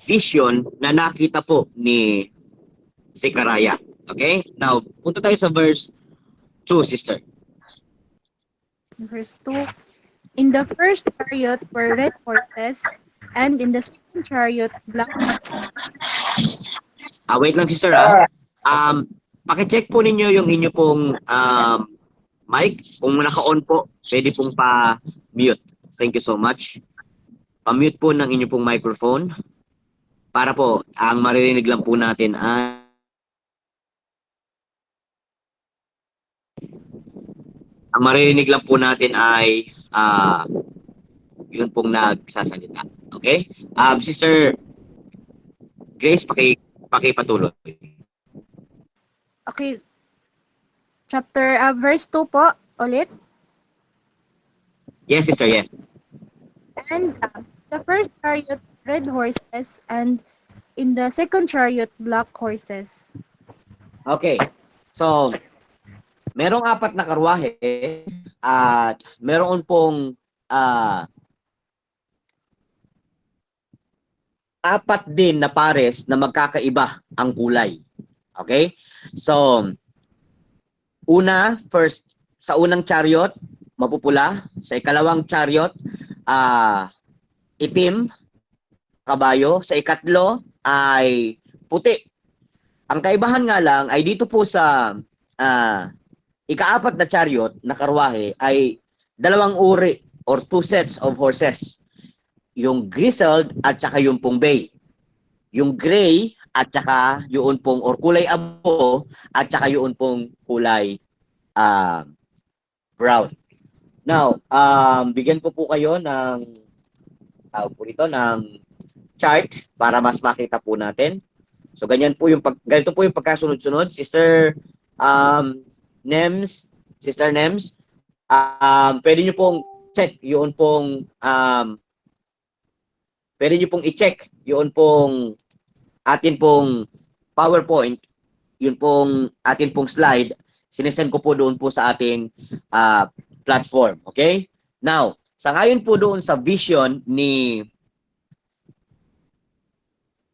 vision na nakita po ni Zechariah. Okay? Now, punta tayo sa verse 2, sister. Verse 2. In the first chariot were red horses, and in the second chariot black horses. Wait lang, sister. Pakicheck po ninyo yung inyo pong mic. Kung naka-on po, pwede pong pa-mute. Thank you so much. Pa-mute po ng inyo pong microphone. Para po, ang maririnig lang po natin ay yun pong nagsasalita. Okay? Sister Grace, pakipatuloy. Okay. Verse 2 po, ulit. Yes, sister, yes. And the first chariot, red horses, and in the second chariot, black horses. Okay. So, merong 4 na karwahe at meron pong 4 din na pares na magkakaiba ang kulay. Okay? So, sa unang chariot, mapupula. Sa ikalawang chariot, itim, kabayo. Sa ikatlo ay puti. Ang kaibahan nga lang ay dito po sa ika-4 na chariot na karwahe ay 2 uri or 2 sets of horses. Yung grizzled at saka yung pong bay. Yung gray at saka yung pong or kulay abo at saka yung pong kulay brown. Now, bigyan ko po kayo ng ng chart para mas makita po natin. So ganito po yung pagkasunod-sunod. Sister Nems, pwede niyo pong check yung pong pwede niyo pong i-check yung pong atin pong PowerPoint, yun pong atin pong slide, sinesend ko po doon po sa ating platform. Okay? Now, sangayon po doon sa vision ni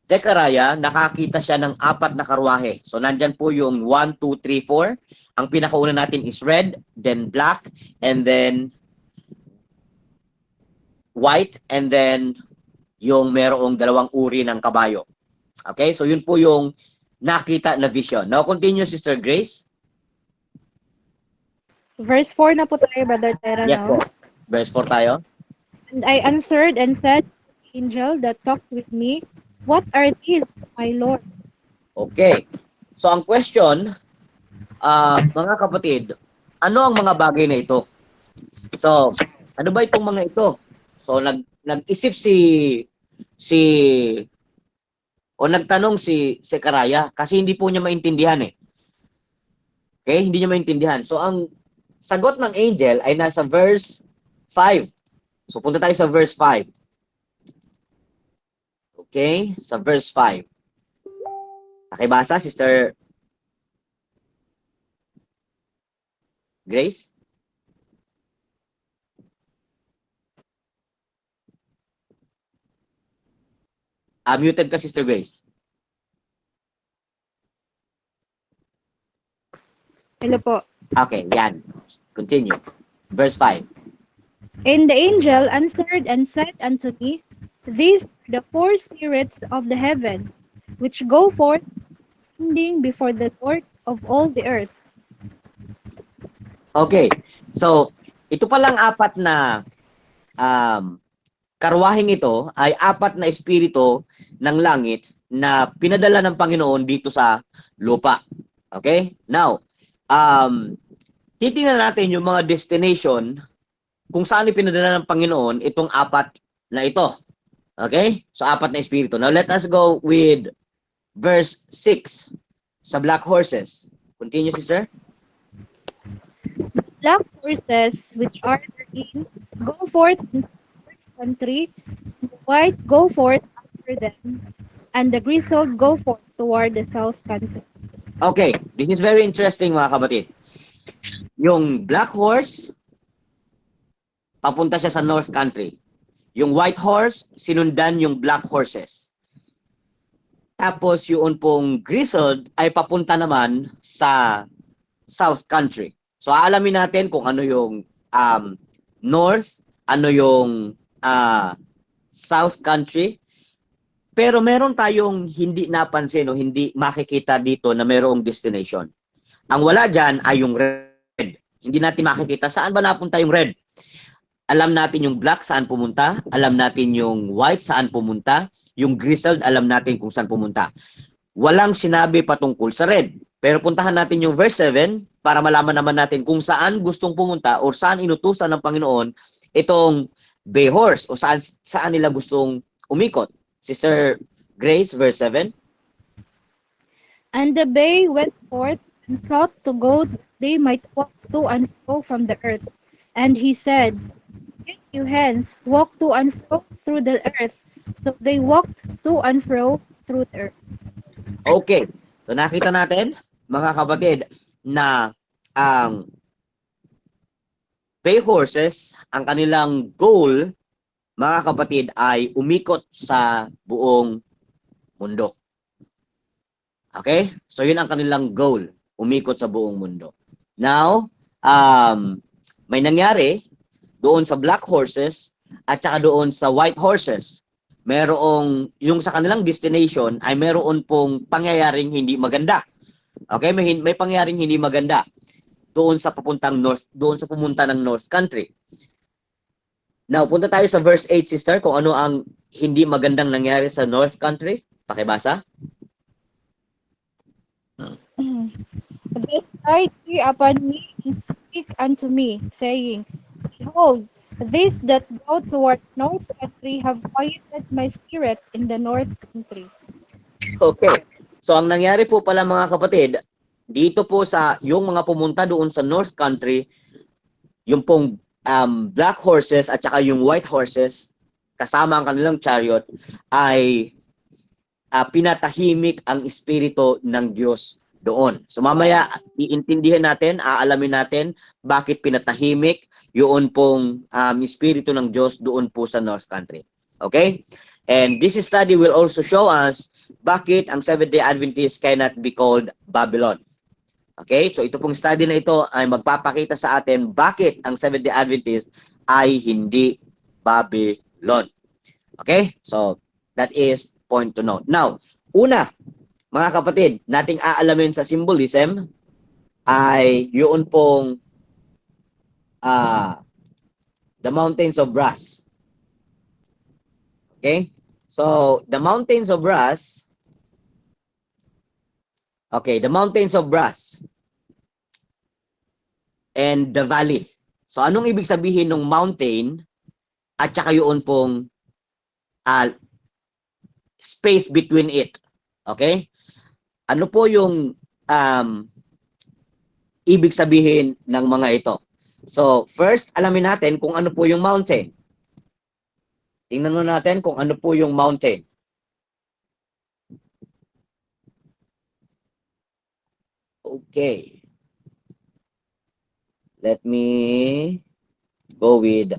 Zechariah, nakakita siya ng 4 na karwahe. So, nandyan po yung 1, 2, 3, 4. Ang pinakauna natin is red, then black, and then white, and then yung merong 2 uri ng kabayo. Okay? So, yun po yung nakita na vision. Now, continue, Sister Grace. Verse 4 na po tayo, Brother Tera, Yes no? po. Verse 4 tayo. And I answered and said to the angel that talked with me, what are these, my Lord? Okay. So, ang question, mga kapatid, ano ang mga bagay na ito? So, ano ba itong mga ito? So, nag-isip nagtanong si Zechariah kasi hindi po niya maintindihan eh. Okay? Hindi niya maintindihan. So, ang sagot ng angel ay nasa verse 5. So, punta tayo sa verse 5. Okay? Sa verse 5. Nakibasa, Sister Grace? Muted ka, Sister Grace. Hello po. Okay, yan. Continue. Verse 5. And the angel answered and said unto me, these are the 4 spirits of the heavens, which go forth standing before the Lord of all the earth. Okay. So, ito palang 4 na karwaheng ito ay 4 na espiritu ng langit na pinadala ng Panginoon dito sa lupa. Okay? Now, titingnan natin yung mga destination kung saan ipinadala ng Panginoon itong 4 na ito. Okay? So, 4 na espiritu. Now, let us go with verse 6 sa black horses. Continue, sister. Black horses which are therein go forth into the country, the white go forth after them, and the grizzled go forth toward the south country. Okay, this is very interesting mga kapatid. Yung black horse, papunta siya sa north country. Yung white horse, sinundan yung black horses. Tapos yung pong grizzled ay papunta naman sa South Country. So aalamin natin kung ano yung North, ano yung South Country. Pero meron tayong hindi napansin o hindi makikita dito na merong destination. Ang wala dyan ay yung red. Hindi natin makikita saan ba napunta yung red. Alam natin yung black saan pumunta, alam natin yung white saan pumunta, yung grizzled alam natin kung saan pumunta. Walang sinabi patungkol sa red. Pero puntahan natin yung verse 7 para malaman naman natin kung saan gustong pumunta o saan inutusan ng Panginoon itong bay horse o saan nila gustong umikot. Sister Grace, verse 7. And the bay went forth and sought to go that they might walk to and fro from the earth. And he said, Get you hence, walk to and fro through the earth. So they walked to and fro through the earth. Okay. So nakita natin, mga kapatid, na ang bay horses, ang kanilang goal, mga kapatid, ay umikot sa buong mundo. Okay? So yun ang kanilang goal, umikot sa buong mundo. Now, may nangyari doon sa black horses at saka doon sa white horses. Merong, yung sa kanilang destination ay meron pong pangyayaring hindi maganda. Okay? May pangyayaring hindi maganda doon sa papuntang north, doon sa pumunta ng North Country. Now, punta tayo sa verse 8, sister, kung ano ang hindi magandang nangyari sa North Country. Pakibasa. Then cried he upon me and spake unto me, saying, Behold, these that go toward north country have quieted my spirit in the north country. Okay. So, ang nangyari po pala mga kapatid, dito po sa yung mga pumunta doon sa North Country, yung pong black horses at saka yung white horses, kasama ang kanilang chariot, ay pinatahimik ang espiritu ng Diyos doon. So mamaya, iintindihan natin, aalamin natin bakit pinatahimik yun pong espiritu ng Diyos doon po sa North Country. Okay? And this study will also show us bakit ang Seventh-day Adventist cannot be called Babylon. Okay? So ito pong study na ito ay magpapakita sa atin bakit ang Seventh-day Adventist ay hindi Babylon. Okay? So that is point to note. Now, una, mga kapatid, nating aalamin sa symbolism ay yun pong the mountains of brass. Okay? So, the mountains of brass, okay, the mountains of brass and the valley. So, anong ibig sabihin ng mountain at saka yun pong space between it? Okay? Ano po yung ibig sabihin ng mga ito? So, first, alamin natin kung ano po yung mountain. Tingnan mo natin kung ano po yung mountain. Okay. Let me go with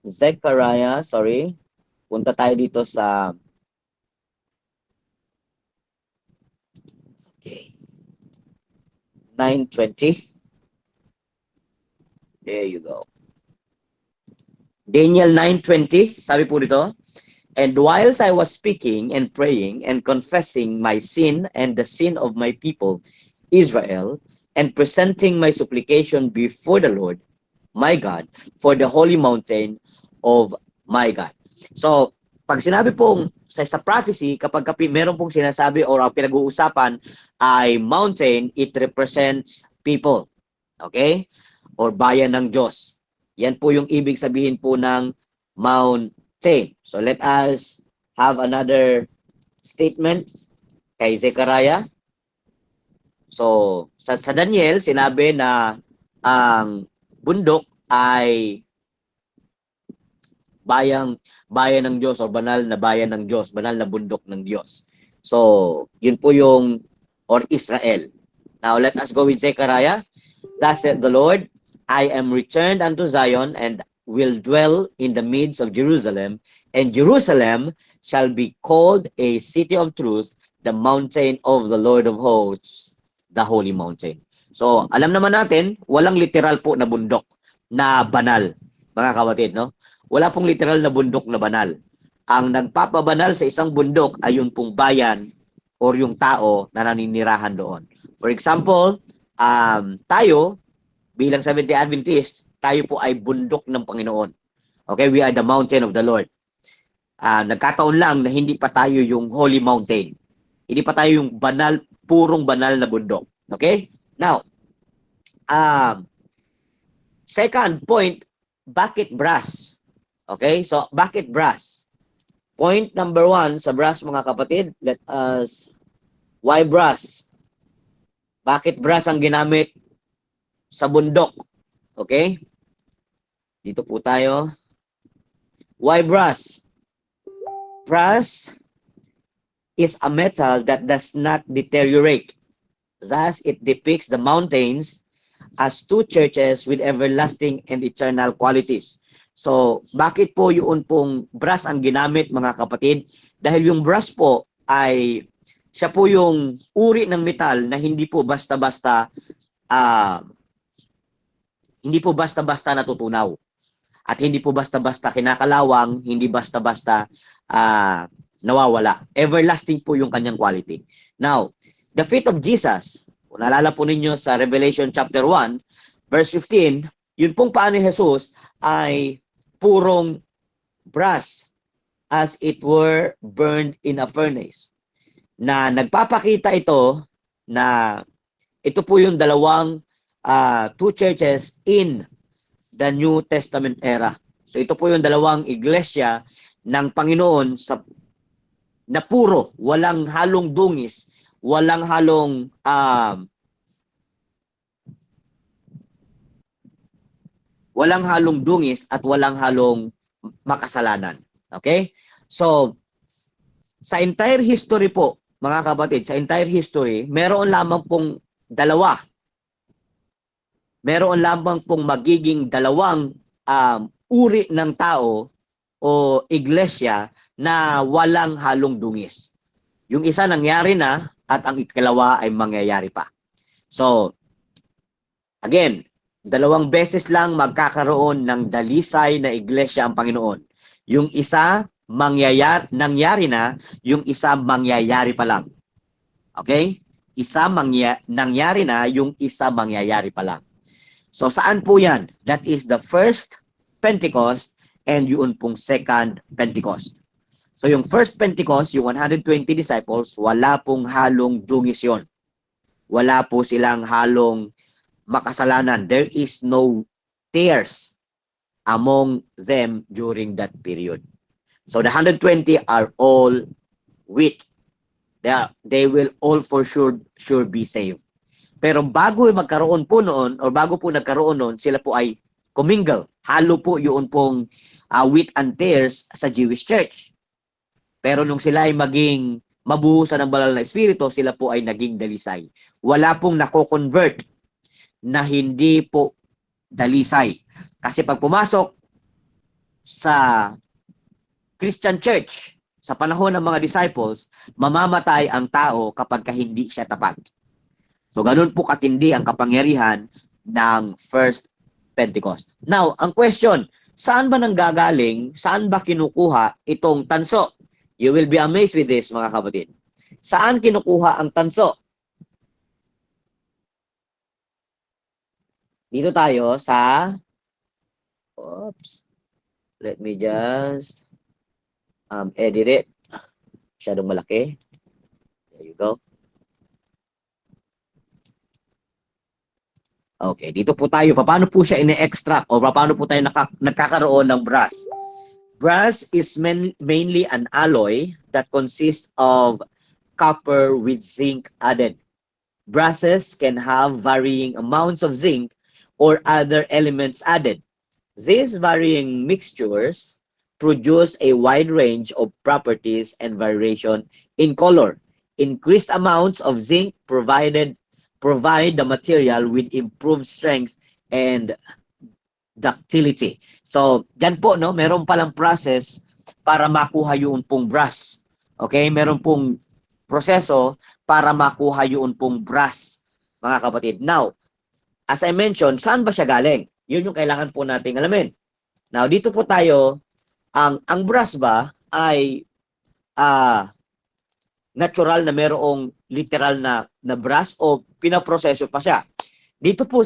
Zechariah. Sorry. Punta tayo dito sa... Okay. 9:20. There you go. Daniel 9:20, sabi po dito, And whilst I was speaking and praying and confessing my sin and the sin of my people, Israel, and presenting my supplication before the Lord, my God, for the holy mountain of my God. So, pag sinabi pong sa prophecy, kapag meron pong sinasabi or pinag-uusapan ay mountain, it represents people. Okay? Or bayan ng Diyos. Yan po yung ibig sabihin po ng mountain. So let us have another statement kay Zechariah. So sa Daniel, sinabi na ang bundok ay bayan ng Diyos o banal na bayan ng Diyos, banal na bundok ng Diyos. So yun po yung or Israel. Now let us go with Zechariah. Thus said the Lord, I am returned unto Zion and will dwell in the midst of Jerusalem, and Jerusalem shall be called a city of truth, the mountain of the Lord of hosts, the holy mountain. So, alam naman natin, walang literal po na bundok na banal, mga kapatid, no? Wala pong literal na bundok na banal. Ang nagpapabanal sa isang bundok ay yung pong bayan or yung tao na naninirahan doon. For example, tayo, bilang Seventh-day Adventist, tayo po ay bundok ng Panginoon. Okay, we are the mountain of the Lord. Nagkataon lang na hindi pa tayo yung holy mountain. Hindi pa tayo yung banal, purong banal na bundok. Okay? Now, second point, bakit brass? Okay? So, bakit brass? Point number 1 sa brass, mga kapatid, why brass? Bakit brass ang ginamit sa bundok? Okay? Dito po tayo. Why brass? Brass is a metal that does not deteriorate. Thus, it depicts the mountains as two churches with everlasting and eternal qualities. So, bakit po yun pong brass ang ginamit, mga kapatid? Dahil yung brass po ay siya po yung uri ng metal na hindi po basta-basta natutunaw. At hindi po basta-basta kinakalawang, hindi basta-basta nawawala. Everlasting po yung kanyang quality. Now, the feet of Jesus, kung naalala po ninyo sa Revelation chapter 1, verse 15, yun pong paa ni Jesus ay purong brass as it were burned in a furnace. Na nagpapakita ito na ito po yung dalawang two churches in the New Testament era. So ito po yung dalawang iglesia ng Panginoon na puro, walang halong dungis, walang halong dungis at walang halong makasalanan. Okay? So, sa entire history po, mga kapatid, sa entire history, meron lamang pong dalawa. Meron lamang pong magiging dalawang uri ng tao o iglesia na walang halong dungis. Yung isa nangyari na at ang ikalawa ay mangyayari pa. So, again, dalawang beses lang magkakaroon ng dalisay na iglesia ang Panginoon. Yung isa nangyari na, yung isa mangyayari pa lang. Okay? Nangyari na, yung isa mangyayari pa lang. So saan po yan? That is the first Pentecost and yung pong second Pentecost. So yung first Pentecost, yung 120 disciples, wala pong halong dungis yun. Wala po silang halong makasalanan. There is no tears among them during that period. So the 120 are all weak. They will all for sure be saved. Pero bago magkaroon po noon, o bago po nagkaroon noon, sila po ay commingle. Halo po yun pong wheat and tares sa Jewish church. Pero nung sila ay maging mabuhusan ng banal na espiritu, sila po ay naging dalisay. Wala pong nako-convert na hindi po dalisay. Kasi pag pumasok sa Christian church, sa panahon ng mga disciples, mamamatay ang tao kapag hindi siya tapat. So, ganun po katindi ang kapangyarihan ng First Pentecost. Now, ang question, saan ba nanggagaling, saan ba kinukuha itong tanso? You will be amazed with this, mga kapatid. Saan kinukuha ang tanso? Dito tayo sa, let me just edit it. Masyadong malaki. There you go. Okay, dito po tayo. Paano po siya ine-extract o paano po tayo nagkakaroon ng brass? Brass is mainly an alloy that consists of copper with zinc added. Brasses can have varying amounts of zinc or other elements added. These varying mixtures produce a wide range of properties and variation in color. Increased amounts of zinc provide the material with improved strength and ductility. So, dyan po, no, meron palang process para makuha yung pong brass. Okay? Meron pong proseso para makuha yun pong brass, mga kapatid. Now, as I mentioned, saan ba siya galing? Yun yung kailangan po nating alamin. Now, dito po tayo, ang brass ba ay natural na merong literal na brass o pinaproseso pa siya? Dito po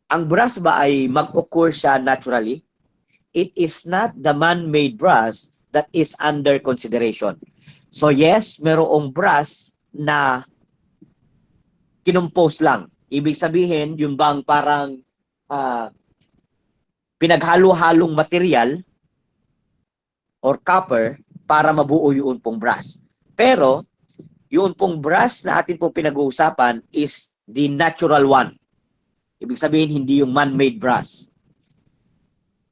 ang brass ba ay mag-occur siya naturally? It is not the man-made brass that is under consideration. So yes, merong brass na kinumpose lang. Ibig sabihin, yung bang parang pinaghalo-halong material or copper para mabuo yung pong brass. Pero, yung pong brass na atin pong pinag-uusapan is the natural one. Ibig sabihin, hindi yung man-made brass.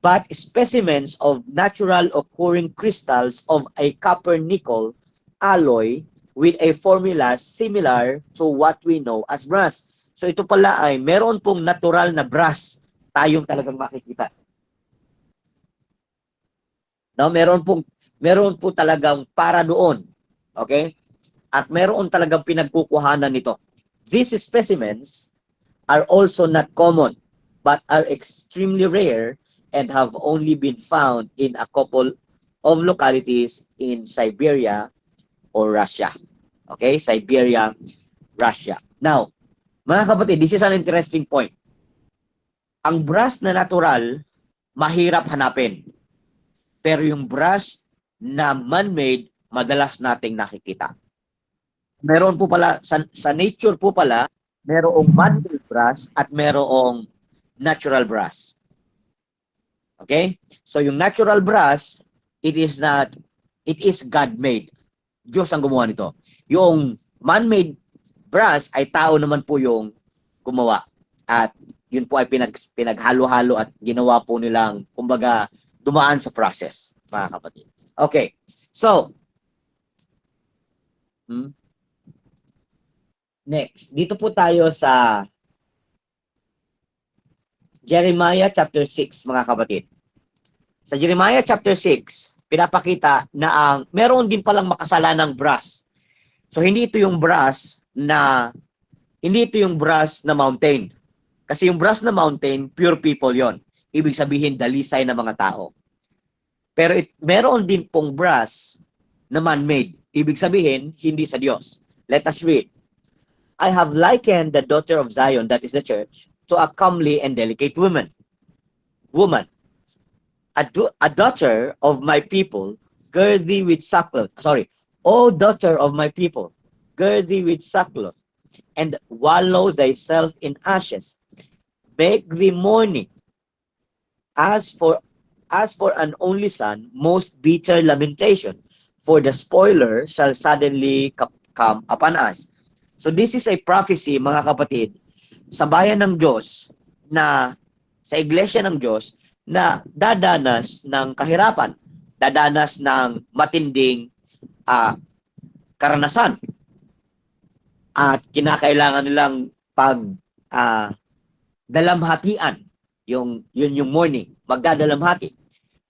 But specimens of natural occurring crystals of a copper-nickel alloy with a formula similar to what we know as brass. So ito pala ay meron pong natural na brass tayong talagang makikita. No, meron po talagang para doon. Okay? At meron talagang pinagkukuhanan nito. These specimens are also not common but are extremely rare and have only been found in a couple of localities in Siberia or Russia. Okay? Siberia, Russia. Now, mga kapatid, this is an interesting point. Ang brass na natural, mahirap hanapin. Pero yung brass na man-made, madalas nating nakikita. Meron po pala, sa nature po pala, merong man-made brass at merong natural brass. Okay? So yung natural brass, it is God-made. Diyos ang gumawa nito. Yung man-made brass ay tao naman po yung gumawa. At yun po ay pinaghalo-halo at ginawa po nilang, kumbaga, dumaan sa process, mga kapatid. Okay. So, next, dito po tayo sa Jeremiah chapter 6, mga kapatid. Sa Jeremiah chapter 6, pinapakita na meron din palang makasalanang brass. So hindi ito yung brass na mountain. Kasi yung brass na mountain, pure people yon. Ibig sabihin, dalisay na mga tao. Pero meron din pong brass na man-made. Ibig sabihin, hindi sa Diyos. Let us read. I have likened the daughter of Zion, that is the church, to a comely and delicate woman. A daughter of my people, gird thee with sackcloth. Sorry. O daughter of my people, gird thee with sackcloth, and wallow thyself in ashes. Make thee mourning. As for an only son, most bitter lamentation, for the spoiler shall suddenly come upon us. So this is a prophecy, mga kapatid, sa bayan ng Diyos, sa iglesia ng Diyos, na dadanas ng kahirapan, dadanas ng matinding karanasan. At kinakailangan nilang dalamhatian, yun yung mourning, magdadalamhati.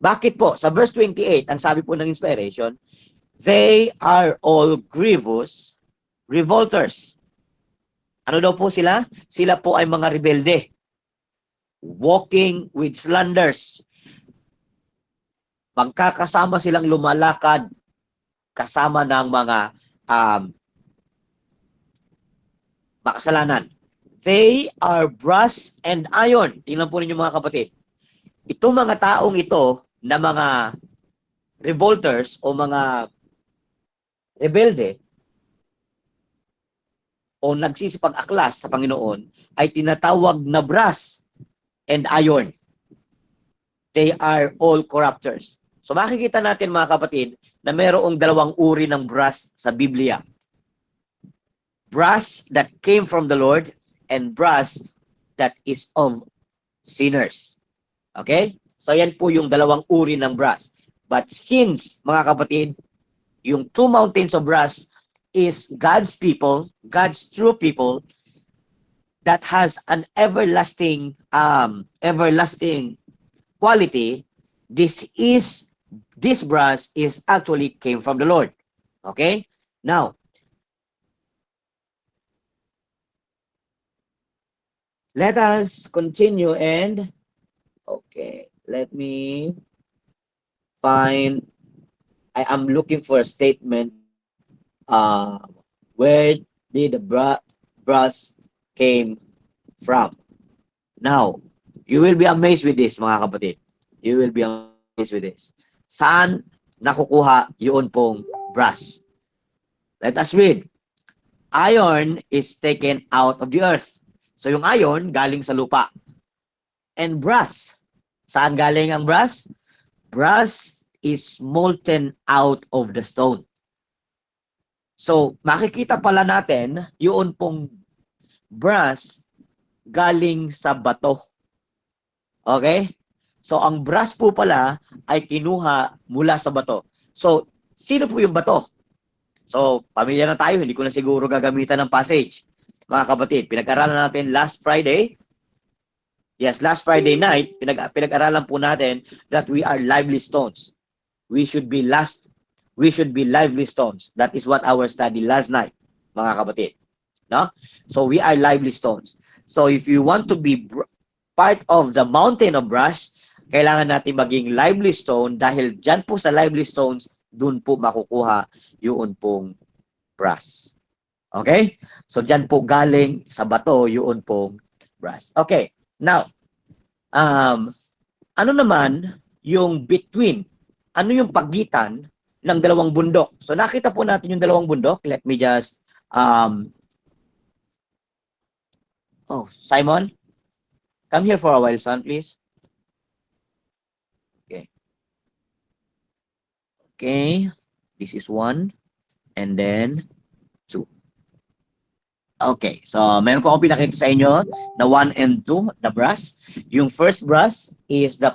Bakit po? Sa verse 28, ang sabi po ng inspiration, they are all grievous revolters. Ano daw po sila? Sila po ay mga rebelde. Walking with slanders. Magkakasama silang lumalakad kasama ng mga makasalanan. They are brass and iron. Tingnan po ninyo mga kapatid. Itong mga taong ito na mga revolters o mga rebelde o nagsisipag-aklas sa Panginoon ay tinatawag na brass and iron. They are all corrupters. So makikita natin mga kapatid na mayroong dalawang uri ng brass sa Biblia. Brass that came from the Lord and brass that is of sinners. Okay? So yan po yung dalawang uri ng brass. But since, mga kapatid, yung two mountains of brass is God's people, God's true people, that has an everlasting quality, this brass is actually came from the Lord. Okay? Now, let us continue and, okay, let me find, I am looking for a statement, where did the brass came from? Now, you will be amazed with this, mga kapatid. You will be amazed with this. Saan nakukuha yun pong brass? Let us read. Iron is taken out of the earth. So yung iron, galing sa lupa. And brass. Saan galing ang brass? Brass is molten out of the stone. So, makikita pala natin, yun pong brass galing sa bato. Okay? So, ang brass po pala ay kinuha mula sa bato. So, sino po yung bato? So, pamilya na tayo, hindi ko na siguro gagamitan ng passage. Mga kapatid, pinag-aralan natin last Friday. Yes, last Friday night, pinag-aralan po natin that we are lively stones. We should be lively stones. That is what our study last night, mga kapatid. No? So, we are lively stones. So, if you want to be part of the mountain of brass, kailangan natin maging lively stone dahil dyan po sa lively stones, dun po makukuha yun pong brass. Okay? So, dyan po galing sa bato yun pong brass. Okay. Now, ano naman yung between? Ano yung pagitan ng dalawang bundok? So, nakita po natin yung dalawang bundok. Let me just, Simon, come here for a while, son, please. Okay. Okay. This is 1 and then 2. Okay. So, meron po akong pinakita sa inyo na 1 and 2, the brass. Yung first brass is the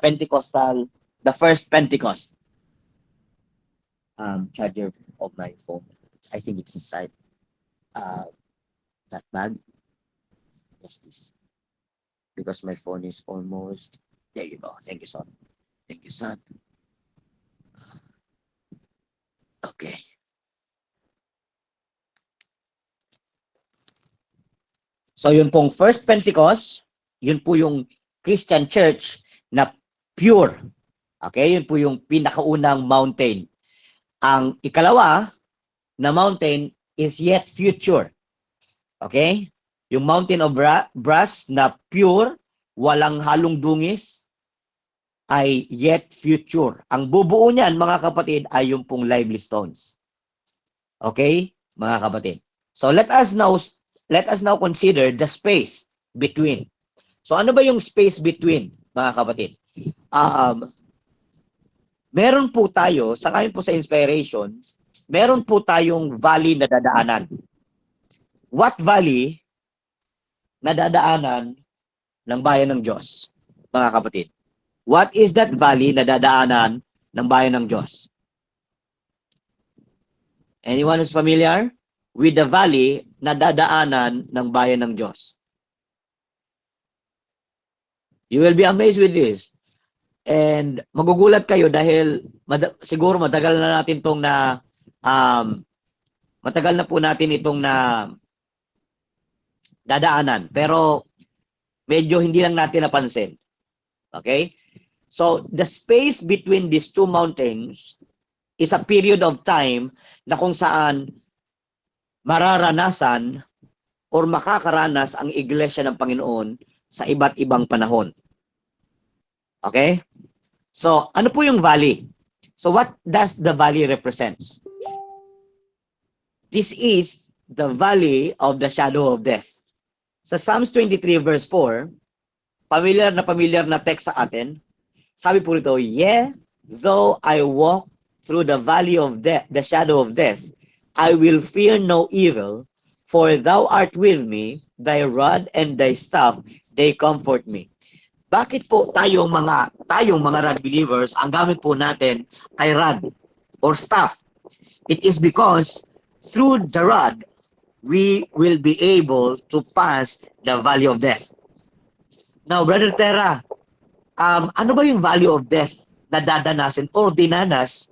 first Pentecost. Charger of my phone. I think it's inside that bag. Yes, please. Because my phone is almost, there you go. Thank you, son. Thank you, son. Okay. So, yun pong first Pentecost, yun po yung Christian church na pure. Okay? Yun po yung pinakaunang mountain. Ang ikalawa na mountain is yet future. Okay? Yung mountain of brass na pure, walang halong dungis, ay yet future. Ang bubuo niyan, mga kapatid, ay yung pong lively stones. Okay? Mga kapatid. So let us now consider the space between. So ano ba yung space between, mga kapatid? Meron po tayo, sangayon po sa inspiration, meron po tayong valley na dadaanan. What valley na dadaanan ng bayan ng Diyos, mga kapatid? What is that valley na dadaanan ng bayan ng Diyos? Anyone who's familiar with the valley na dadaanan ng bayan ng Diyos? You will be amazed with this. And magugulat kayo dahil siguro matagal na natin itong matagal na po natin itong dadaanan. Pero medyo hindi lang natin napansin. Okay? So, the space between these two mountains is a period of time na kung saan mararanasan or makakaranas ang iglesia ng Panginoon sa iba't ibang panahon. Okay? So, ano po yung valley? So, what does the valley represents? This is the valley of the shadow of death. Sa Psalms 23 verse 4, familiar na text sa atin, sabi po rito, "Yea, though I walk through the valley of death, the shadow of death, I will fear no evil, for thou art with me, thy rod and thy staff, they comfort me." Bakit po tayong mga rod believers, ang gamit po natin ay rod or staff? It is because through the rod, we will be able to pass the valley of death. Now, Brother Terra, ano ba yung valley of death na dadanasin or dinanas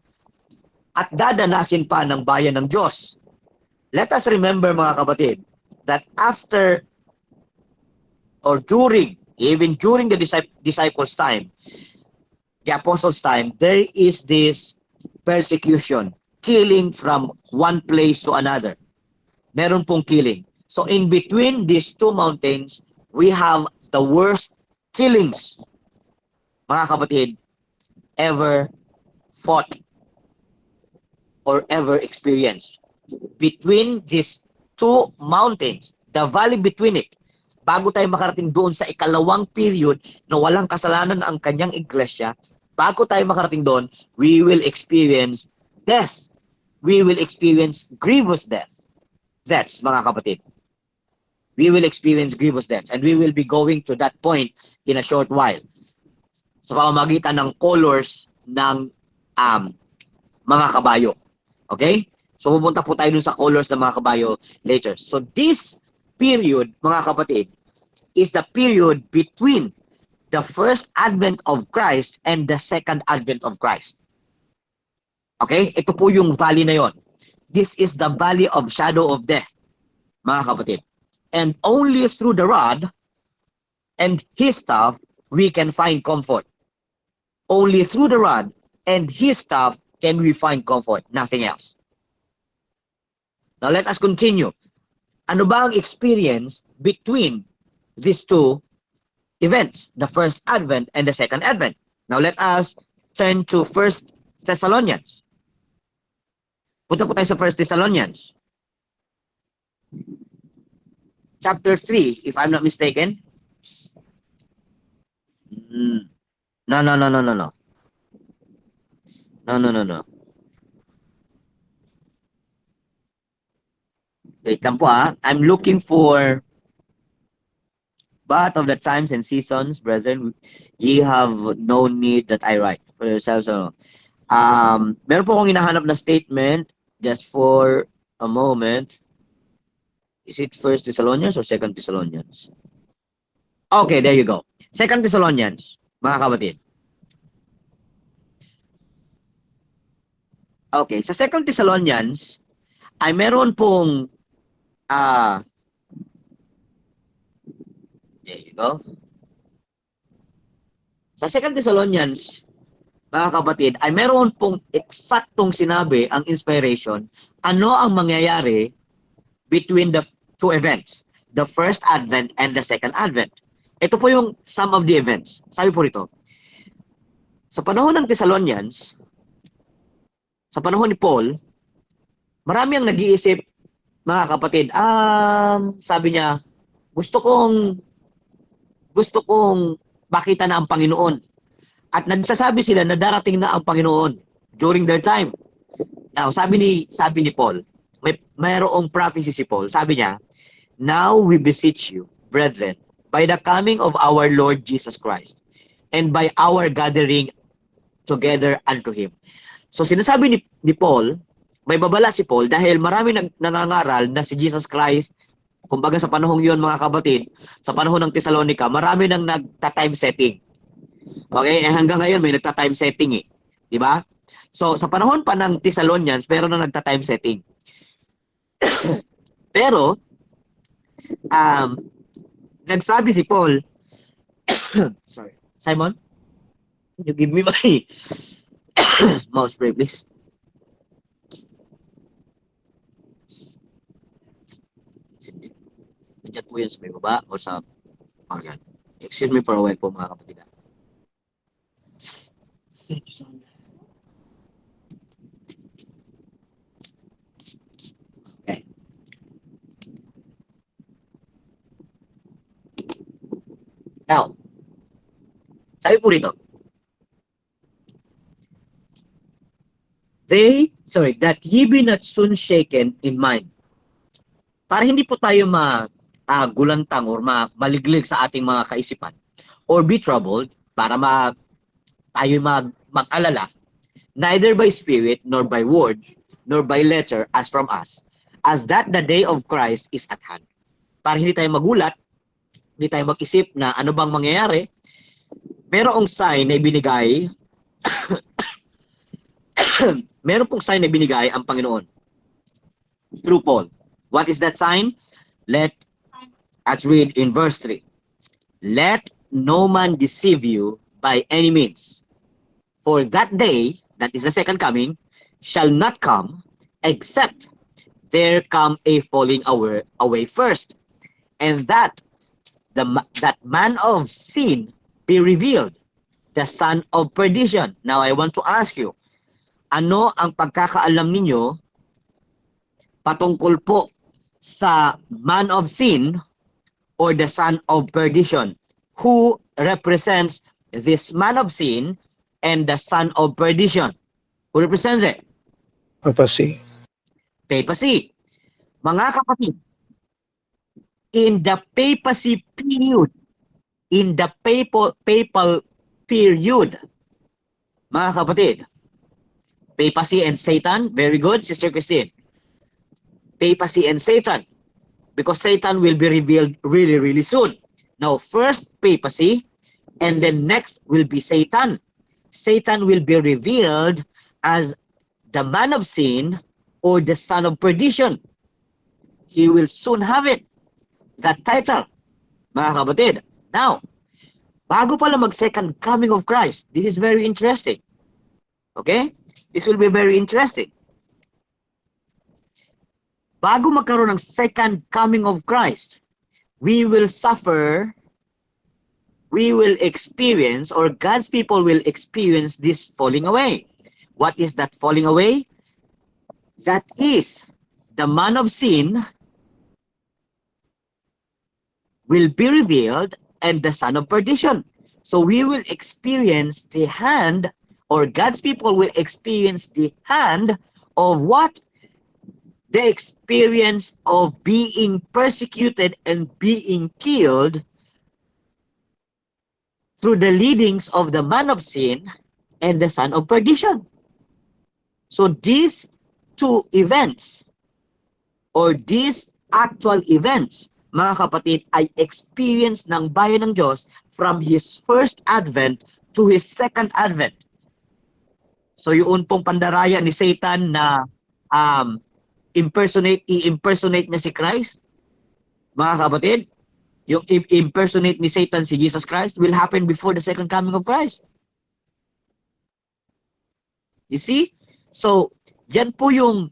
at dadanasin pa ng bayan ng Diyos? Let us remember, mga kapatid, that after or during, even during the disciples' time, the apostles' time, there is this persecution, killing from one place to another. Meron pong killing. So in between these two mountains, we have the worst killings, mga kapatid, ever fought or ever experienced. Between these two mountains, the valley between it, bago tayo makarating doon sa ikalawang period na walang kasalanan ang kanyang iglesia, bago tayo makarating doon, we will experience death. We will experience grievous death. That's, mga kapatid. We will experience grievous deaths, and we will be going to that point in a short while. Sa pamamagitan ng colors ng mga kabayo. Okay? So pupunta po tayo dun sa colors ng mga kabayo later. So this period, mga kapatid, is the period between the first advent of Christ and the second advent of Christ. Okay? Ito po yung valley na yon. This is the valley of shadow of death, mga kapatid. And only through the rod and his staff we can find comfort. Only through the rod and his staff can we find comfort, nothing else. Now let us continue. Ano ba ang experience between these two events, the first advent and the second advent? Now let us turn to 1 Thessalonians. Punta po tayo sa 1 Thessalonians. Chapter 3, if I'm not mistaken. No. No. Wait lang po I'm looking for but of the times and seasons, brethren, ye have no need that I write for yourselves. Meron po akong hinahanap na statement just for a moment. Is it 1 Thessalonians or 2 Thessalonians? Okay, there you go. 2 Thessalonians, mga kapatid. Okay, sa 2 Thessalonians, ay meron pong there you go. Sa 2 Thessalonians, mga kapatid, ay meron pong eksaktong sinabi ang inspiration, ano ang mangyayari between the two events, the first advent and the second advent. Ito po yung some of the events. Sabi po rito, sa panahon ng Thessalonians, sa panahon ni Paul, marami ang nag-iisip, mga kapatid, sabi niya, gusto kong makita na ang Panginoon. At nagsasabi sila na darating na ang Panginoon during their time. Now, sabi ni Paul, mayroong prophecy si Paul. Sabi niya, now we beseech you, brethren, by the coming of our Lord Jesus Christ, and by our gathering together unto Him. So sinasabi ni Paul, may babala si Paul dahil marami nangangaral na si Jesus Christ, kumbaga sa panahong yun mga kapatid, sa panahon ng Thessalonica, marami nang nagta-time setting. Okay, hanggang ngayon may nagta-time setting di ba? So sa panahon pa ng Thessalonians, meron na nagta-time setting. Pero nagsabi si Paul, sorry, Simon, can you give me my mouse spray, please? Nandiyan po yan sa may baba o sa yan. Excuse me for a while po mga kapatid. Okay. Now, sabi po rito, that ye be not soon shaken in mind. Para hindi po tayo gulantang or maliglig sa ating mga kaisipan or be troubled, para tayo mag-alala, neither by spirit nor by word nor by letter as from us, as that the day of Christ is at hand. Para hindi tayo magulat, hindi tayo mag-isip na ano bang mangyayari, merong sign na ibinigay meron pong sign na binigay ang Panginoon through Paul. What is that sign? Let us read in verse 3. Let no man deceive you by any means. For that day, that is the second coming, shall not come, except there come a falling away first, and that that man of sin be revealed, the son of perdition. Now, I want to ask you, ano ang pagkakaalam ninyo patungkol po sa man of sin or the son of perdition? Who represents this man of sin and the son of perdition? Who represents it? Papacy. Papacy. Mga kapatid, in the papacy period, in the papal period, mga kapatid, papacy and Satan, very good, Sister Christine. Papacy and Satan, because Satan will be revealed really, really soon. Now, first papacy, and then next will be Satan. Satan will be revealed as the man of sin or the son of perdition. He will soon have it, that title, mga kapatid. Now, bago pala mag-second coming of Christ, this is very interesting. Okay? This will be very interesting. Bago magkaroon ng second coming of Christ, we will suffer, we will experience, or God's people will experience this falling away. What is that falling away? That is, the man of sin will be revealed and the son of perdition. So we will experience the hand, or God's people will experience the hand of what? The experience of being persecuted and being killed through the leadings of the man of sin and the son of perdition. So these two events, or these actual events, mga kapatid, ay experience ng bayan ng Diyos from His first advent to His second advent. So yung pong pandaraya ni Satan na i-impersonate niya si Christ, mga kapatid, yung impersonate ni Satan si Jesus Christ will happen before the second coming of Christ. You see? So, yan po yung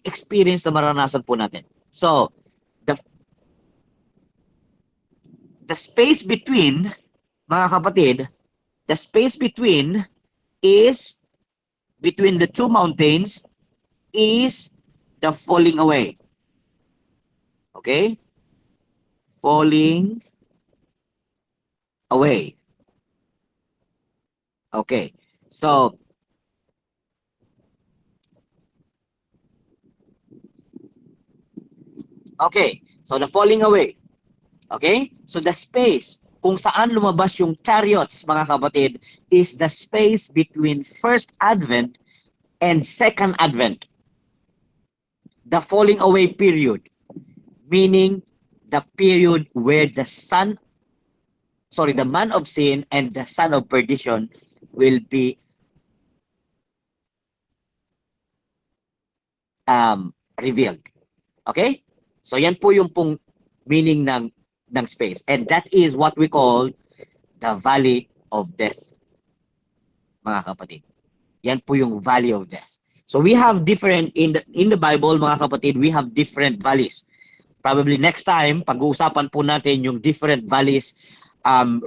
experience na maranasan po natin. So, the space between, mga kapatid, the space between the two mountains is the falling away. Okay? Falling away. Okay. So, the falling away. Okay? So the space kung saan lumabas yung chariots, mga kapatid, is the space between first advent and second advent. The falling away period, meaning the period where the man of sin and the son of perdition will be revealed. Okay? So yan po yung pong meaning ng space. And that is what we call the valley of death. Mga kapatid. Yan po yung valley of death. So we have different, in the Bible, mga kapatid, we have different valleys. Probably next time, pag-uusapan po natin yung different valleys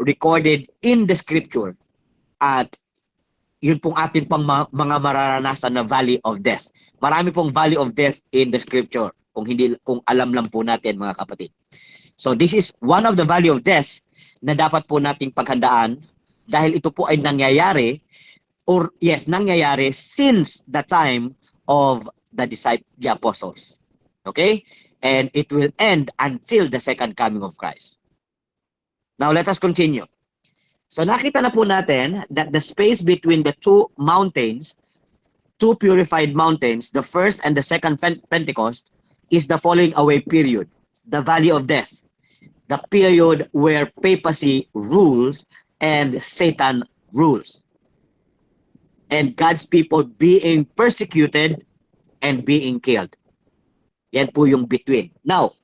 recorded in the scripture. At yun pong atin pang mga mararanasan na valley of death. Marami pong valley of death in the scripture. Kung alam lang po natin, mga kapatid. So this is one of the valley of death na dapat po nating paghandaan dahil ito po ay nangyayari since the time of the apostles. Okay? And it will end until the second coming of Christ. Now let us continue. So nakita na po natin that the space between the two mountains, two purified mountains, the first and the second Pentecost, is the falling away period, the valley of death, the period where papacy rules and Satan rules, and God's people being persecuted and being killed. Yan po yung between. Now,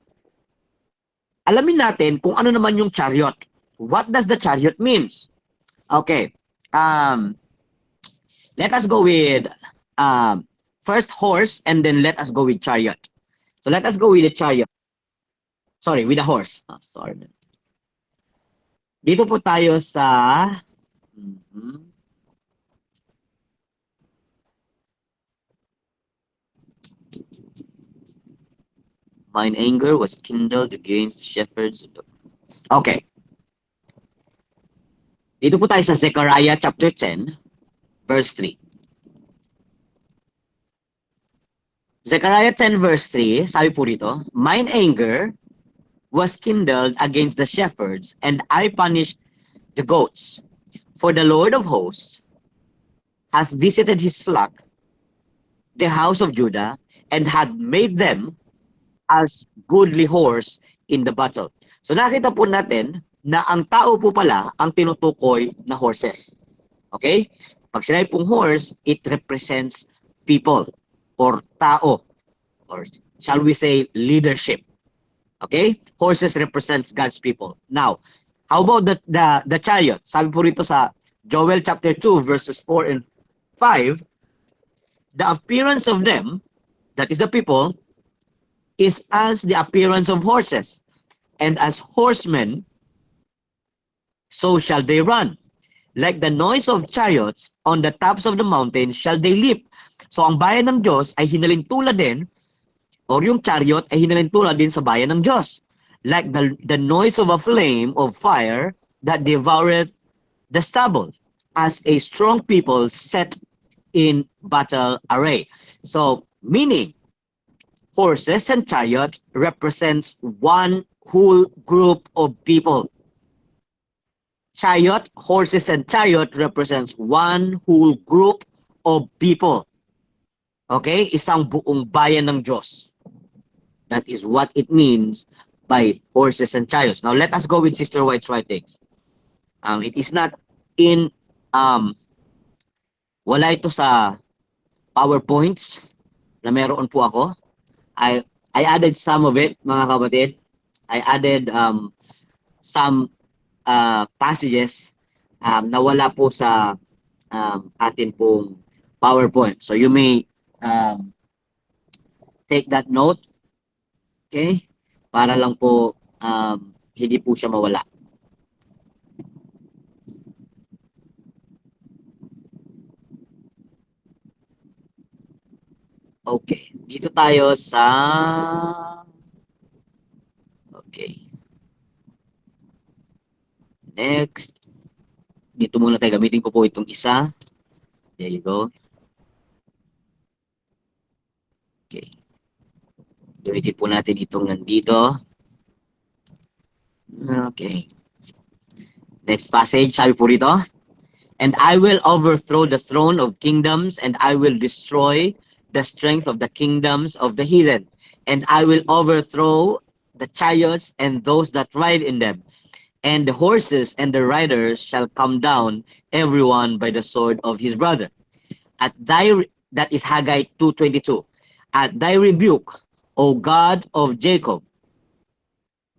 alamin natin kung ano naman yung chariot. What does the chariot means? Okay. Let us go with first horse and then let us go with chariot. So let us go with the chariot. Sorry, with the horse. Oh, sorry. Dito po tayo sa mine anger was kindled against the shepherds. Okay. Dito po tayo sa Zechariah chapter 10, verse 3. Zechariah 10 verse 3, sabi po dito, mine anger was kindled against the shepherds, and I punished the goats. For the Lord of hosts has visited his flock, the house of Judah, and had made them as goodly horse in the battle. So nakita po natin na ang tao po pala ang tinutukoy na horses. Okay? Pag sinabi pong horse, it represents people or tao, or shall we say leadership. Okay? Horses represents God's people. Now, how about the chariot? Sabi po rito sa Joel chapter 2 verses 4 and 5, the appearance of them, that is the people, is as the appearance of horses, and as horsemen, so shall they run. Like the noise of chariots on the tops of the mountain shall they leap. So ang bayan ng Diyos ay hinalintulad din, or yung chariot ay hinalintulad din sa bayan ng Diyos. Like the noise of a flame of fire that devoureth the stubble, as a strong people set in battle array. So, meaning, horses and chariot represents one whole group of people. Chariot, horses and chariot represents one whole group of people. Okay? Isang buong bayan ng Diyos. That is what it means by horses and chariots. Now, let us go with Sister White's writings. It is not in, wala ito sa PowerPoints na meron po ako. I added some of it, mga kapatid. I added some passages na wala po sa atin pong PowerPoint. So you may take that note, okay? Para lang po hindi po siya mawala. Okay, dito tayo sa okay. Next. Dito muna tayo, gamitin ko po itong isa. There you go. Okay. Gamitin po natin itong nandito. Okay. Next passage, sabi po rito, and I will overthrow the throne of kingdoms, and I will destroy the strength of the kingdoms of the heathen, and I will overthrow the chariots and those that ride in them, and the horses and the riders shall come down, everyone by the sword of his brother. At thy, that is Haggai 2:22, at thy rebuke, O God of Jacob,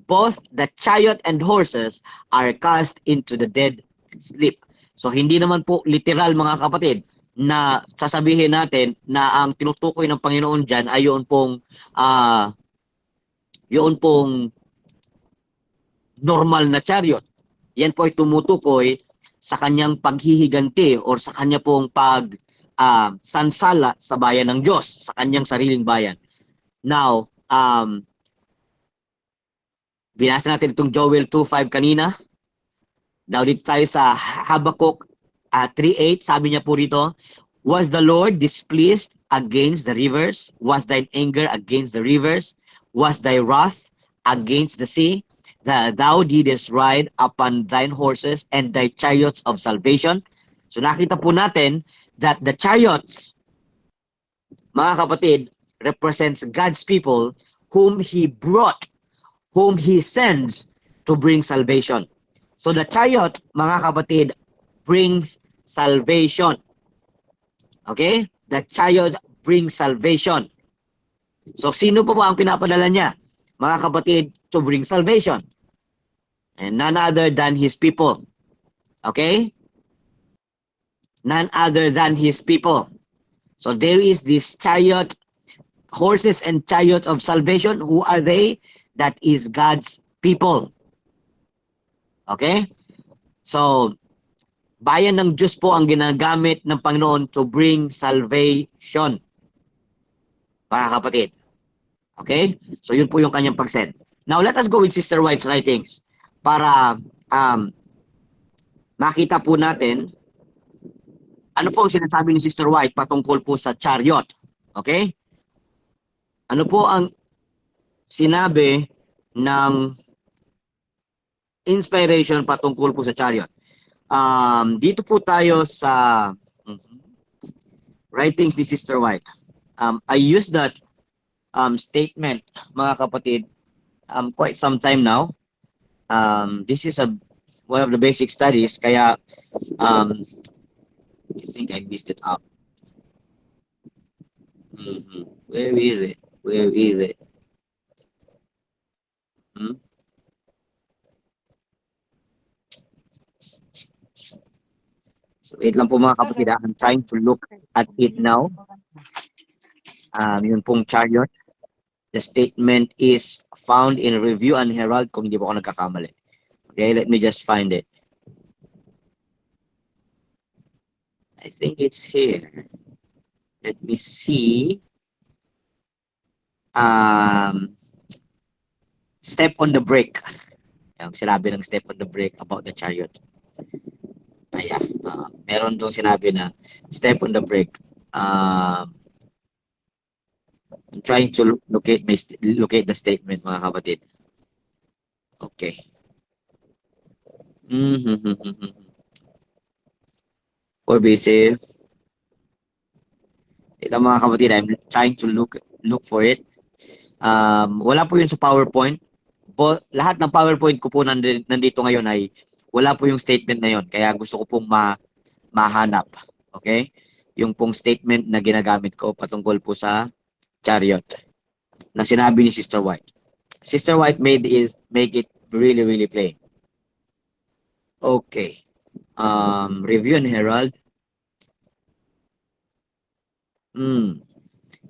both the chariot and horses are cast into the dead sleep. So hindi naman po literal, mga kapatid, na sasabihin natin na ang tinutukoy ng Panginoon dyan ay yun pong normal na chariot. Yan po ay tumutukoy sa kanyang paghihiganti or sa kanya pong sansala sa bayan ng Diyos, sa kanyang sariling bayan. Now, binasa natin itong Joel 2:5 kanina. Now, dito tayo sa Habakkuk 3:8. Sabi niya po rito, was the Lord displeased against the rivers? Was thine anger against the rivers? Was thy wrath against the sea? That thou didst ride upon thine horses and thy chariots of salvation? So nakita po natin that the chariots, mga kapatid, represents God's people whom He brought, whom He sends to bring salvation. So the chariot, mga kapatid, brings salvation. Okay? The chariot brings salvation. So, sino pa ba ang pinapadala niya? Mga kapatid, to bring salvation. And none other than His people. Okay? None other than His people. So, there is this chariot, horses and chariots of salvation. Who are they? That is God's people. Okay? So, bayan ng Diyos po ang ginagamit ng Panginoon to bring salvation. Mga kapatid. Okay? So, yun po yung kanyang pag-send. Now, let us go with Sister White's writings para makita po natin ano po ang sinasabi ni Sister White patungkol po sa chariot. Okay? Ano po ang sinabi ng inspiration patungkol po sa chariot? Dito po tayo sa writings ni Sister White. I use that statement, mga kapatid, quite some time now. This is one of the basic studies, kaya I think I missed it up. Where is it? Where is it? So, wait lang po mga kapatid. I'm trying to look at it now. Yun pong chariot. The statement is found in Review and Herald, kung hindi po ako nagkakamali. Okay, let me just find it. I think it's here. Let me see. Step on the brake. Sinabi ng step on the brake about the chariot. Ayan. Meron doon sinabi na step on the brake. I'm trying to locate the statement, mga kapatid. Okay. For BC. Ito mga kapatid, I'm trying to look for it. Wala po yun sa PowerPoint. Lahat ng PowerPoint ko po nandito ngayon ay wala po yung statement na yun. Kaya gusto ko pong mahanap. Okay? Yung pong statement na ginagamit ko patungkol po sa chariot na sinabi ni Sister White. Sister White make it really, really plain. Okay. Review and Herald.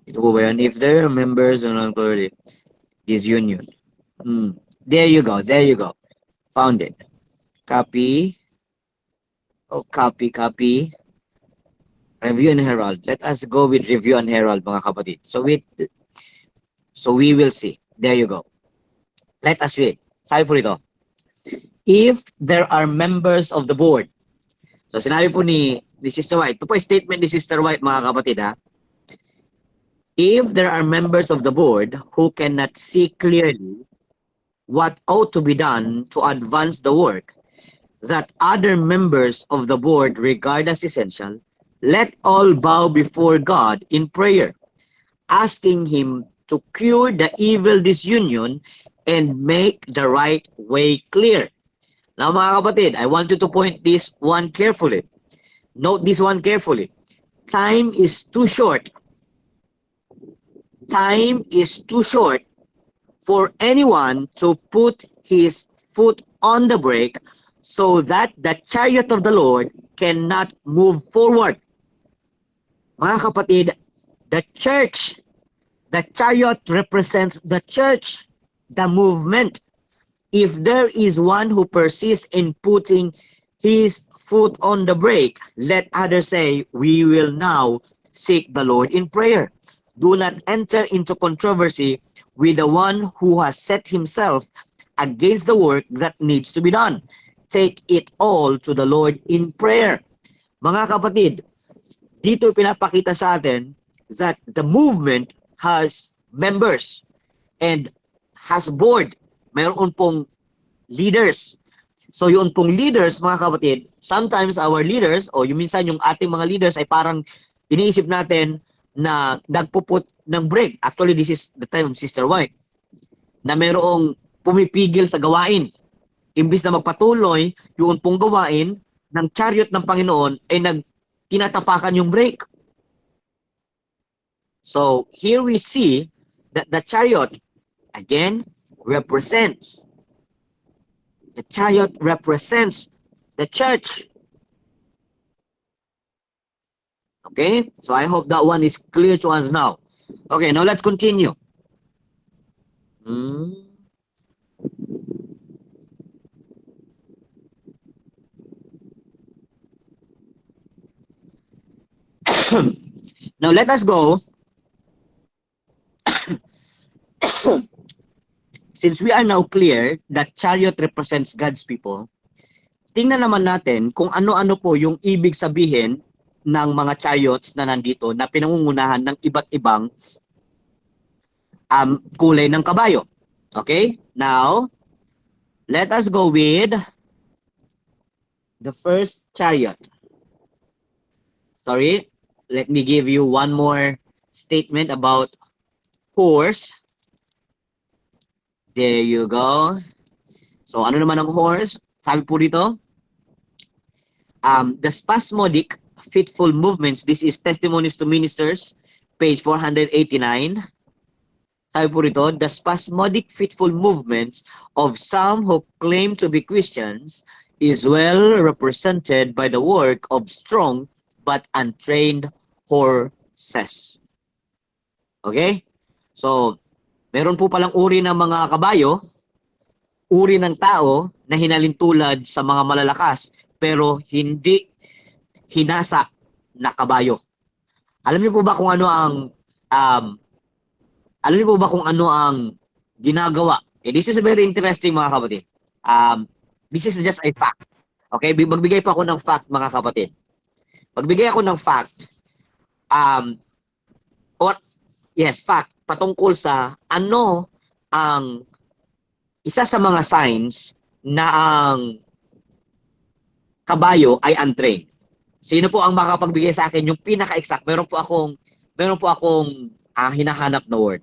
Ito po ba yan? If there are members of this union. There you go. There you go. Found it. Copy. Oh, copy. Review and Herald. Let us go with Review and Herald, mga kapatid. So we will see. There you go. Let us read. Sabi po rito. If there are members of the board. So sinabi po ni Sister White. Ito po yung statement ni Sister White, mga kapatid, ha? If there are members of the board who cannot see clearly what ought to be done to advance the work that other members of the board regard as essential, let all bow before God in prayer, asking Him to cure the evil disunion and make the right way clear. Now, mga kapatid, I want you to point this one carefully. Note this one carefully. Time is too short. Time is too short for anyone to put his foot on the brake so that the chariot of the Lord cannot move forward. Mga kapatid, the church, the chariot represents the church, the movement. If there is one who persists in putting his foot on the brake, let others say, we will now seek the Lord in prayer. Do not enter into controversy with the one who has set himself against the work that needs to be done. Take it all to the Lord in prayer. Mga kapatid, dito pinapakita sa atin that the movement has members and has board. Mayroon pong leaders. So yung pong leaders, mga kapatid, sometimes our leaders, o yung minsan yung ating mga leaders ay parang iniisip natin na nagpuput ng brake. Actually, this is the time of Sister White, na mayroong pumipigil sa gawain. Imbis na magpatuloy yung pong gawain ng chariot ng Panginoon ay tinatapakan yung brake. So, here we see the chariot, again, represents. The chariot represents the church. Okay? So I hope that one is clear to us now. Okay, now let's continue. Hmm. Now let us go. Since we are now clear that chariot represents God's people, tingnan naman natin kung ano-ano po yung ibig sabihin ng mga chariots na nandito na pinangungunahan ng iba't ibang kulay ng kabayo. Okay? Now, let us go with the first chariot. Sorry, let me give you one more statement about horse. There you go. So, ano naman ang horse? Sabi po dito, the spasmodic, fitful movements, this is Testimonies to Ministers, page 489. Sabi po rito, the spasmodic, fitful movements of some who claim to be Christians is well represented by the work of strong but untrained horses. Okay? So, meron po palang uri ng mga kabayo, uri ng tao na hinalintulad sa mga malalakas pero hindi hinasa na kabayo. Alam niyo po ba kung ano ang ginagawa? This is very interesting mga kapatid. This is just a fact. Okay? Magbigay pa ako ng fact mga kapatid. Magbigay ako ng fact. Fact patungkol sa ano ang isa sa mga signs na ang kabayo ay untrained. Sino po ang makapagbigay sa akin yung pinaka-exact? Meron po akong hinahanap na word.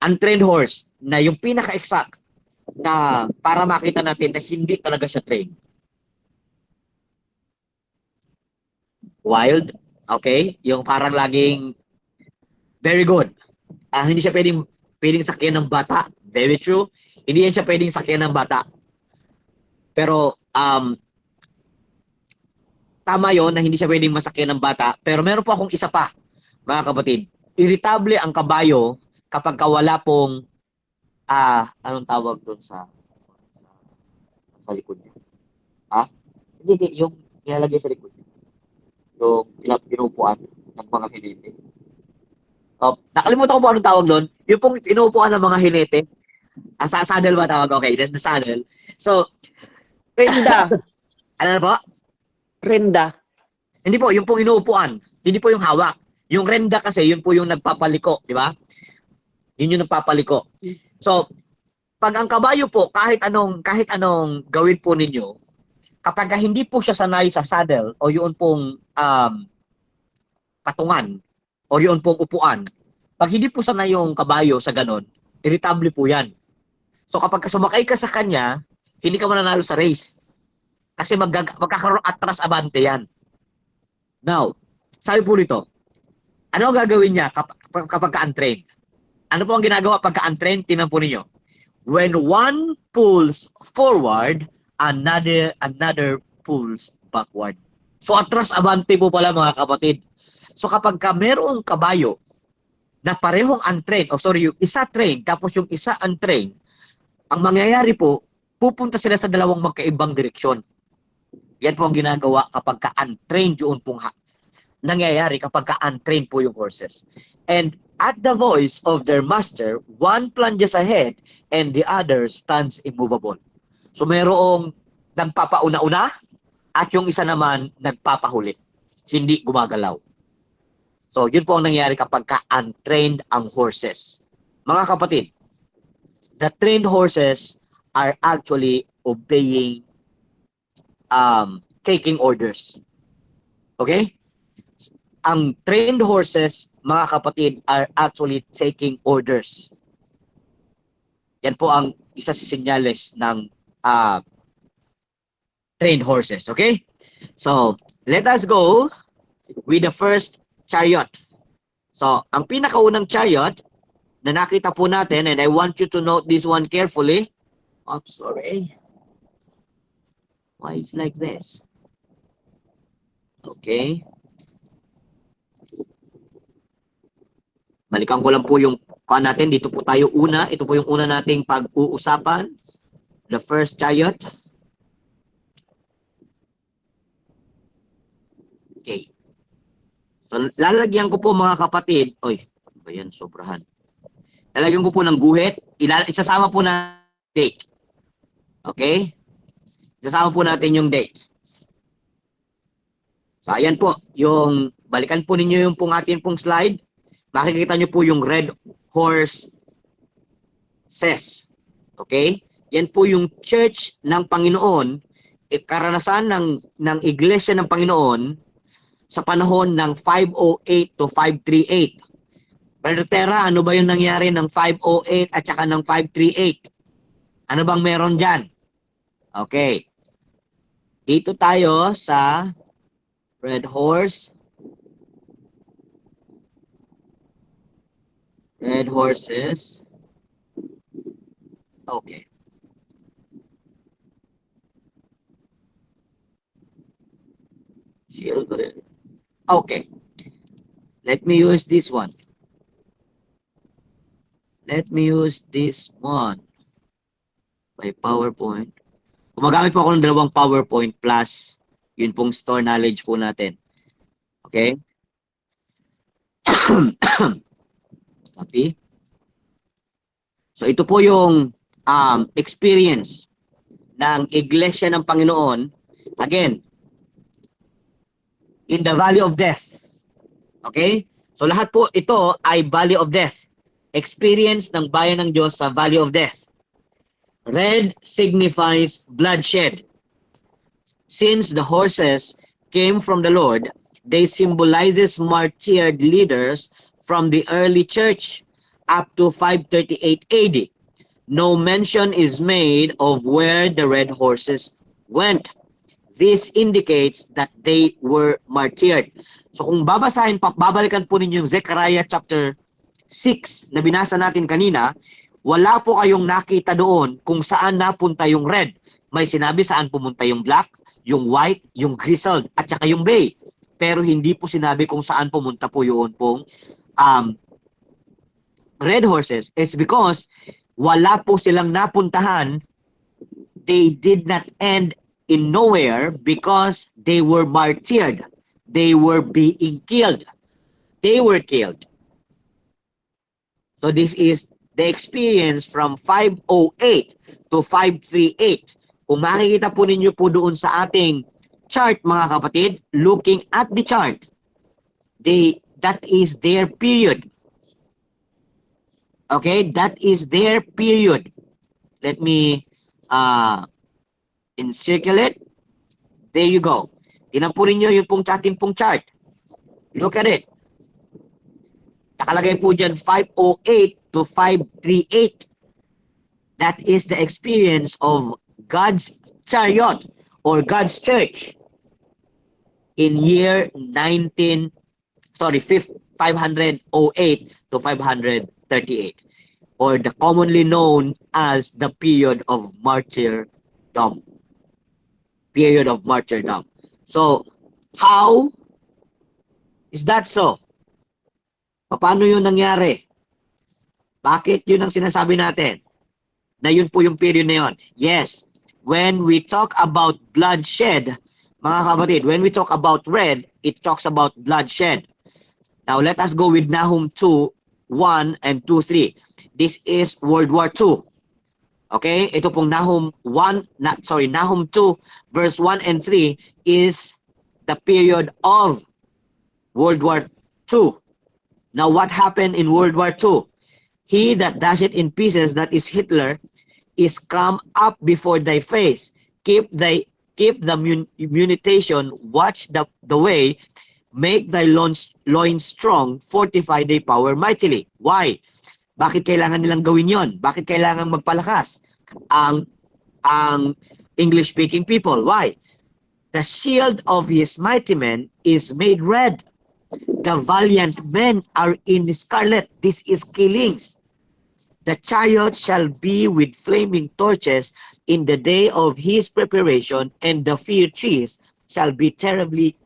Untrained horse na yung pinaka-exact na para makita natin na hindi talaga siya trained. Wild, okay? Yung parang laging very good. Hindi siya pwedeng sakyan ng bata. Very true. Hindi yan siya pwedeng sakyan ng bata. Pero tama yon na hindi siya pwedeng masakyan ng bata. Pero meron po akong isa pa, mga kapatid. Irritable ang kabayo kapag wala pong anong tawag doon sa likod niya? Hindi, yung ilalagay sa likod niya. Yung pinupuan ng mga hinete. Nakalimutan ko po anong tawag doon. Yung pong inuupuan ng mga hinete. Sa saddle ba tawag? Okay, that's the saddle. So, Renda. ano na po? Renda. Hindi po, yung pong inuupuan. Hindi po yung hawak. Yung renda kasi, yun po yung nagpapaliko, di ba? Yun yung nagpapaliko. So, pag ang kabayo po, kahit anong gawin po ninyo, kapag hindi po siya sanay sa saddle o yun pong patungan o yun pong upuan, pag hindi po sanay yung kabayo sa ganon, irritable po yan. So kapag sumakay ka sa kanya, hindi ka mananalo sa race. Kasi magkakaroon atras abante yan. Now, sabi po rito, ano ang gagawin niya kapag ka-untrained? Ano po ang ginagawa pag ka-untrained? Tingnan po ninyo. When one pulls forward, another pulls backward. So atras abante po pala mga kapatid. So kapag merong kabayo na parehong untrained, yung isa trained tapos yung isa untrained, ang mangyayari po, pupunta sila sa dalawang magkaibang direksyon. Yan po ang ginagawa kapag ka-untrained yung pong nangyayari kapag ka-untrained po yung horses. And at the voice of their master, one plunges ahead and the other stands immovable. So mayroong nagpapauna-una at yung isa naman nagpapahuli. Hindi gumagalaw. So yun po ang nangyayari kapag ka-untrained ang horses. Mga kapatid, the trained horses are actually obeying, taking orders. Okay? Ang trained horses, mga kapatid, are actually taking orders. Yan po ang isa sa senyales ng trained horses. Okay? So, let us go with the first chariot. So, ang pinakaunang chariot na nakita po natin, and I want you to note this one carefully. I'm sorry. Why it's like this? Okay. Balikan ko lang po yung natin. Dito po tayo una. Ito po yung una nating pag-uusapan. The first chariot. Okay. So, lalagyan ko po mga kapatid. Oy, ano ba yan? Sobrahan. Lalagyan ko po ng guhit. Isasama po na date. Okay? Isasama po natin yung date. So, ayan po. Yung, balikan po ninyo yung pong atin pong slide. Makikita nyo po yung red horse says. Okay? Yan po yung church ng Panginoon, karanasan ng iglesia ng Panginoon sa panahon ng 508 to 538. Brother Terra, ano ba yung nangyari ng 508 at saka ng 538? Ano bang meron dyan? Okay. Dito tayo sa red horse. Red horses. Okay. Silver. Okay. Let me use this one. Let me use this one. By PowerPoint. Gumagamit po ako ng dalawang PowerPoint plus yun pong store knowledge po natin. Okay? Copy. So ito po yung experience ng Iglesia ng Panginoon. Again, in the Valley of Death. Okay? So lahat po ito ay Valley of Death. Experience ng bayan ng Diyos sa Valley of Death. Red signifies bloodshed. Since the horses came from the Lord, they symbolizes martyred leaders from the early church up to 538 AD. No mention is made of where the red horses went. This indicates that they were martyred. So kung babasahin, babalikan po ninyo yung Zechariah chapter 6 na binasa natin kanina, wala po kayong nakita doon kung saan napunta yung red. May sinabi saan pumunta yung black, yung white, yung grizzled, at saka yung bay. Pero hindi po sinabi kung saan pumunta po yun pong red horses. It's because wala po silang napuntahan. They did not end in nowhere because they were martyred. They were being killed. They were killed. So this is the experience from 508 to 538. Kung makikita po ninyo po doon sa ating chart, mga kapatid, looking at the chart, that is their period. Okay, that is their period. Let me encircle it. There you go. Tingnan po ninyo yung pong ating pong chart. Look at it. Nakalagay po dyan 508 to 538. That is the experience of God's chariot or God's church in year 508 to 538, or the commonly known as the period of martyrdom. Period of martyrdom. So, how is that so? Paano yun nangyari? Bakit yun ang sinasabi natin? Na yun po yung period na yun. Yes, when we talk about bloodshed, mga kapatid, when we talk about red, it talks about bloodshed. Now, let us go with Nahum 2, 1 and 2, 3. This is World War II. Okay? Ito pong Nahum 2, verse 1 and 3 is the period of World War II. Now, what happened in World War II? He that dasheth in pieces, that is Hitler, is come up before thy face. Keep the munition, watch the way, make thy loins strong, fortify thy power mightily. Why? Bakit kailangan nilang gawin yon? Bakit kailangan magpalakas ang English-speaking people? Why? The shield of his mighty men is made red. The valiant men are in scarlet. This is killings. The chariot shall be with flaming torches in the day of his preparation, and the fir trees shall be terribly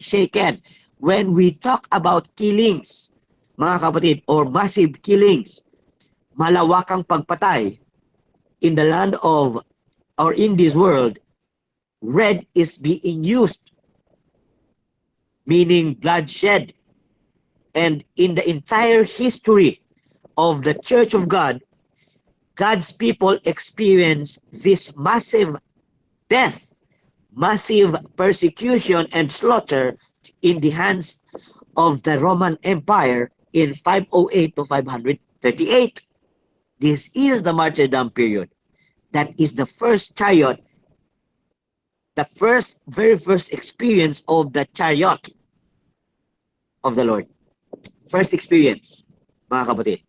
shaken. When we talk about killings, mga kapatid, or massive killings, malawakang pagpatay in the land of, or in this world, red is being used, meaning bloodshed. And in the entire history of the Church of God, God's people experience this massive death, massive persecution and slaughter in the hands of the Roman Empire in 508 to 538. This is the martyrdom period. That is the first chariot, the very first experience of the chariot of the Lord. First experience, mga kapatid.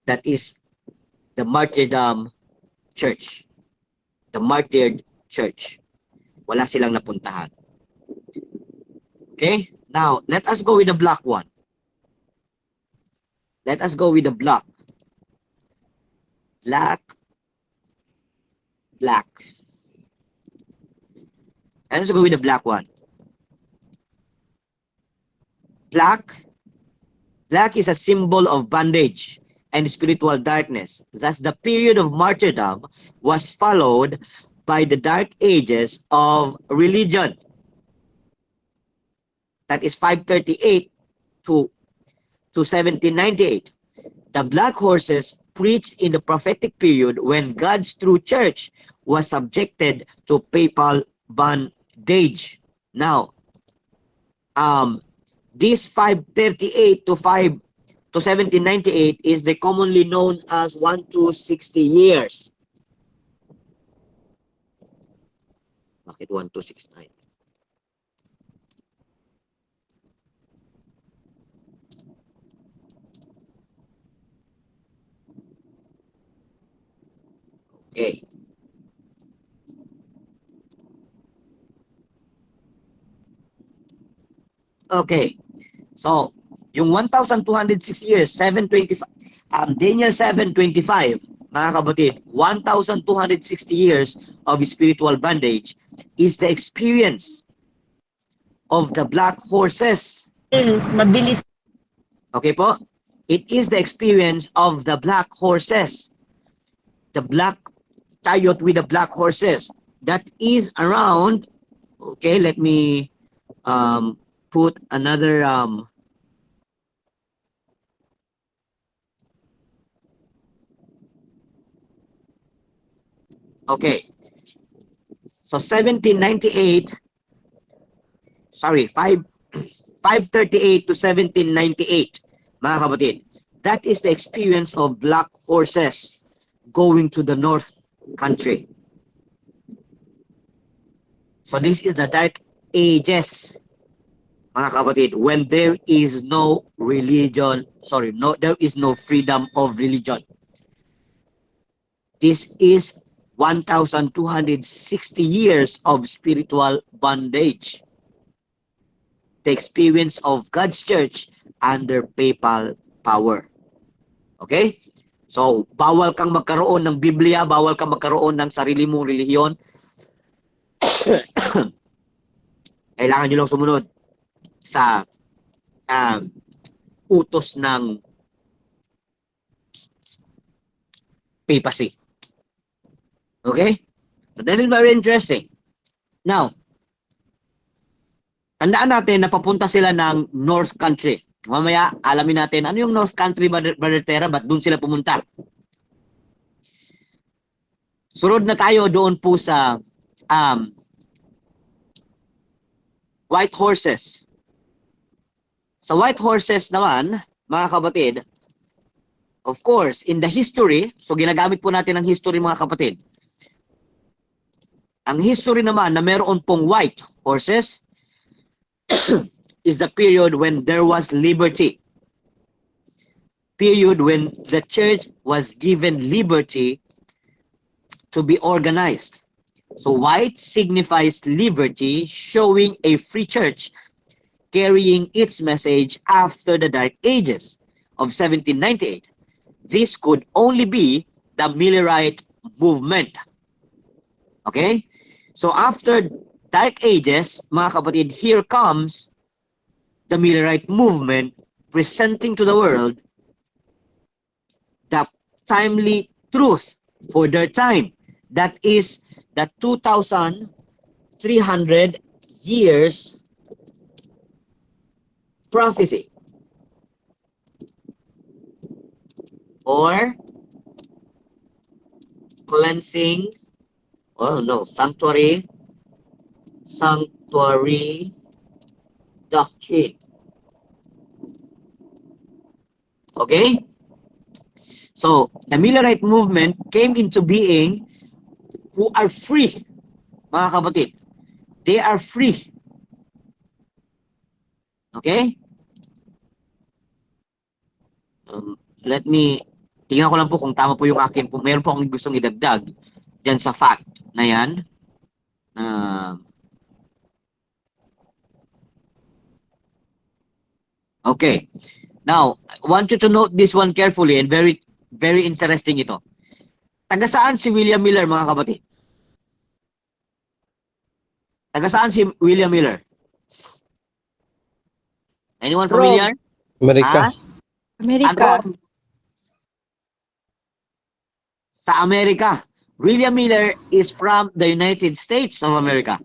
That is the martyrdom church. The martyred church. Wala silang napuntahan. Okay? Now, let us go with the black one. Let us go with the black. Black. Let's go with the black one. Black is a symbol of bondage and spiritual darkness. Thus, the period of martyrdom was followed by the dark ages of religion. That is 538 to 1798. The black horses preached in the prophetic period when God's true church was subjected to papal bondage. Now, this 538 to 1798 is the commonly known as 1 to 60 years. Bakit 1 to 69? Okay. Okay. So, yung 1,206 years, 725, Daniel 7:25, mga kapatid, 1,260 years of spiritual bondage is the experience of the black horses. Mabilis. Okay po? It is the experience of the black horses. The black chariot with the black horses. That is around, okay, let me put another okay. So 1798, sorry, 538 to 1798, mga kapatid. That is the experience of black horses going to the north country. So this is the dark ages, mga kapatid, when there is no religion, there is no freedom of religion. This is 1,260 years of spiritual bondage. The experience of God's church under papal power. Okay? So, bawal kang magkaroon ng Biblia, bawal kang magkaroon ng sarili mong relihiyon. Kailangan nyo lang sumunod sa utos ng papacy. Okay? So, that is very interesting. Now, tandaan natin na papunta sila ng North Country. Mamaya, alamin natin, ano yung North Country, Brother Tera? Ba't doon sila pumunta? Sunod na tayo doon po sa white horses. Sa white horses naman, mga kapatid, of course, in the history, so ginagamit po natin ang history, mga kapatid. Ang history naman na meron pong white horses is the period when there was liberty. Period when the church was given liberty to be organized. So white signifies liberty, showing a free church carrying its message after the dark ages. of 1798, this could only be the Millerite movement. Okay? So after Dark Ages, mga kapatid, here comes the Millerite movement presenting to the world the timely truth for their time. That is the 2,300 years prophecy or cleansing, sanctuary doctrine. Okay? So, the Millerite movement came into being who are free, mga kapatid. They are free. Okay? Tingnan ko lang po kung tama po yung akin. Meron po akong gustong idagdag dyan sa fact na yan. Okay. Now, I want you to note this one carefully and very, very interesting ito. Taga saan si William Miller, mga kapatid? Taga saan si William Miller? Anyone familiar? Amerika. America. Sa Amerika. William Miller is from the United States of America.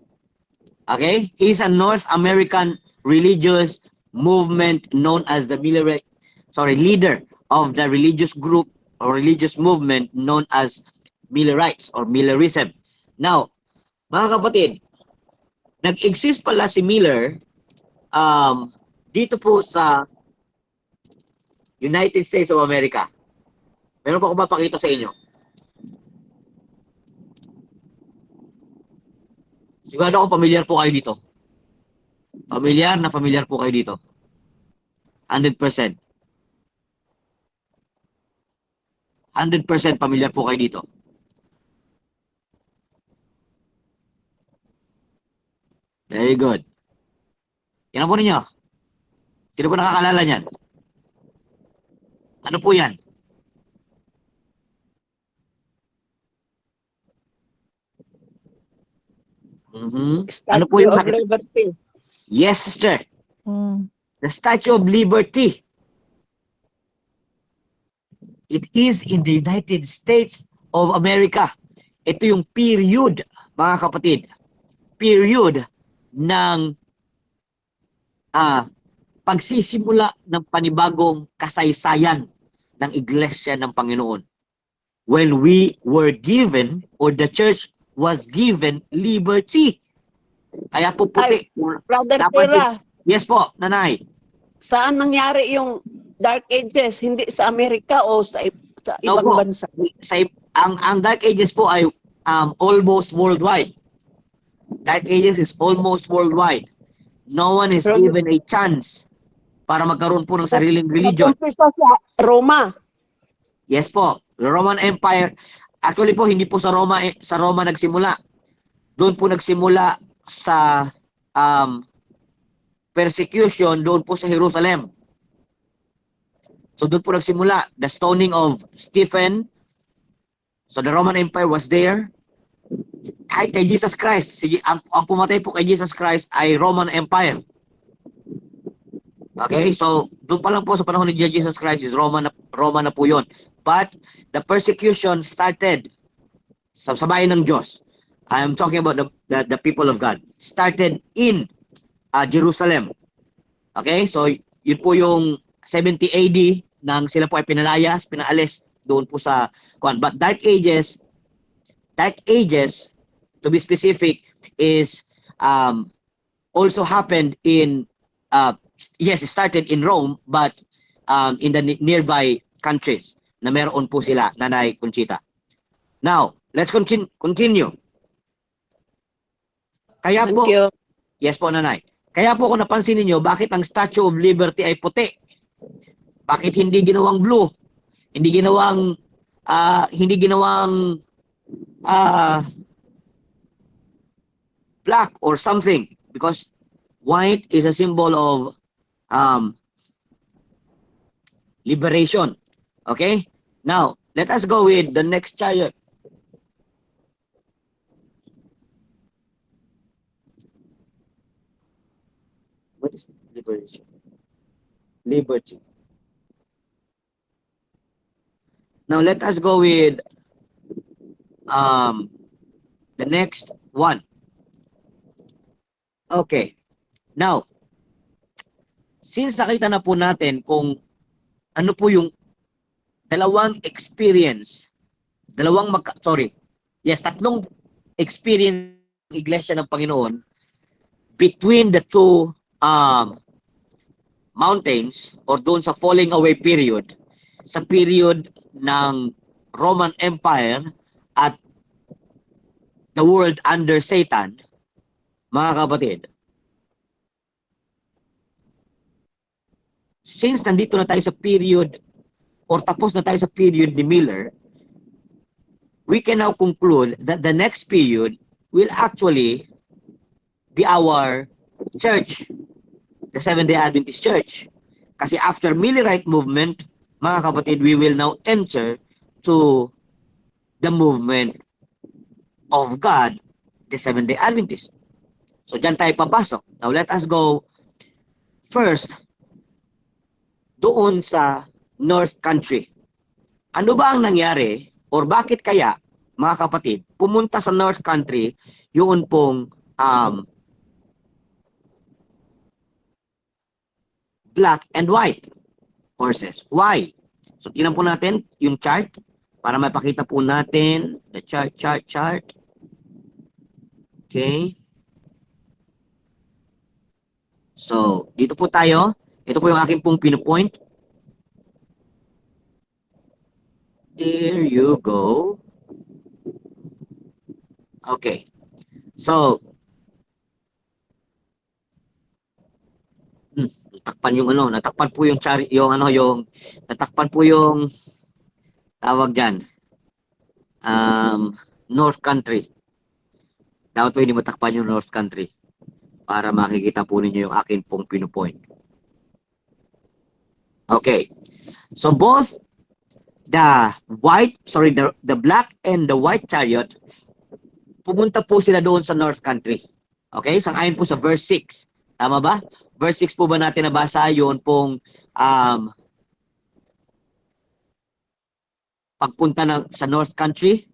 Okay? He's a North American religious movement known as the leader of the religious group or religious movement known as Millerites or Millerism. Now, mga kapatid, nag-exist pala si Miller dito po sa United States of America. Meron po ako mapakita sa inyo. Sigurado ako familiar po kayo dito. Familiar po kayo dito. 100%. 100% familiar po kayo dito. Very good. Yan po ninyo. Sino po nakakalala niyan? Ano po yan? Ano po yung Statue of Liberty. Yes, sister. The Statue of Liberty. It is in the United States of America. Ito yung period, mga kapatid. Period ng pagsisimula ng panibagong kasaysayan ng Iglesia ng Panginoon. When we were given, or the church was given liberty. Kaya po puti. Brother Dapat Tira, yes po, nanay. saan nangyari yung Dark Ages? Hindi sa Amerika o sa ibang Opo. bansa? Ang Dark Ages po ay almost worldwide. Dark Ages is almost worldwide. No one is Pero- given a chance para magkaroon po ng sariling religion. Nag-umpisa sa Roma. Yes po, the Roman Empire. Actually po, hindi po sa Roma nagsimula. Doon po nagsimula sa persecution doon po sa Jerusalem. So doon po nagsimula the stoning of Stephen. So the Roman Empire was there. Kahit kay Jesus Christ, ang pumatay po kay Jesus Christ ay Roman Empire. Okay, so doon pa lang po sa panahon ni Jesus Christ is Roma na po yun. But the persecution started sa bayan ng Diyos. I am talking about the people of God. Started in Jerusalem. Okay, so yun po yung 70 AD nang sila po ay pinaalis doon po sa kuan. But Dark Ages, to be specific, is also happened in yes, it started in Rome, but in the nearby countries na meron po sila, Nanay Conchita. Now, let's continue. Kaya Thank po, you. yes po, Nanay. Kaya po kung napansin niyo bakit ang Statue of Liberty ay puti? Bakit hindi ginawang blue? Hindi ginawang black or something? Because white is a symbol of liberation. Okay? Now, let us go with the next chariot. What is liberation? Liberty. Now, let us go with um, the next one. Okay. Now, since nakita na po natin kung ano po yung dalawang experience, tatlong experience ng Iglesia ng Panginoon between the two mountains or doon sa falling away period, sa period ng Roman Empire at the world under Satan, mga kapatid, since nandito na tayo sa period or tapos na tayo sa period ni Miller, we can now conclude that the next period will actually be our church, the Seventh-day Adventist Church. Kasi after Millerite movement, mga kapatid, we will now enter to the movement of God, the Seventh-day Adventist. So, dyan tayo papasok. Now, let us go first doon sa North Country. Ano ba ang nangyari or bakit kaya, mga kapatid, pumunta sa North Country yun pong black and white horses? Why? So, tingnan po natin yung chart para mapakita po natin the chart. Okay. So, dito po tayo. Ito po yung aking pong pinupoint. There you go. Okay. So, natakpan po yung natakpan po yung tawag diyan. North Country. Dapat po hindi matakpan yung North Country para makikita po ninyo yung akin pong pinupoint. Okay. So both the black and the white chariot, pumunta po sila doon sa North Country. Okay? Sang-ayon po sa verse 6. Tama ba? Verse 6 po ba natin nabasa yun pong pagpunta sa North Country?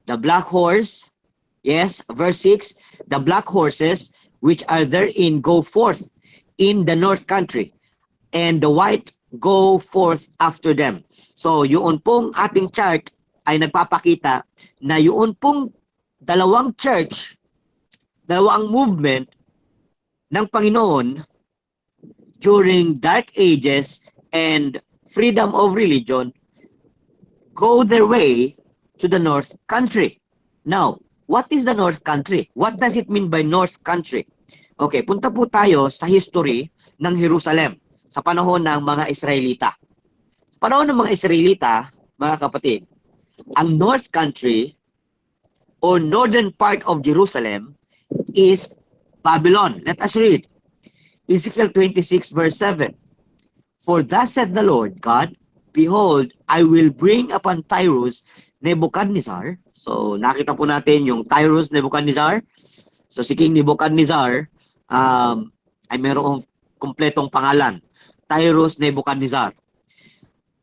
The black horse, yes, verse 6, the black horses which are therein go forth in the North Country, and the white go forth after them. So, yun pong ating chart ay nagpapakita na yun pong dalawang church, dalawang movement ng Panginoon during Dark Ages and freedom of religion go their way to the North Country. Now, what is the North Country? What does it mean by North Country? Okay, punta po tayo sa history ng Jerusalem sa panahon ng mga Israelita. Sa panahon ng mga Israelita, mga kapatid, ang North Country or northern part of Jerusalem is Babylon. Let us read. Ezekiel 26 verse 7. For thus said the Lord God, behold, I will bring upon Tyrus Nebuchadnezzar. So, nakita po natin yung Tyrus Nebuchadnezzar. So, si King Nebuchadnezzar ay mayroong kumpletong pangalan. Tyrus Nebuchadnezzar.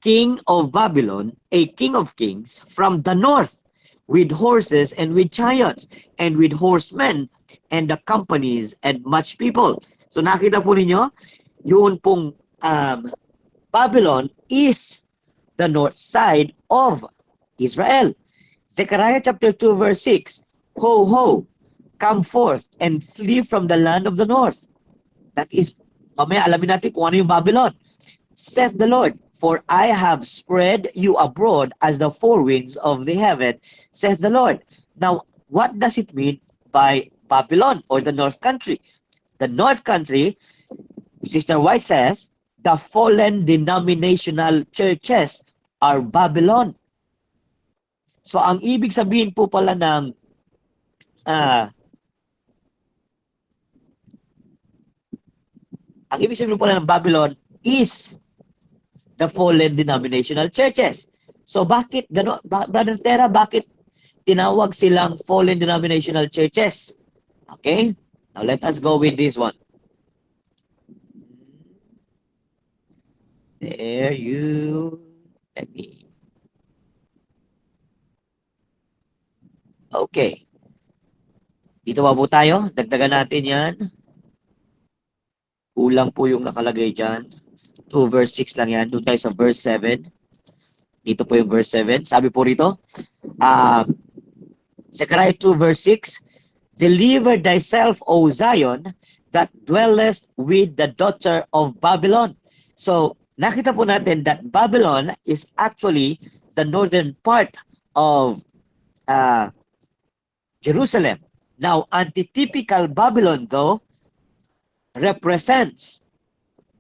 King of Babylon, a king of kings from the north, with horses and with chariots, and with horsemen, and the companies, and much people. So, nakita po ninyo, yun pong Babylon is the north side of Israel. Zechariah chapter 2 verse 6, Ho, ho, come forth and flee from the land of the north. That is, mamaya alamin natin kung ano yung Babylon. Saith the Lord, for I have spread you abroad as the four winds of the heaven, saith the Lord. Now, what does it mean by Babylon or the North Country? The North Country, Sister White says, the fallen denominational churches are Babylon. So, ang ibig sabihin po pala ng Babylon is the fallen denominational churches. So bakit gano, Brother Tera, bakit tinawag silang fallen denominational churches? Okay? Now let us go with this one. There you let me. Okay. Dito ba po tayo? Dagdagan natin yan. Kulang po yung nakalagay dyan. 2 verse 6 lang yan. Doon tayo sa verse 7. Dito po yung verse 7. Sabi po rito, Zechariah 2 verse 6, Deliver thyself, O Zion, that dwellest with the daughter of Babylon. So, nakita po natin that Babylon is actually the northern part of Jerusalem. Now, antitypical Babylon, though, represents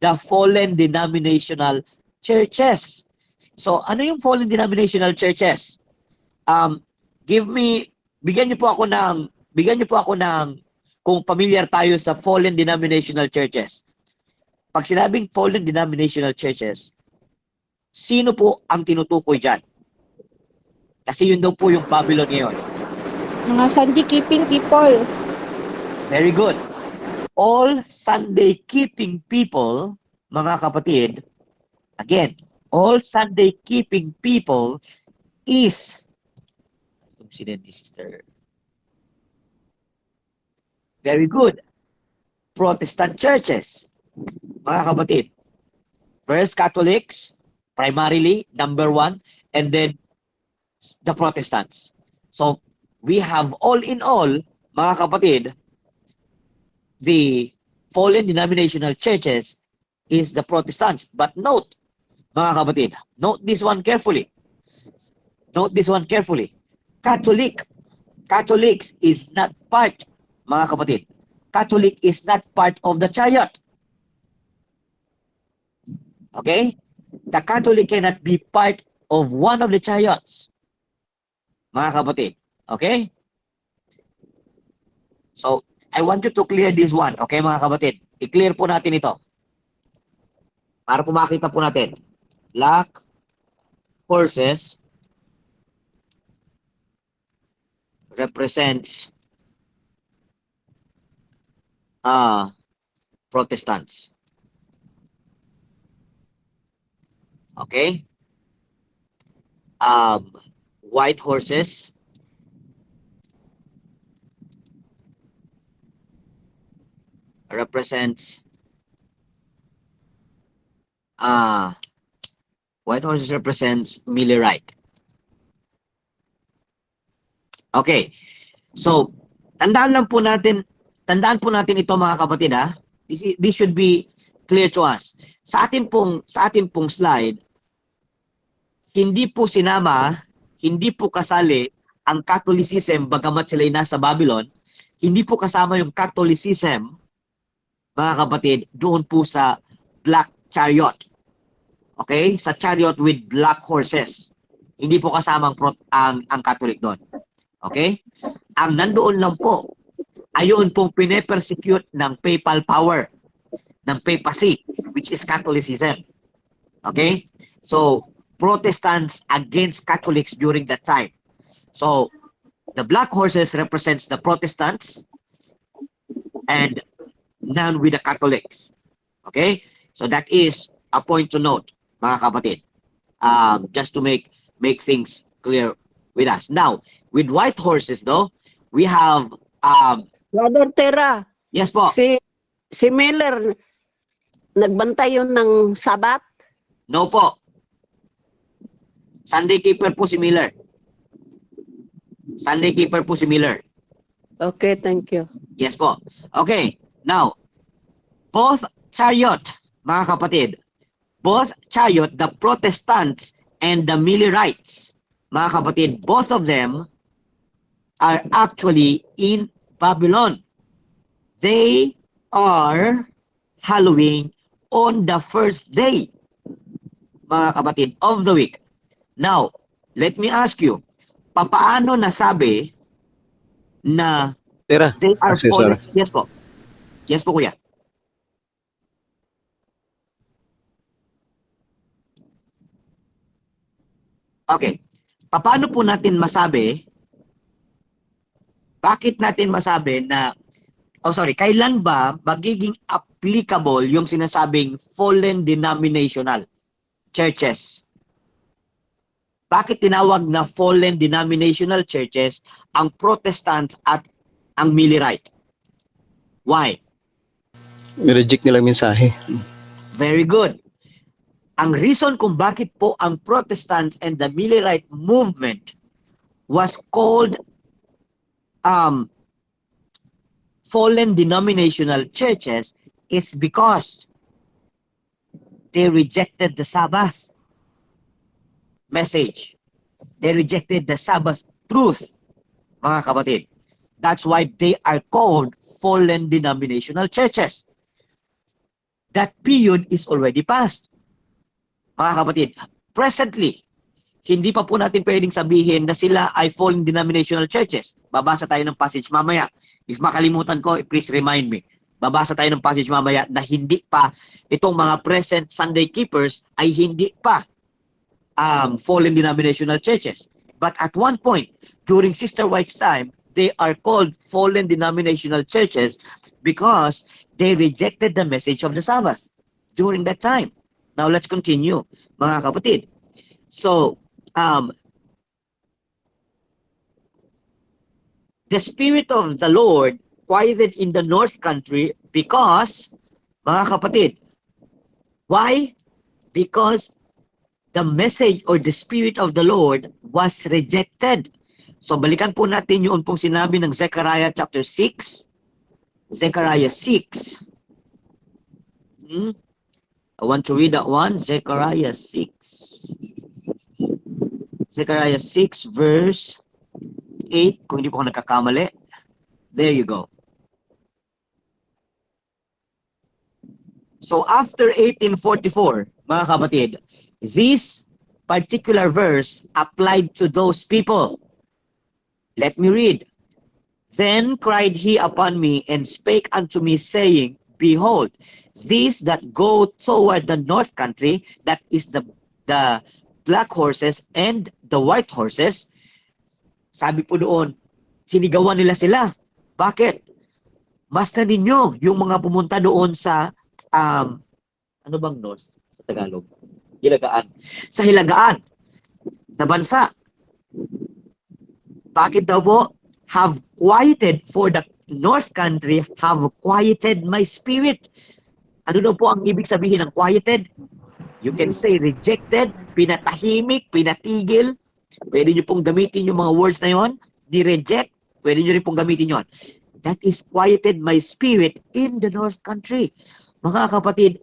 the fallen denominational churches. So, ano yung fallen denominational churches? Bigyan niyo po ako ng, kung familiar tayo sa fallen denominational churches. Pag sinabing fallen denominational churches, sino po ang tinutukoy dyan? Kasi yun daw po yung Babylon ngayon. Mga Sunday-keeping people. Very good. All Sunday-keeping people, mga kapatid, again, all Sunday-keeping people is, sister. Very good. Protestant churches, mga kapatid. First, Catholics, primarily, number one, and then the Protestants. So, we have all in all, mga kapatid, the fallen denominational churches is the Protestants. But note, mga kapatid, note this one carefully. Note this one carefully. Catholics is not part, mga kapatid. Catholic is not part of the chariot. Okay? The Catholic cannot be part of one of the chariots. Mga kapatid. Okay? So, I want you to clear this one. Okay, mga kapatid? I-clear po natin ito. Para po makita po natin. Black horses represents Protestants. Okay? White horses represents Millerite. Okay. So, tandaan po natin ito, mga kapatid, ha. This should be clear to us. Sa atin pong slide, hindi po kasali ang Catholicism bagamat sila ay nasa Babylon. Hindi po kasama yung Catholicism, mga kapatid, doon po sa black chariot. Okay? Sa chariot with black horses. Hindi po kasama ang Catholic doon. Okay? Ang nandoon lang po, ayun pong pine-persecute ng papal power, ng papacy, which is Catholicism. Okay? So, Protestants against Catholics during that time. So, the black horses represents the Protestants and none with the Catholics. Okay? So, that is a point to note, mga kapatid. Just to make things clear with us. Now, with white horses, though, we have Brother Tera, yes po. si Miller, nagbantay yun ng Sabat? No po. Sunday keeper po si Miller. Okay, thank you. Yes po. Okay. Now, both chariot, mga kapatid, the Protestants and the Millerites, mga kapatid, both of them are actually in Babylon. They are hallowing on the first day, mga kapatid, of the week. Now, let me ask you, papaano nasabi na Tira, they are Cesar. fallen? Yes po. Yes po, kuya. Okay. Paano po natin masabi, bakit natin masabi na, kailan ba magiging applicable yung sinasabing fallen denominational churches? Bakit tinawag na fallen denominational churches ang Protestant at ang Millerite? Why? Reject nila mensahe. Very good. Ang reason kung bakit po ang Protestants and the Millerite movement was called fallen denominational churches is because they rejected the Sabbath message. They rejected the Sabbath truth, mga kapatid. That's why they are called fallen denominational churches. That period is already past. Mga kapatid, presently, hindi pa po natin pwedeng sabihin na sila ay fallen denominational churches. Babasa tayo ng passage mamaya. If makalimutan ko, please remind me. Babasa tayo ng passage mamaya na hindi pa itong mga present Sunday keepers ay hindi pa fallen denominational churches. But at one point, during Sister White's time, they are called fallen denominational churches because they rejected the message of the Sabbath during that time. Now, let's continue, mga kapatid. So, the Spirit of the Lord quieted in the North Country because, mga kapatid, why? Because the message or the Spirit of the Lord was rejected. So, balikan po natin yung pong sinabi ng Zechariah chapter 6. Zechariah 6. I want to read that one. Zechariah 6. Zechariah 6 verse 8. Kung hindi po ako nagkakamali. There you go. So after 1844, mga kapatid, this particular verse applied to those people. Let me read. Then cried he upon me and spake unto me, saying, Behold, these that go toward the north country, that is the black horses and the white horses, sabi po doon, sinigawan nila sila. Bakit? Basta ninyo yung mga pumunta doon sa, ano bang north sa Tagalog? Hilagaan. Sa hilagaan na bansa. Bakit daw po? Have quieted for the north country, have quieted my spirit. Ano daw po ang ibig sabihin ng quieted? You can say rejected, pinatahimik, pinatigil. Pwede nyo pong gamitin yung mga words na yon. Di-reject, pwede nyo rin pong gamitin yon. That is quieted my spirit in the north country. Mga kapatid,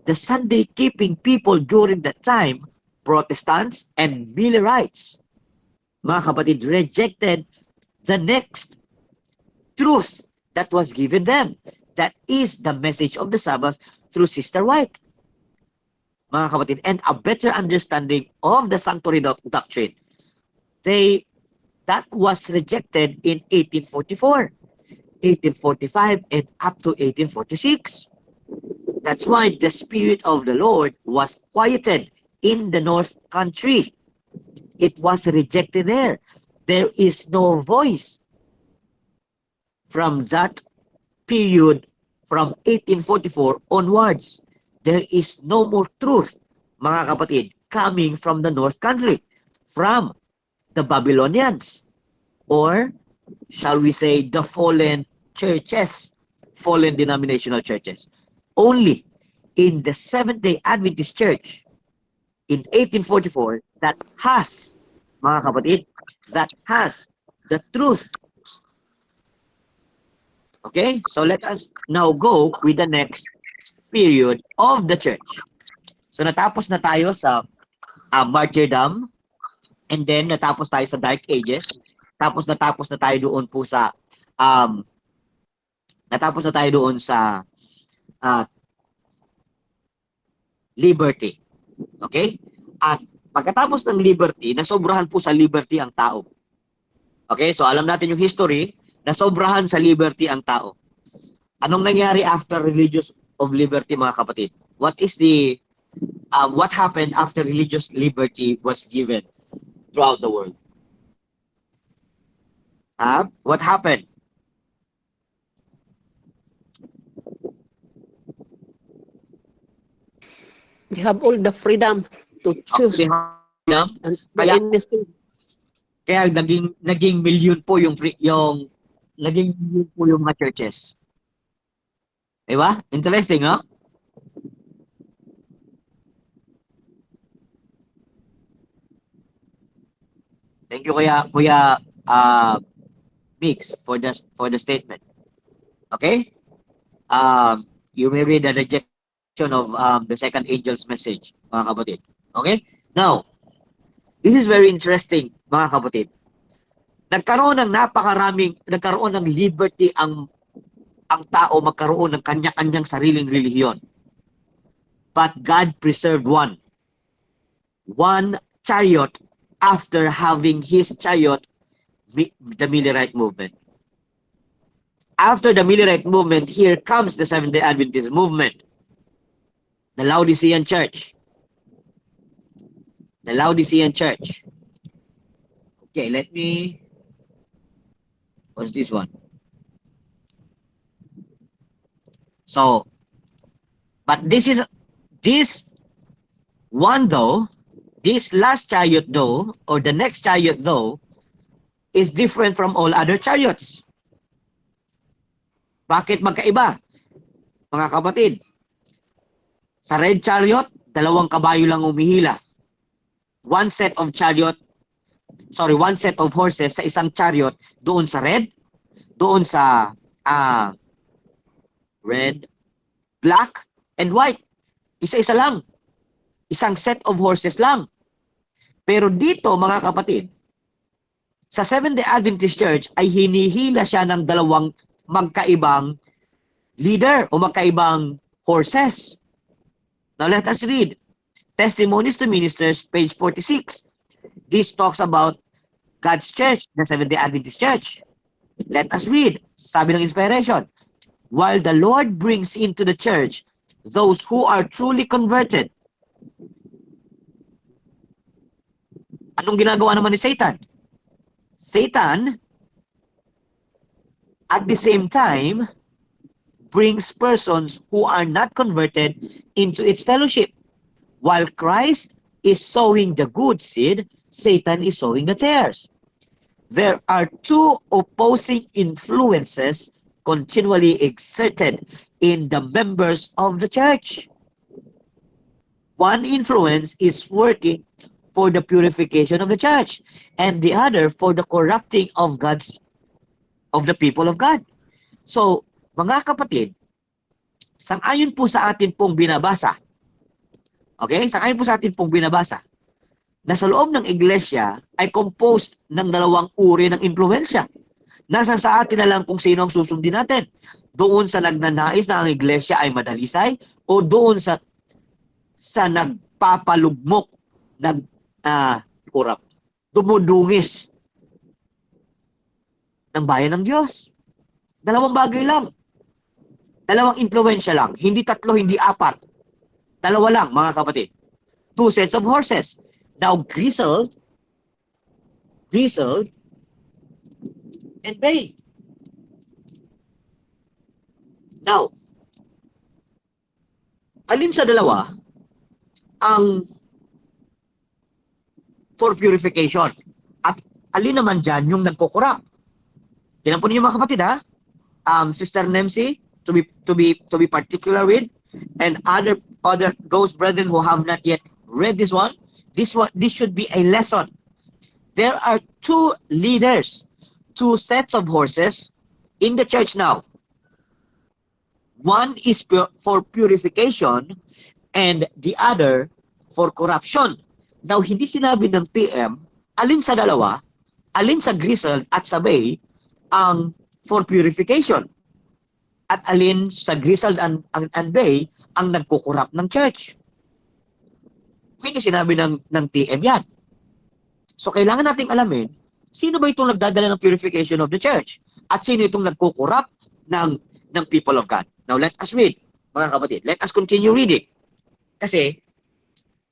the Sunday keeping people during that time, Protestants and Millerites, mga kapatid, rejected the next truth that was given them. That is the message of the Sabbath through Sister White. Mga kapatid, and a better understanding of the sanctuary doctrine. That was rejected in 1844, 1845, and up to 1846. That's why the Spirit of the Lord was quieted in the north country. It was rejected there. There is no voice. From that period, from 1844 onwards, there is no more truth, mga kapatid, coming from the north country, from the Babylonians, or shall we say the fallen churches, fallen denominational churches. Only in the Seventh-day Adventist Church in 1844 that has, mga kapatid, that has the truth. Okay, so let us now go with the next period of the church. So natapos na tayo sa martyrdom, and then natapos tayo sa Dark Ages, natapos na tayo doon po sa liberty. Okay? At pagkatapos ng liberty, nasobrahan po sa liberty ang tao. Okay? So alam natin yung history, nasobrahan sa liberty ang tao. Anong nangyari after religious of liberty, mga kapatid? What is the what happened after religious liberty was given? throughout the world. What happened? They have all the freedom to choose They have freedom. and do Kaya anything. kaya naging million po yung naging million po yung mga churches. Diba? Interesting, no? Thank you Kuya Mix for the statement. Okay? You may read the rejection of the second angel's message, mga kapatid. Okay? Now, this is very interesting, mga kapatid. Nagkaroon ng liberty ang tao magkaroon ng kanya-kanyang sariling relihiyon. But God preserved one chariot after having his chariot, the Millerite movement. After the Millerite movement, here comes the Seventh-day Adventist movement. The Laodicean church. The Laodicean church. Okay, let me... What's this one? So, but this one though, this last chariot though, or the next chariot though, is different from all other chariots. Bakit magkaiba? Mga kapatid, sa red chariot, 2 kabayo lang umihila. One set of horses sa isang chariot doon sa red, doon sa red, black, and white. Isa-isa lang. Isang set of horses lang. Pero dito, mga kapatid, sa Seventh-day Adventist Church ay hinihila siya ng 2 magkaibang leader o magkaibang horses. Now let us read Testimonies to Ministers, page 46. This talks about God's church, the Seventh-day Adventist Church. Let us read. Sabi ng inspiration, while the Lord brings into the church those who are truly converted. Anong ginagawa naman ni Satan? Satan, at the same time, brings persons who are not converted into its fellowship. While Christ is sowing the good seed, Satan is sowing the tares. There are 2 opposing influences continually exerted in the members of the church. One influence is working for the purification of the church, and the other for the corrupting of the people of God. So, mga kapatid, sang-ayon po sa atin pong binabasa, okay? Sang-ayon po sa atin pong binabasa, na sa loob ng iglesia ay composed ng 2 uri ng impluensya. Nasa sa atin na lang kung sino ang susundin natin. Doon sa nagnanais na ang iglesia ay madalisay o doon sa nagpapalugmok, corrupt, dumudungis ng bayan ng Diyos. 2 bagay lang. 2 impluensya lang. Hindi 3, hindi 4. 2 lang, mga kapatid. 2 sets of horses. Now, grizzled, and bay. Now, alin sa dalawa ang for purification? At alin naman dyan yung nagkukurap? Tinan po ninyo, mga kapatid, ha? Sister Nemsi, to be particular with, and other those brethren who have not yet read this one, this should be a lesson. There are 2 leaders, 2 sets of horses in the church now. One is for purification and the other for corruption. Now, hindi sinabi ng TM alin sa dalawa, alin sa grizzled at sa bay ang for purification at alin sa grizzled and bay ang nagkukurap ng church. Hindi sinabi ng TM yan. So, kailangan nating alamin, sino ba itong nagdadala ng purification of the church? At sino itong nagkukurap ng people of God? Now, let us read, mga kapatid. Let us continue reading. Kasi,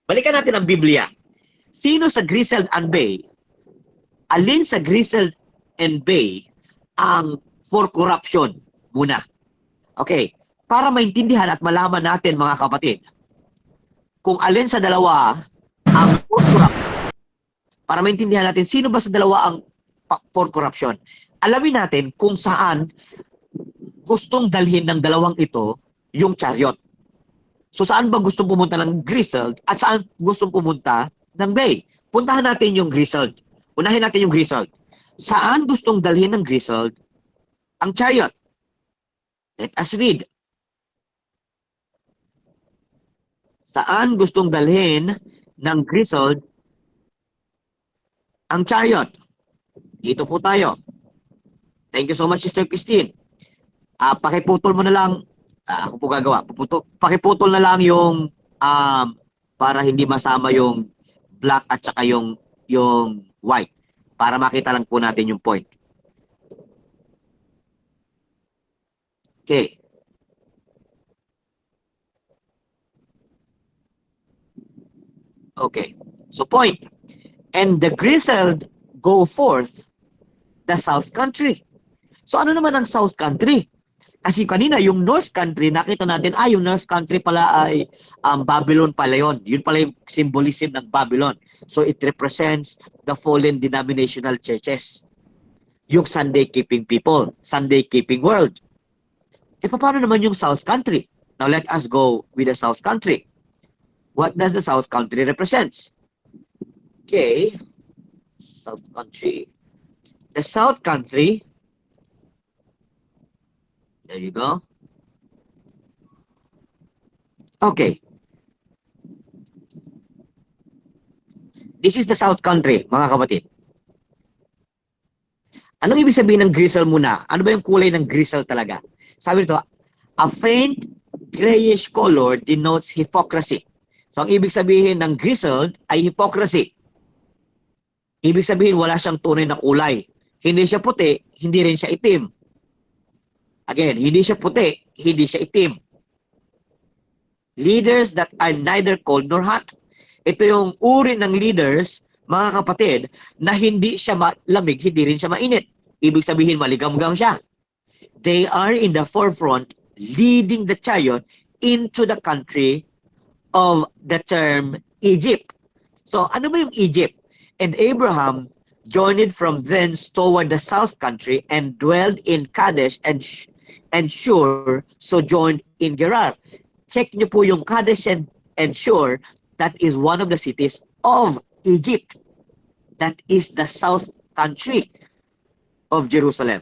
balikan natin ang Biblia. Sino sa Griseled and Bay? Alin sa Griseled and Bay ang for corruption muna? Okay, para maintindihan at malaman natin mga kapatid, kung alin sa dalawa ang for corruption, para maintindihan natin sino ba sa dalawa ang for corruption, alamin natin kung saan gustong dalhin ng dalawang ito yung chariot. So saan ba gustong pumunta ng Griseled at saan gustong pumunta ng Bay? Puntahan natin yung Griseled. Unahin natin yung Griseled. Saan gustong dalhin ng Griseled ang chariot? Let us read. Saan gustong dalhin ng Griseled ang chariot? Dito po tayo. Thank you so much, Sister Christine. Pakiputol mo na lang. Ako po gagawa. Pakiputol na lang yung para hindi masama yung black at saka yung white. Para makita lang po natin yung point. Okay. Okay. So point. And the Griseled go forth the south country. So ano naman ang south country? Kasi kanina yung north country, nakita natin, yung north country pala ay Babylon pala yun. Yun pala yung symbolism ng Babylon. So it represents the fallen denominational churches. Yung Sunday keeping people, Sunday keeping world. Paano naman yung south country? Now let us go with the south country. What does the south country represent? Okay, south country. The south country, there you go. Okay. This is the south country, mga kapatid. Anong ibig sabihin ng gristle muna? Ano ba yung kulay ng gristle talaga? Sabi nito, a faint grayish color denotes hypocrisy. So ang ibig sabihin ng grizzled ay hypocrisy. Ibig sabihin wala siyang tunay na kulay. Hindi siya puti, hindi rin siya itim. Again, hindi siya puti, hindi siya itim. Leaders that are neither cold nor hot. Ito yung uri ng leaders, mga kapatid, na hindi siya malamig, hindi rin siya mainit. Ibig sabihin maligamgam siya. They are in the forefront, leading the chariot into the country of the term Egypt. So, ano ba yung Egypt? And Abraham journeyed from thence toward the south country and dwelled in Kadesh and Shur, sojourned in Gerar. Check nyo po yung Kadesh and Shur. That is one of the cities of Egypt. That is the south country of Jerusalem.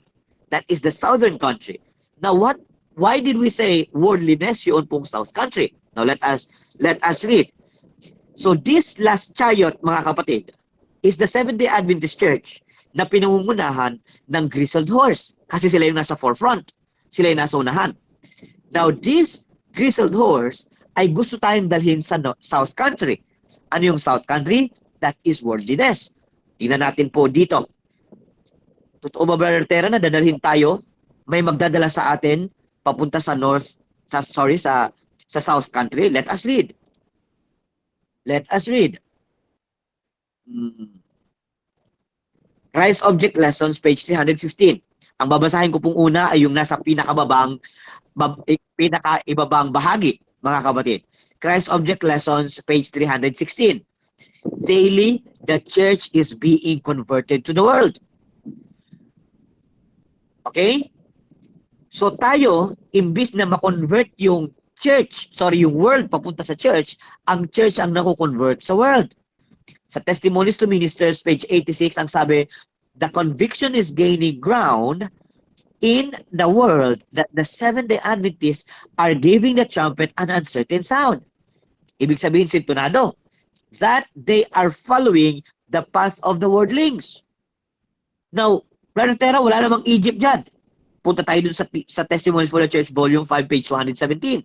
That is the southern country. Now, why did we say worldliness yun pong south country? Now, let us read. So, this last chariot, mga kapatid, is the Seventh-day Adventist Church na pinangungunahan ng grizzled horse. Kasi sila yung nasa forefront. Sila yung nasa unahan. Now, this grizzled horse ay gusto tayong dalhin sa South Country. Ano yung South Country? That is worldliness. Tingnan natin po dito. Totoo ba, Brother Tera, na dadalhin tayo? May magdadala sa atin papunta sa sa South Country? Let us read. Let us read. Christ Object Lessons, page 315. Ang babasahin ko pong una ay yung nasa pinakaibabang bahagi, mga kapatid. Christ Object Lessons, page 316. Daily, the church is being converted to the world. Okay? So tayo, imbis na ma-convert yung world papunta sa church, ang church ang naku-convert sa world. Sa Testimonies to Ministers, page 86, ang sabi, the conviction is gaining ground in the world that the Seventh-day Adventists are giving the trumpet an uncertain sound. Ibig sabihin, sintonado, that they are following the path of the worldlings. Now, Brother Tera, wala namang Egypt dyan. Punta tayo dun sa Testimonies for the Church, volume 5, page 217.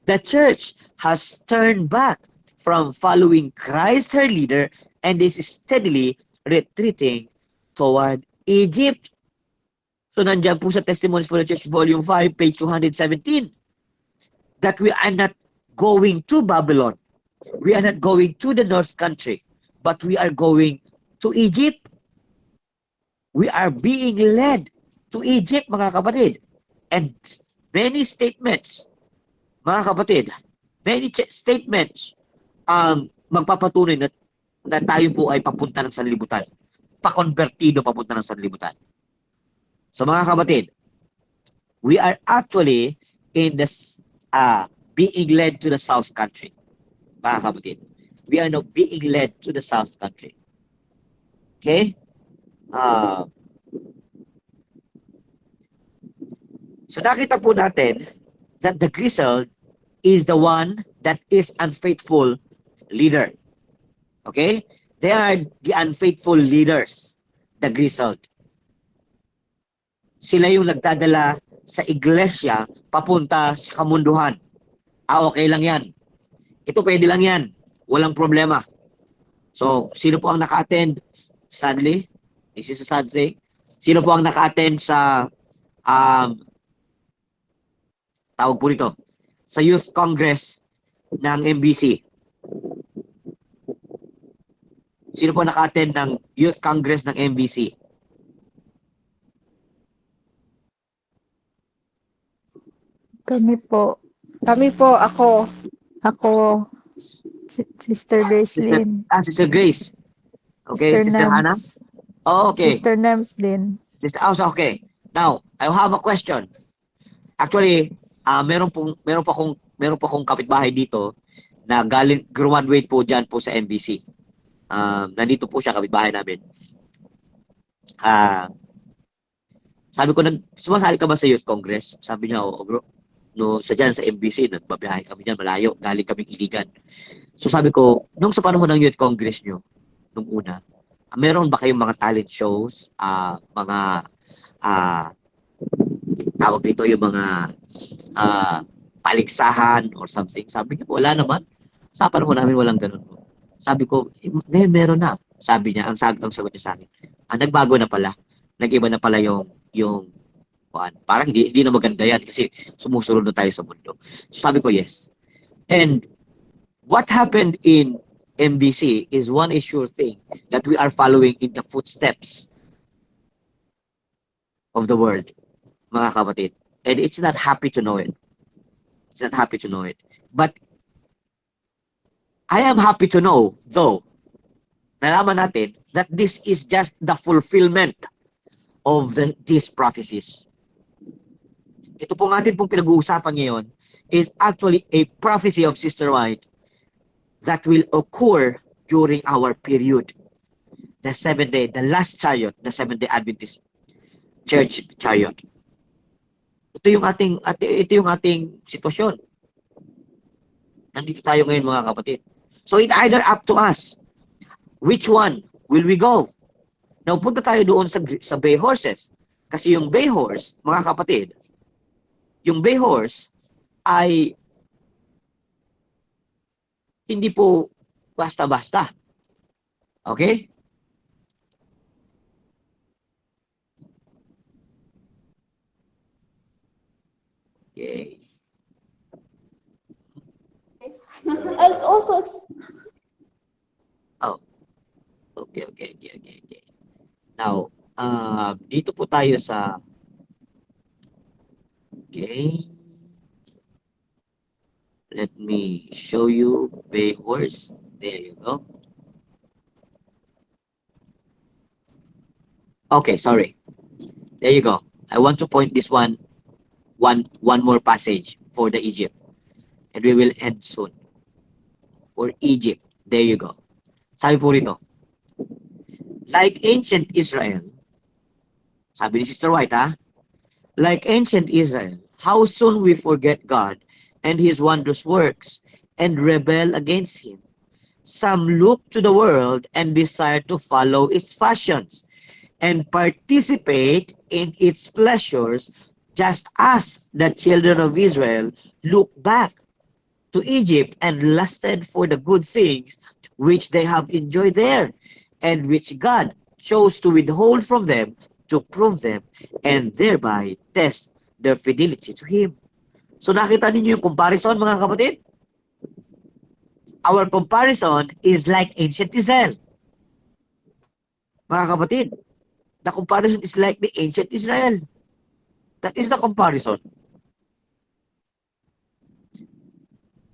The church has turned back from following Christ, her leader, and is steadily retreating toward Egypt. So, nandiyan po sa Testimonies for the Church, volume 5, page 217, that we are not going to Babylon. We are not going to the north country. but we are going to Egypt. We are being led to Egypt, mga kapatid. And many statements, mga kapatid, statements magpapatunay na tayo po ay papunta ng sanlibutan. Pakonvertido papunta ng sanlibutan. So mga kapatid, we are actually in this being led to the South Country. Mga kapatid, we are now being led to the South Country. Okay? So nakita po natin that the grizzled is the one that is unfaithful leader. Okay? They are the unfaithful leaders, the grizzled. Sila yung nagdadala sa iglesia papunta sa kamunduhan. Okay lang yan. Ito pwede lang yan. Walang problema. So, sino po ang naka-attend? Sadly, this is a sad thing. Sino po ang naka-attend sa tawag po rito, sa Youth Congress ng MBC? Sino po naka-attend ng Youth Congress ng MBC? Kami po. Ako. Ako, Sister Grace Lynn. Sister Grace. Okay, Sister Hannah? Oh, okay. Sister Nems din. So okay. Now, I have a question. Actually, meron pa akong kapitbahay dito na graduate po diyan po sa MBC. Nandito po siya, kapitbahay namin. Sabi ko, sumasali ka ba sa Youth Congress? Sabi niya, oh, bro. No, sa MBC, nagbabiyahe kami diyan malayo, galing kaming Iligan. So sabi ko, nung sa panahon ng Youth Congress nyo, nung una, meron ba kayong mga talent shows, mga tawag dito yung mga paligsahan or something? Sabi niya, wala naman. Sa panahon namin walang ganun po. Sabi ko, meron na. Sabi niya, ang sagot niya sa akin, nagbago na pala. Nag-iba na pala yung parang hindi na maganda yan kasi sumusunod na tayo sa mundo. So sabi ko, yes. And what happened in MBC is one sure thing, that we are following in the footsteps of the world, mga kapatid. And it's not happy to know it. It's not happy to know it. But I am happy to know, though, nalaman natin that this is just the fulfillment of these prophecies. Ito po natin pong pinag-uusapan ngayon is actually a prophecy of Sister White that will occur during our period. The 7th day, the last chariot, the 7th day Adventist Church chariot. Ito yung ating sitwasyon. Nandito tayo ngayon, mga kapatid. So it either up to us. Which one will we go? Now, punta tayo doon sa bay horses. Kasi yung bay horse, mga kapatid, yung bay horse ay hindi po basta-basta. Okay? Okay. I was also Okay. Now, dito po tayo sa let me show you bay horse. There you go. Okay, sorry. There you go. I want to point this one more passage for the Egypt. And we will end soon. For Egypt. There you go. Sabi po rito, like ancient Israel, sabi ni Sister White, like ancient Israel, how soon we forget God and His wondrous works and rebel against Him. Some look to the world and desire to follow its fashions and participate in its pleasures, just as the children of Israel look back to Egypt and lusted for the good things which they have enjoyed there, and which God chose to withhold from them to prove them and thereby test their fidelity to Him. So nakita ninyo yung comparison, mga kapatid? Our comparison is like ancient Israel. Mga kapatid, the comparison is like the ancient Israel. That is the comparison.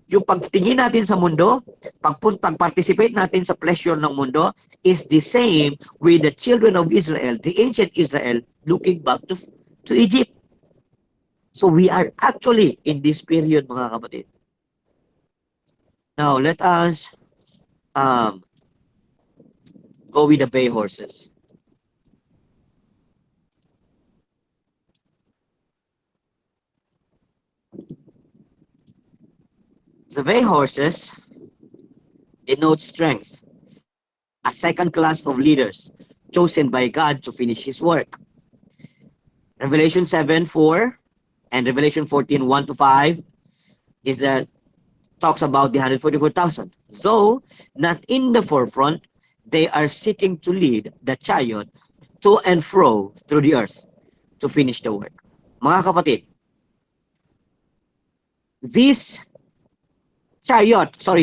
Yung pagtingin natin sa mundo, pag-participate natin sa pleasure ng mundo is the same with the children of Israel, the ancient Israel, looking back to Egypt. So we are actually in this period, mga kapatid. Now, let us go with the bay horses. The bay horses denote strength, a second class of leaders chosen by God to finish His work. Revelation 7:4 and Revelation 14:1 to 5 is that talks about the 144,000. Though not in the forefront, they are seeking to lead the chariot to and fro through the earth to finish the work. Mga kapatid, this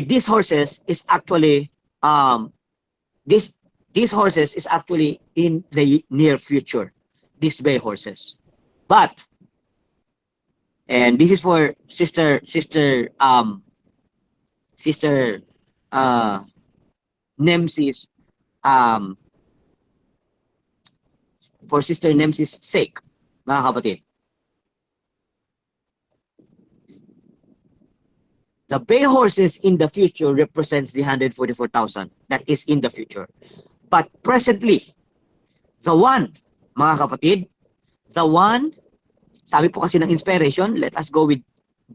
these horses is actually these horses is actually in the near future, these bay horses. But and this is for sister Nemsi's for Sister Nemsi's sake, mga kapatid. The bay horses in the future represents the 144,000 that is in the future. But presently, the one, mga kapatid, the one, sabi po kasi ng inspiration, let us go with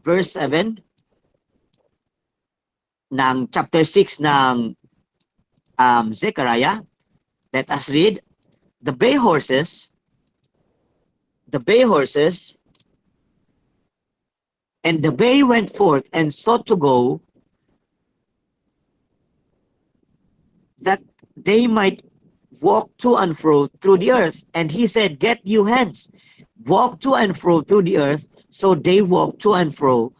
verse 7 ng chapter 6 ng Zechariah. Let us read, the bay horses, and the bay went forth and sought to go, that they might walk to and fro through the earth. And he said, get you hence, walk to and fro through the earth. So they walk to and fro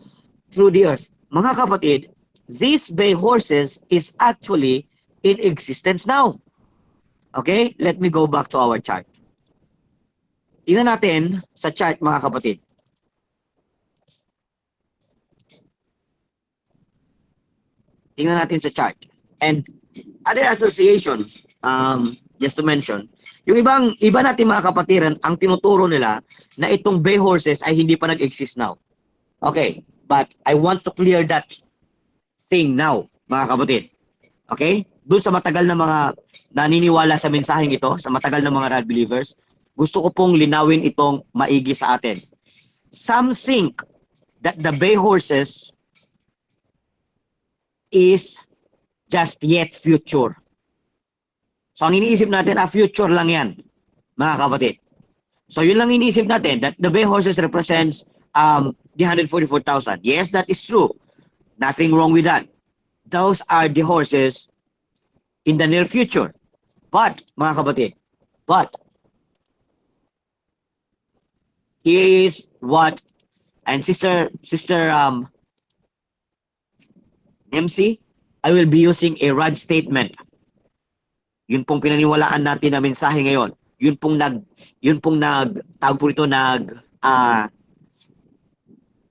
through the earth. Mga kapatid, these bay horses is actually in existence now. Okay, let me go back to our chart. Tingnan natin sa chart, mga kapatid. Tingnan natin sa chart. And other associations, just to mention, yung iba natin mga kapatiran, ang tinuturo nila na itong bay horses ay hindi pa nag-exist now. Okay, but I want to clear that thing now, mga kapatid. Okay? Doon sa matagal na mga naniniwala sa mensaheng ito, sa matagal na mga rad believers, gusto ko pong linawin itong maigi sa atin. Some think that the bay horses is just yet future. So ang iniisip natin, future lang yan, mga kapatid. So yun lang iniisip natin, that the bay horses represents the 144,000. Yes, that is true. Nothing wrong with that. Those are the horses in the near future. But, mga kapatid, here is what, and Sister MC, I will be using a rod statement. Yun pong pinaniwalaan natin na mensahe ngayon. Yun pong tawag po ito, anong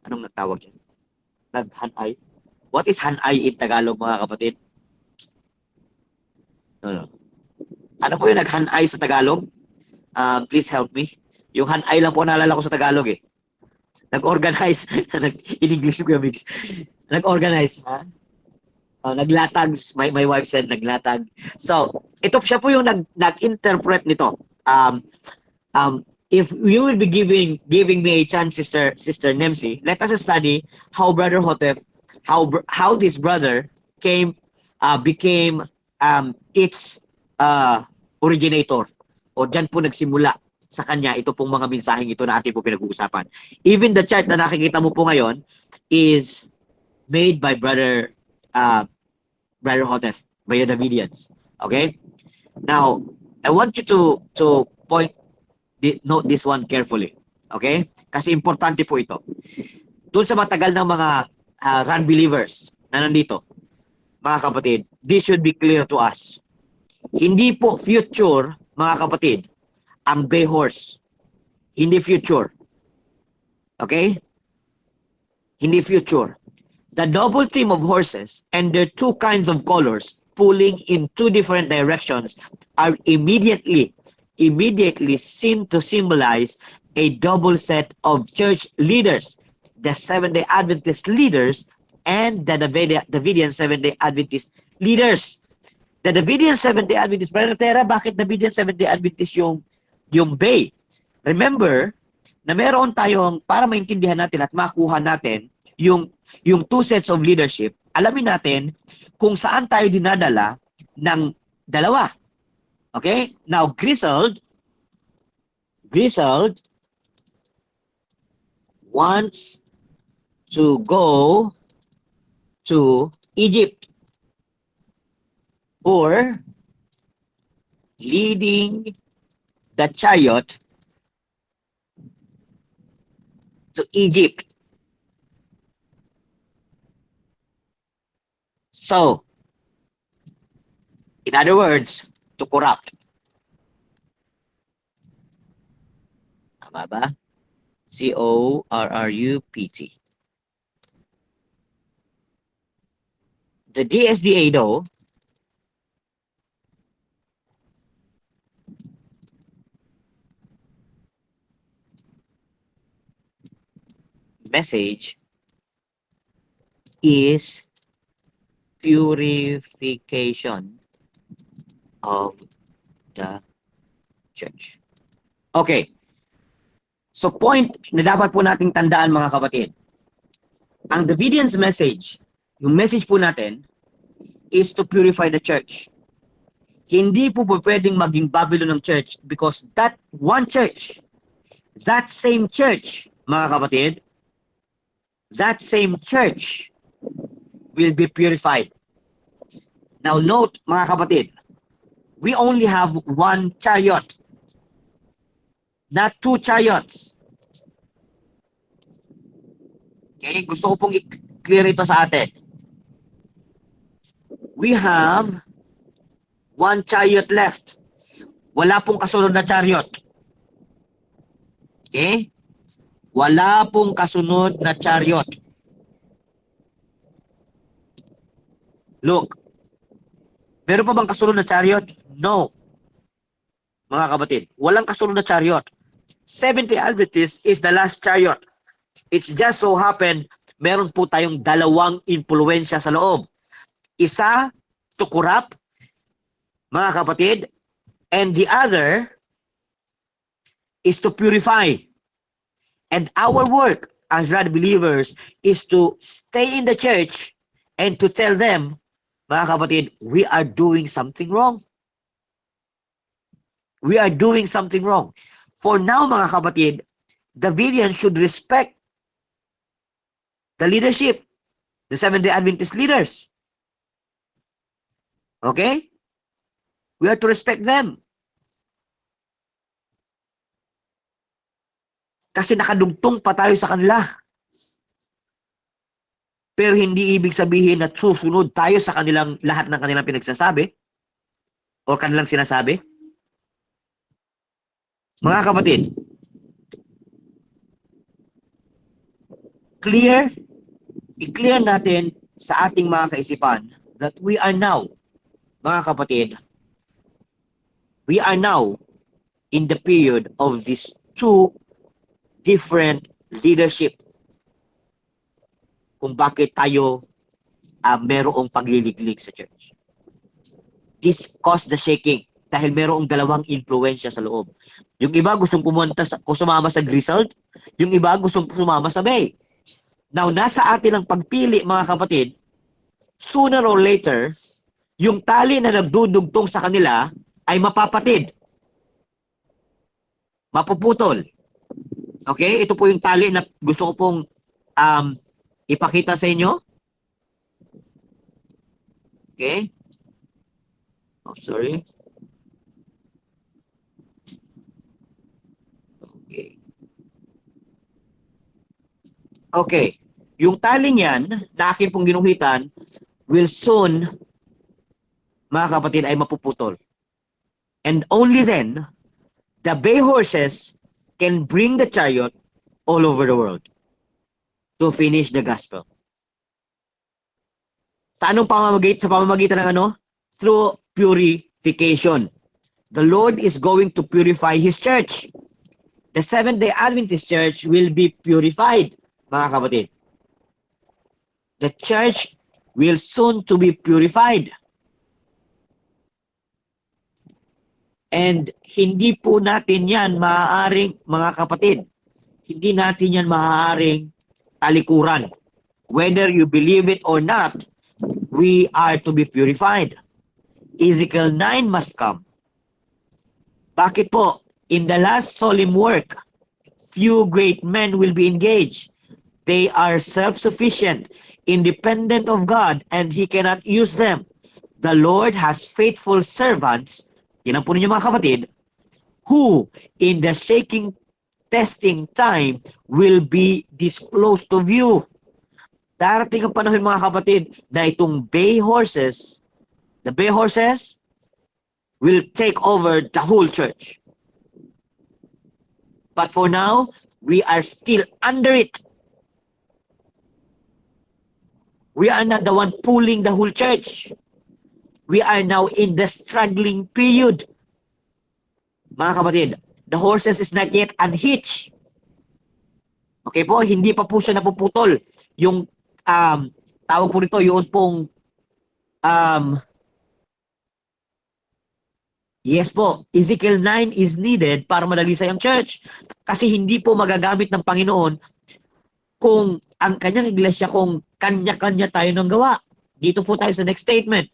nagtawag yan? Naghanay? What is hanay in Tagalog, mga kapatid? No. Ano po yung naghanay sa Tagalog? Please help me. Yung hanay lang po naalala ko sa Tagalog eh. Nag-organize. In English ko yung mix. Nag-organize. Naglatag. My wife said naglatag. So, ito siya po yung nag-interpret nito. If you will be giving me a chance, Sister Nemsi, let us study how Brother Hotef, how this brother became its originator. O dyan po nagsimula sa kanya ito pong mga mensaheng ito na ating po pinag-uusapan. Even the chart na nakikita mo po ngayon is made by Brother Hotef, by the Davidians. Okay? Now, I want you to note this one carefully. Okay? Kasi importante po ito. Doon sa matagal ng mga run believers na nandito, mga kapatid, this should be clear to us. Hindi po future, mga kapatid, ang bay horse. Hindi future. Okay? Hindi future. The double team of horses and their two kinds of colors pulling in two different directions are immediately seen to symbolize a double set of church leaders, the Seventh-day Adventist leaders and the Davidian Seventh-day Adventist leaders. The Davidian Seventh-day Adventist, Brother Tera, bakit Davidian Seventh-day Adventist yung bay? Remember, na meron tayong, para maintindihan natin at makuha natin yung two sets of leadership, alamin natin kung saan tayo dinadala ng dalawa. Okay? Now, Grizzled wants to go to Egypt for leading the chariot to Egypt. So, in other words, to corrupt. Tama ba? C-O-R-R-U-P-T. The DSDA though, message is purification of the church. Okay. So point na dapat po nating tandaan mga kapatid. Ang Davidian's message, yung message po natin, is to purify the church. Hindi po pwedeng maging Babylon ng church because that one church, that same church, mga kapatid, that same church will be purified. Now note, mga kapatid, we only have one chariot, not two chariots. Okay, gusto ko pong i-clear ito sa atin. We have one chariot left. Wala pong kasunod na chariot. Okay? Wala pong kasunod na chariot. Look. Meron pa bang kasunod na chariot? No. Mga kapatid, walang kasunod na chariot. Seventh-day Adventist is the last chariot. It's just so happened, meron po tayong dalawang impluensya sa loob. Isa, to corrupt, mga kapatid, and the other is to purify. And our work as rad believers is to stay in the church and to tell them, mga kapatid, we are doing something wrong. We are doing something wrong. For now, mga kapatid, Davidians should respect the leadership, the Seventh-day Adventist leaders. Okay? We are to respect them. Kasi nakadugtong pa tayo sa kanila. Pero hindi ibig sabihin na susunod tayo sa kanilang lahat ng kanilang pinagsasabi o kanilang sinasabi. Mga kapatid, i-clear natin sa ating mga kaisipan that we are now, mga kapatid, we are now in the period of these two different leadership. Kung bakit tayo merong pagliliglig sa church. This caused the shaking dahil merong dalawang influensya sa loob. Yung iba gustong sumama sa Grizzled, yung iba gustong sumama sa Bay. Now, nasa atin ang pagpili, mga kapatid, sooner or later, yung tali na nagdudugtong sa kanila ay mapapatid. Mapuputol. Okay? Ito po yung tali na gusto ko pong ipakita sa inyo. Okay? Oh, sorry. Okay. Okay. Yung tali niyan na akin pong ginuhitan will soon, mga kapatid, ay mapuputol. And only then, the bay horses can bring the chariot all over the world to finish the gospel. Sa anong pamamagitan? Sa pamamagitan ng ano? Through purification. The Lord is going to purify His church. The Seventh-day Adventist Church will be purified, mga kapatid. The church will soon to be purified. And hindi po natin yan maaaring, mga kapatid, hindi natin yan maaaring talikuran. Whether you believe it or not, we are to be purified. Ezekiel 9 must come. Bakit po? In the last solemn work, few great men will be engaged. They are self-sufficient, independent of God, and He cannot use them. The Lord has faithful servants, yan ang po ninyo mga kapatid, who in the shaking testing time will be disclosed to view. Darating ang panahon mga kapatid na itong bay horses, the bay horses will take over the whole church. But for now, we are still under it. We are not the one pulling the whole church. We are now in the struggling period. Mga kapatid, the horses is not yet unhitched. Okay po, hindi pa po siya napuputol. Yung tawag po nito, yun pong yes po, Ezekiel 9 is needed para madalisay ang church. Kasi hindi po magagamit ng Panginoon kung ang kanyang iglesia kung kanya-kanya tayo ng gawa. Dito po tayo sa next statement.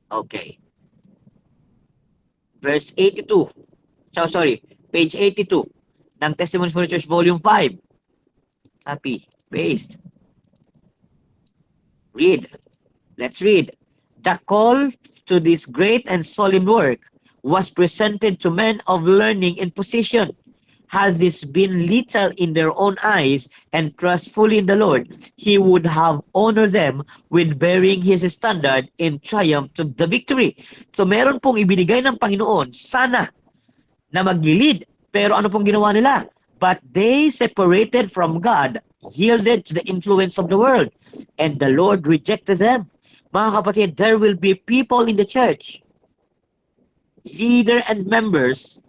Okay. Verse 82. So, sorry, page 82 ng Testimonies for the Church, Volume 5. Copy, paste. Read. Let's read. The call to this great and solemn work was presented to men of learning and position. Had this been little in their own eyes and trustful in the Lord, He would have honored them with bearing His standard in triumph to the victory. So meron pong ibinigay ng Panginoon, sana, na mag-lead. Pero ano pong ginawa nila? But they separated from God, yielded to the influence of the world, and the Lord rejected them. Mga kapatid, there will be people in the church, leader and members,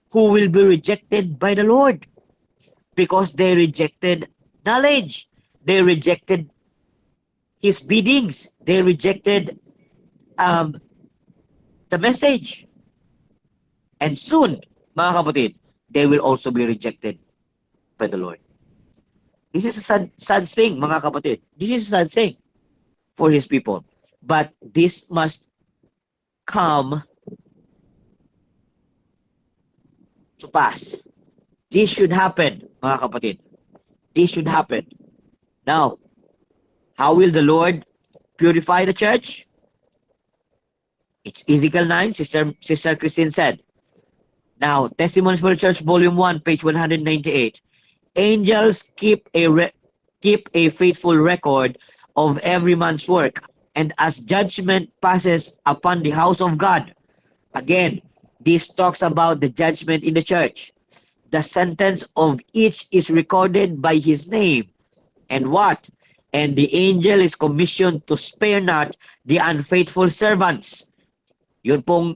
who will be rejected by the Lord because they rejected knowledge. They rejected His biddings. They rejected the message. And soon, mga kapatid, they will also be rejected by the Lord. This is a sad thing, mga kapatid. This is a sad thing for His people. But this must come to pass. This should happen, mga kapatid. This should happen. Now, how will the Lord purify the church? It's Ezekiel 9, Sister Christine said. Now, Testimonies for the Church, Volume 1, page 198. Angels keep a faithful record of every man's work, and as judgment passes upon the house of God. Again, this talks about the judgment in the church. The sentence of each is recorded by his name. And what? And the angel is commissioned to spare not the unfaithful servants. Yun pong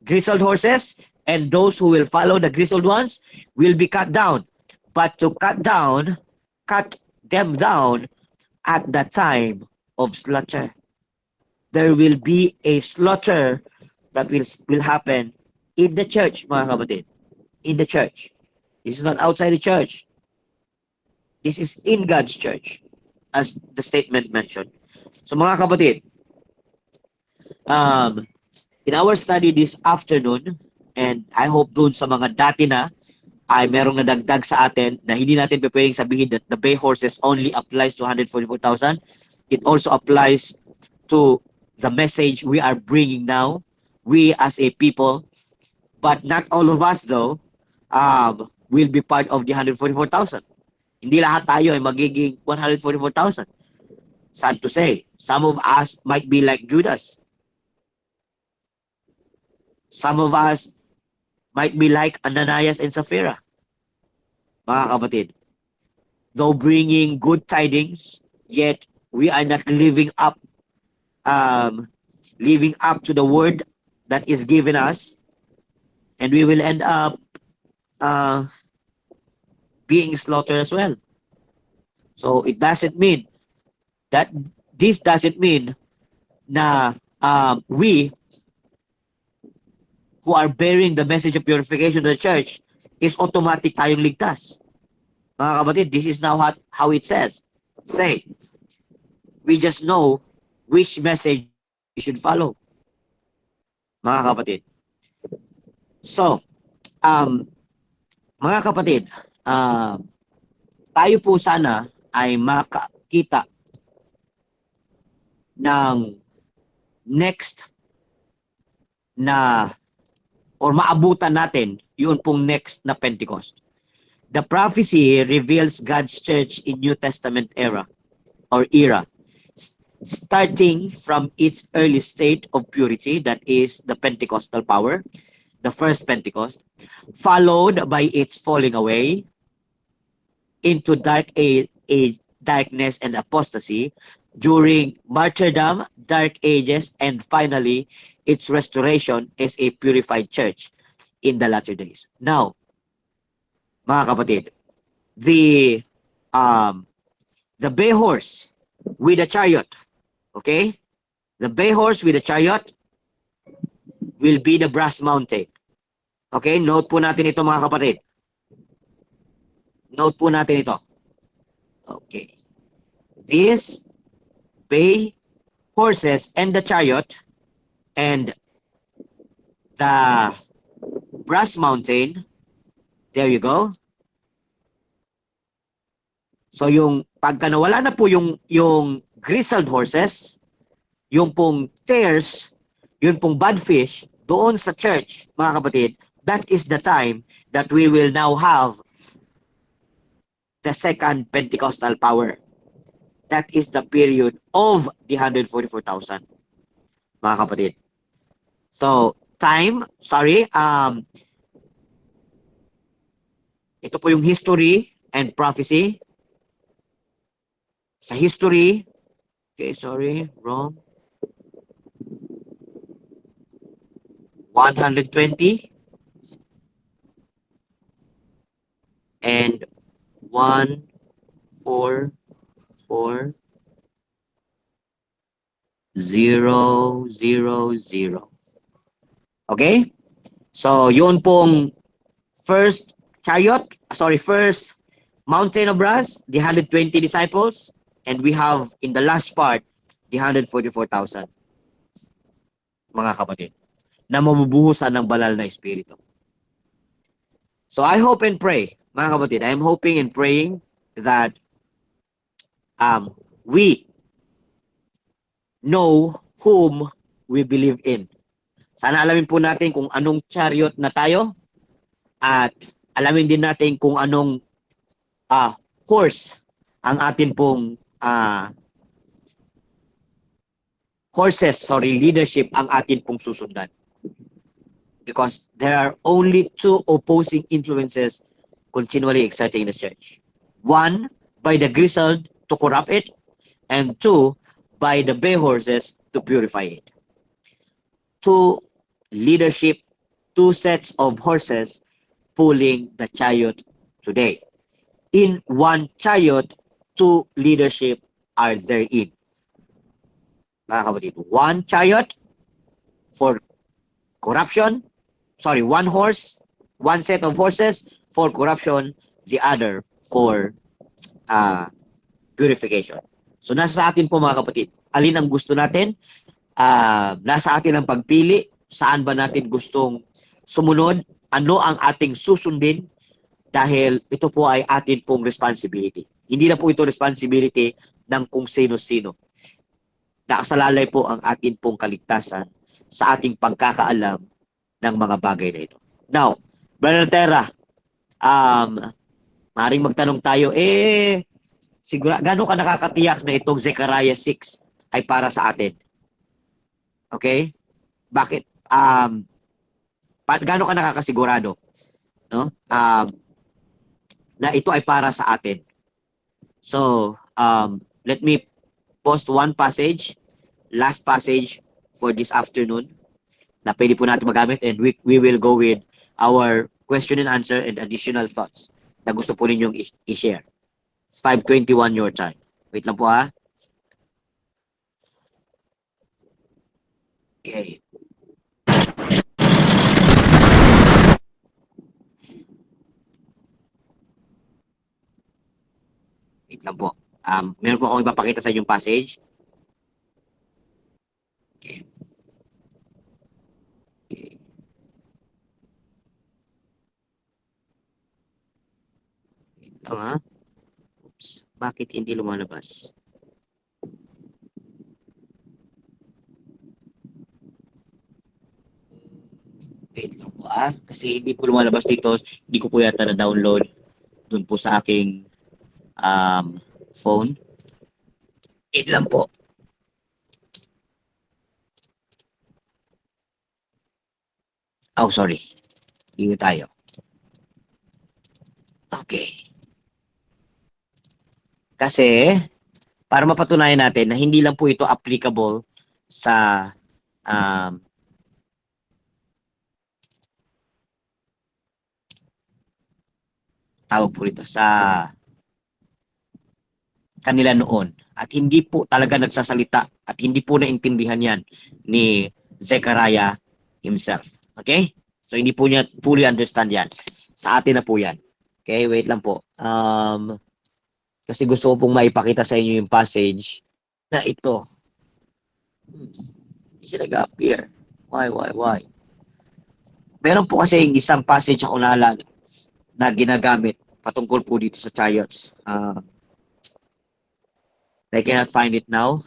grizzled horses, and those who will follow the grizzled ones will be cut down. But to cut them down at the time of slaughter. There will be a slaughter that will happen in the church, mga kapatid. In the church. This is not outside the church. This is in God's church, as the statement mentioned. So mga kapatid, in our study this afternoon, and I hope dun sa mga dati na, ay merong nadagdag sa atin na hindi natin pwedeng sabihin that the bay horses only applies to 144,000. It also applies to the message we are bringing now, we as a people. But not all of us though will be part of the 144,000. Hindi lahat tayo ay magiging 144,000. Sad to say, some of us might be like Judas. Some of us might be like Ananias and Sapphira, mga kapatid. Though bringing good tidings, yet we are not living up to the word that is given us, and we will end up being slaughtered as well. So it doesn't mean that this doesn't mean na we who are bearing the message of purification to the church is automatic tayong ligtas. Mga kapatid, this is now how it says. Say, we just know which message we should follow. Mga kapatid. So, mga kapatid, tayo po sana ay makakita ng next na or maabutan natin yun pong next na Pentecost. The prophecy reveals God's church in New Testament era or era, starting from its early state of purity, that is the Pentecostal power, the first Pentecost, followed by its falling away into darkness and apostasy during martyrdom, dark ages, and finally its restoration as a purified church in the latter days. Now, mga kapatid, the bay horse with a chariot, okay? The bay horse with a chariot will be the brass mountain. Okay? Note po natin ito, mga kapatid. Note po natin ito. Okay. These bay horses and the chariot and the brass mountain, there you go. So yung pagka nawala na po yung grizzled horses, yung pong tares, yung pong bad fish, doon sa church, mga kapatid, that is the time that we will now have the second Pentecostal power. That is the period of the 144,000, mga kapatid. So, ito po yung history and prophecy. Sa history, okay, sorry, wrong. 120 and 144,000. Okay? So, yun pong first mountain of brass, the 120 disciples, and we have in the last part, the 144,000. Mga kapatid, na mabubuhusan ng banal na espiritu. So I hope and pray, mga kapatid, I am hoping and praying that we know whom we believe in. Sana alamin po natin kung anong chariot na tayo at alamin din natin kung anong horse ang atin pong leadership ang atin pong susundan. Because there are only two opposing influences continually exerting the church. One, by the grizzled to corrupt it, and two, by the bay horses to purify it. Two leadership, two sets of horses pulling the chariot today. In one chariot, two leadership are therein. Mga kapatid, one chariot for corruption, one horse, one set of horses for corruption, the other for purification. So nasa sa atin po, mga kapatid, alin ang gusto natin? Nasa atin ang pagpili, saan ba natin gustong sumunod, ano ang ating susundin, dahil ito po ay atin pong responsibility. Hindi na po ito responsibility ng kung sino-sino. Nakasalalay po ang atin pong kaligtasan sa ating pagkakaalam ng mga bagay na ito. Now, Brother Terra, maaaring magtanong tayo, Gaano ka nakakatiyak na itong Zechariah 6 ay para sa atin? Okay? Bakit? Gaano ka nakakasigurado, no? Na ito ay para sa atin. So, let me post one passage, last passage for this afternoon na pwede po natin magamit, and we will go with our question and answer and additional thoughts na gusto po ninyong i-share. 5:21 your time. Wait lang po ha. Okay. Wait lang po. Meron po akong ipapakita sa inyong passage. Okay. Okay. Wait lang ha. Oops. Bakit hindi lumalabas? Wait lang po ha. Kasi hindi po lumalabas dito. Hindi ko po yata na-download dun po sa aking phone. Wait lang po. Oh, sorry. Dito tayo. Okay. Kasi, para mapatunayan natin na hindi lang po ito applicable sa tawag po rito, sa kanila noon. At hindi po talaga nagsasalita at hindi po naintindihan yan ni Zechariah himself. Okay? So, hindi po niya fully understand yan. Sa atin na po yan. Okay? Wait lang po. Kasi gusto ko pong maipakita sa inyo yung passage na ito. Hindi siya nag-appear. Why? Meron po kasi isang passage ako naalala na ginagamit patungkol po dito sa chariots. I cannot find it now.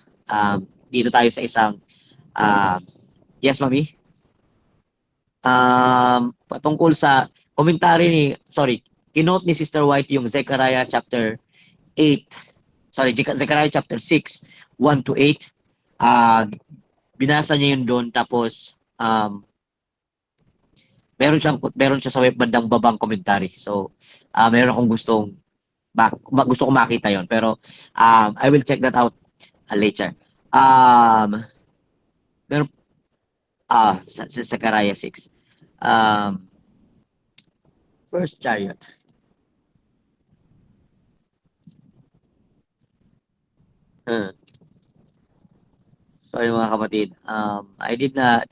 Dito tayo sa isang yes, mami? Patungkol sa commentary kinote ni Sister White yung Zechariah chapter 8. Zechariah chapter 6, 1 to 8. Binasa niya yun doon, tapos meron siya sa bandang babang commentary. So, meron akong gusto ko makita yon, pero I will check that out later. Meron sa Zechariah 6. First chariot. Sorry mga kapatid. I did not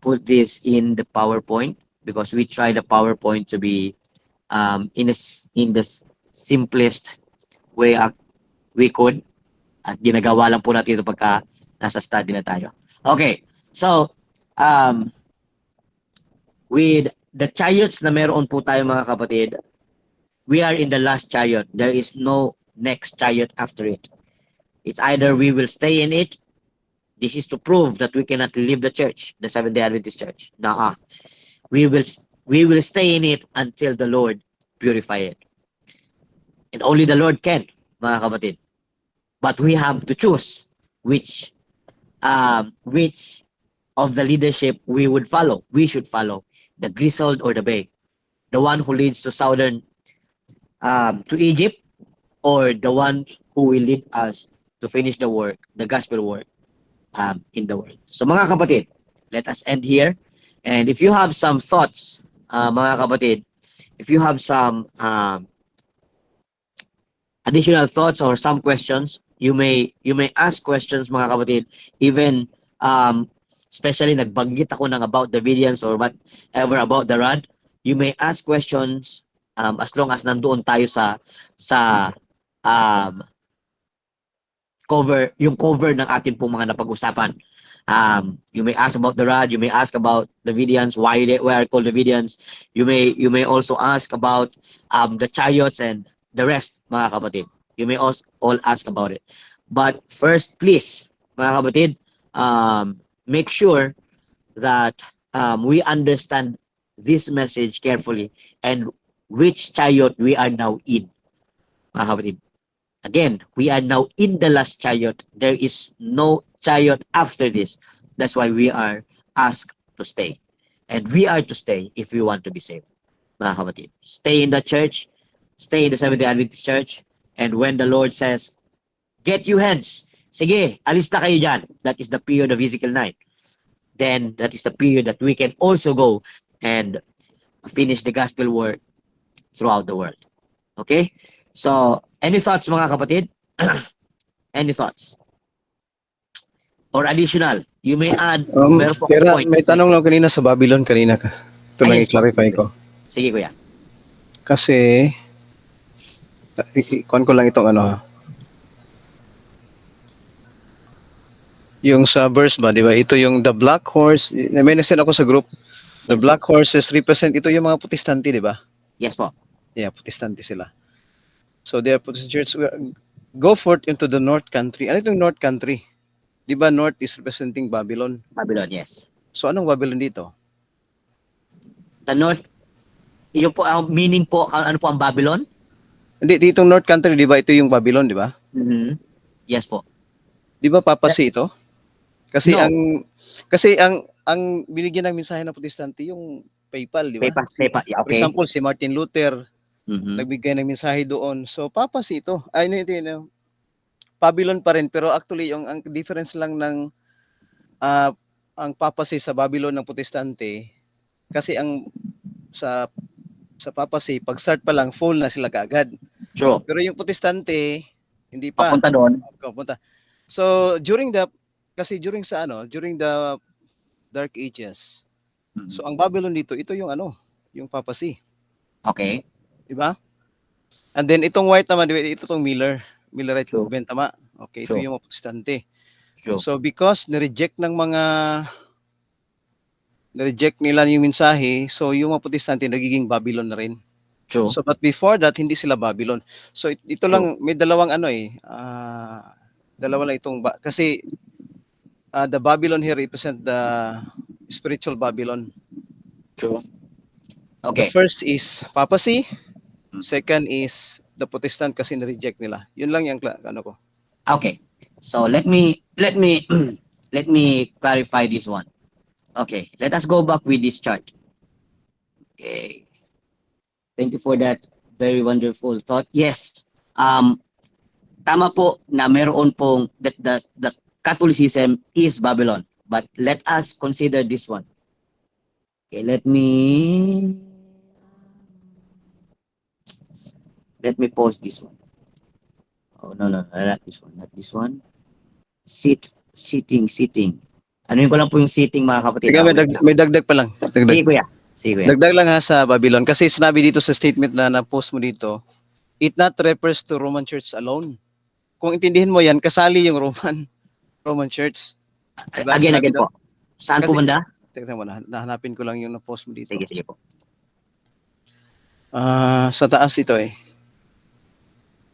put this in the PowerPoint because we tried the PowerPoint to be in the simplest way we could, at ginagawa lang po natin ito pagka nasa study na tayo. Okay, so with the chariots na meron po tayo mga kapatid, we are in the last chariot. There is no next chariot after it. It's either we will stay in it. This is to prove that we cannot leave the church, the Seventh-day Adventist Church. We will stay in it until the Lord purify it. And only the Lord can, mga kapatid. But we have to choose which of the leadership we should follow, the grizzled or the bay, the one who leads to southern to Egypt, or the one who will lead us to finish the work, the gospel work in the world. So mga kapatid, let us end here. And if you have some thoughts, mga kapatid, if you have some additional thoughts or some questions, you may ask questions mga kapatid. Even especially nagbanggit ako ng about the Davidians or whatever about the rod, you may ask questions as long as nandoon tayo sa cover ng ating pong mga napag-usapan. You may ask about the rod, you may ask about the Davidians, why are called Davidians. You may also ask about the chariots and the rest, mga kapatid. You may all ask about it. But first, please, mga kapatid, make sure that we understand this message carefully and which chariot we are now in. mga kapatid. Again, we are now in the last chariot. There is no chariot after this. That's why we are asked to stay. And we are to stay if we want to be saved. Mga kapatid, stay in the church, stay in the Seventh-day Adventist Church, and when the Lord says, get you hence, sige, alis na kayo dyan. That is the period of Ezekiel 9. Then, that is the period that we can also go and finish the gospel work throughout the world. Okay? So, any thoughts mga kapatid? Any thoughts? Or additional? You may add, meron po akong Kaya point. may tanong lang kanina sa Babylon kanina ka. Ito lang Yes, i-clarify ko. Sige kuya. Kasi, ikuan ko lang itong ano ha. Yung sa verse ba, di ba? Ito yung the black horse. May nasend ako sa group. The Yes, black horses represent, ito yung mga Protestante, di ba? Yes po. Yeah, Protestante sila. So, they are Protestant church. Go forth into the north country. Ano itong north country? Di ba north is representing Babylon? Babylon, yes. So, anong Babylon dito? The north, yung po, ang meaning po, ano po ang Babylon? Hindi, ditong north country, di ba? Ito yung Babylon, di ba? Yes po. Di ba papasi ito? Kasi No. ang binigyan ng mensahe ng Protestante yung PayPal, di ba? PayPal. Yeah, For okay. example, si Martin Luther, Mhm. nagbigay ng mensahe doon. So, papasi ito. Ay, ito. Babylon pa rin, pero actually, ang difference lang ng ang papasi sa Babylon ng Protestante, kasi ang sa papasi, pag-start pa lang, full na sila kaagad. True. Pero yung Protestante, hindi pa. Papunta doon. Punta. So, during the Dark Ages, so ang Babylon dito, ito yung yung papasi. Okay. Di ba? And then itong white naman, ito tong Millerite True. movement, tama? Okay, ito True. yung mga Protestante. True. So because nireject nila yung mensahe, so yung mga Protestante nagiging Babylon na rin. True. So but before that, hindi sila Babylon. So ito lang, may dalawang dalawa lang itong, kasi the Babylon here represent the spiritual Babylon. True. The Okay. first is papacy, second is the Protestant kasi na-reject nila. Yun lang yung ko. Okay. So let me let me clarify this one. Okay, let us go back with this chart. Okay. Thank you for that very wonderful thought. Yes. Tama po na meron pong the Catholicism is Babylon. But let us consider this one. Okay, let me post this one. Oh, no, not this one. Not this one. Sitting. Ano yun ko lang po yung sitting, mga kapatid. Teka, may dagdag pa lang. Sige, kuya. Dagdag lang ha sa Babylon. Kasi sinabi dito sa statement na na-post mo dito, it not refers to Roman Church alone. Kung intindihin mo yan, kasali yung Roman Church. Diba? Again Sinabi po. Saan po Kasi- banda? Teka mo, nahanapin ko lang yung na-post mo dito. Sige po. Sa taas dito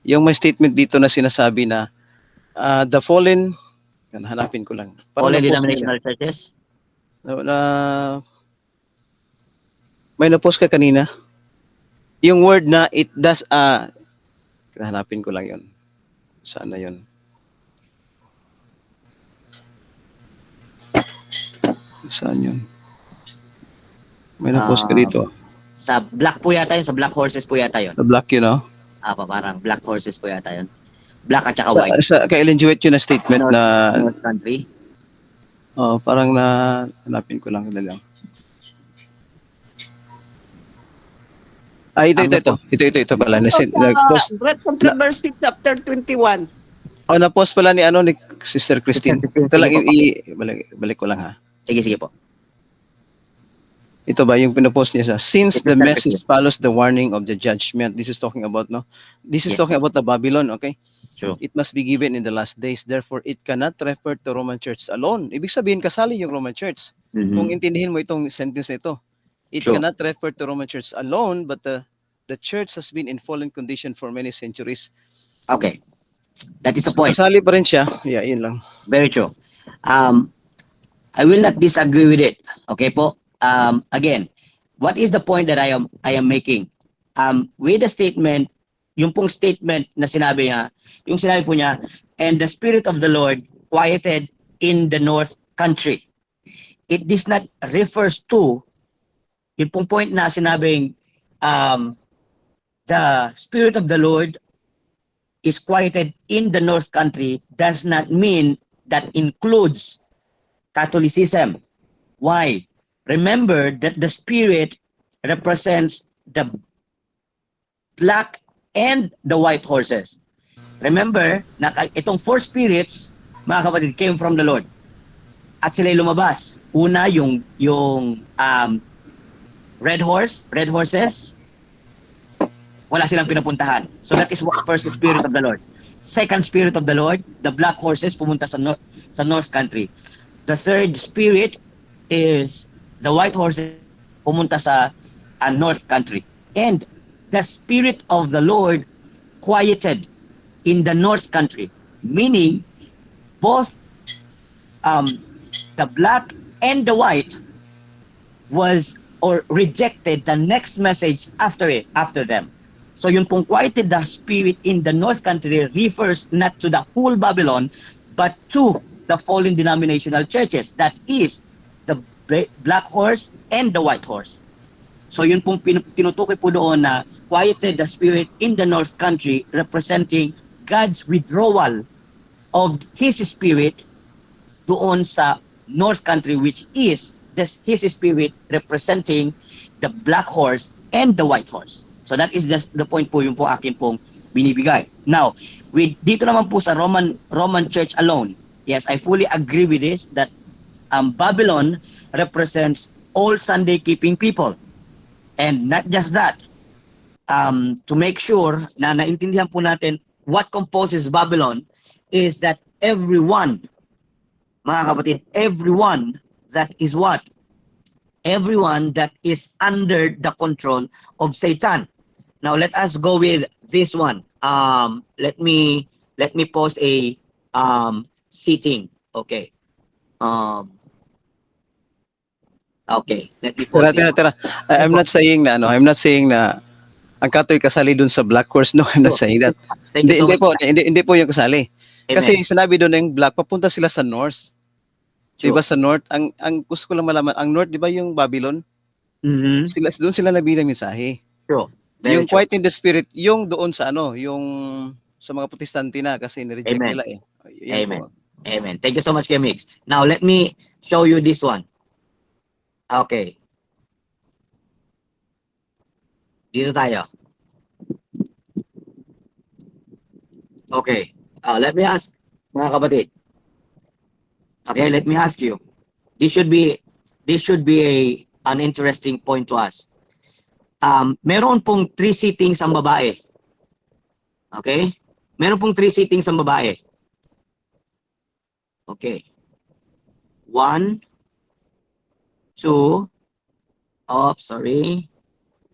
yung may statement dito na sinasabi na the fallen, hanapin ko lang. All na-post denominational churches? may na-post ka kanina. Yung word na it does, hanapin ko lang yun. Saan na yun? Saan yun? May na-post ka dito. Sa black po yata yun. Sa black horses po yata yun. Sa black yun, no? Parang black horses po yata yun. Black at saka white. Kay Ellen G. White yun na statement na, North country. parang hanapin ko lang. Lang. Ito pala. Nag-post. Great Controversy chapter 21. Na-post pala ni Sister Christine. Ito lang, balik ko lang ha. Sige po. Ito ba yung pinopost niya since Ito the sa message follows the warning of the judgment. This is talking about, no? This is Yes. talking about the Babylon, okay? True. It must be given in the last days. Therefore, it cannot refer to Roman Church alone. Ibig sabihin, kasali yung Roman Church. Kung intindihin mo itong sentence na ito, it True. cannot refer to Roman Church alone, but the church has been in fallen condition for many centuries. Okay. That is the point. Kasali pa rin siya. Yeah, yun lang. Very true. I will not disagree with it. Okay po. Again, what is the point that I am making? With the statement, yung pong statement na sinabi niya, yung sinabi po niya, and the Spirit of the Lord quieted in the north country. It does not refers to, yung pong point na sinabing, the Spirit of the Lord is quieted in the north country does not mean that includes Catholicism. Why? Remember that the Spirit represents the black and the white horses. Remember na itong four spirits, mga kapatid, came from the Lord. At sila'y lumabas. Una, yung red horses, wala silang pinapuntahan. So that is what first spirit of the Lord. Second spirit of the Lord, the black horses pumunta sa north country. The third spirit is the white horses pumunta sa north country. And the Spirit of the Lord quieted in the north country, meaning both the black and the white was or rejected the next message after them. So yung pong quieted the spirit in the north country refers not to the whole Babylon but to the fallen denominational churches, that is the black horse and the white horse. So yun pong tinutukoy po doon na quieted the spirit in the north country, representing God's withdrawal of His spirit doon sa north country, which is His spirit representing the black horse and the white horse. So that is just the point po, yung po akin pong binibigay. Now, dito naman po sa Roman Church alone, yes, I fully agree with this, that Babylon represents all Sunday keeping people. And not just that, to make sure na naintindihan po natin what composes Babylon is that everyone, mga kapatid, everyone that is what? Everyone that is under the control of Satan. Now let us go with this one. Let me post a seating. Okay. Okay, let me post this. Tira. I'm not saying na ang Katoy kasali dun sa black horse. No, I'm not saying that. Thank you so Hindi much. po, hindi po yung kasali. Amen. Kasi sinabi doon ng black, papunta sila sa north. Sure. Diba sa north? Ang gusto ko lang malaman, ang north, di ba yung Babylon? Mhm. Doon sila nabilang mensahe. True. Very Yung true. quiet in the spirit, yung doon sa yung sa mga protestante na kasi nireject Amen. nila eh. Yun Amen. po. Amen. Thank you so much, Mix. Now let me show you this one. Okay. Dito tayo. Okay. Let me ask, mga kapatid. Okay, let me ask you. This should be an interesting point to us. Meron pong 3 seatings ang babae. Okay? Meron pong 3 seatings ang babae. Okay. 1, 2, sorry.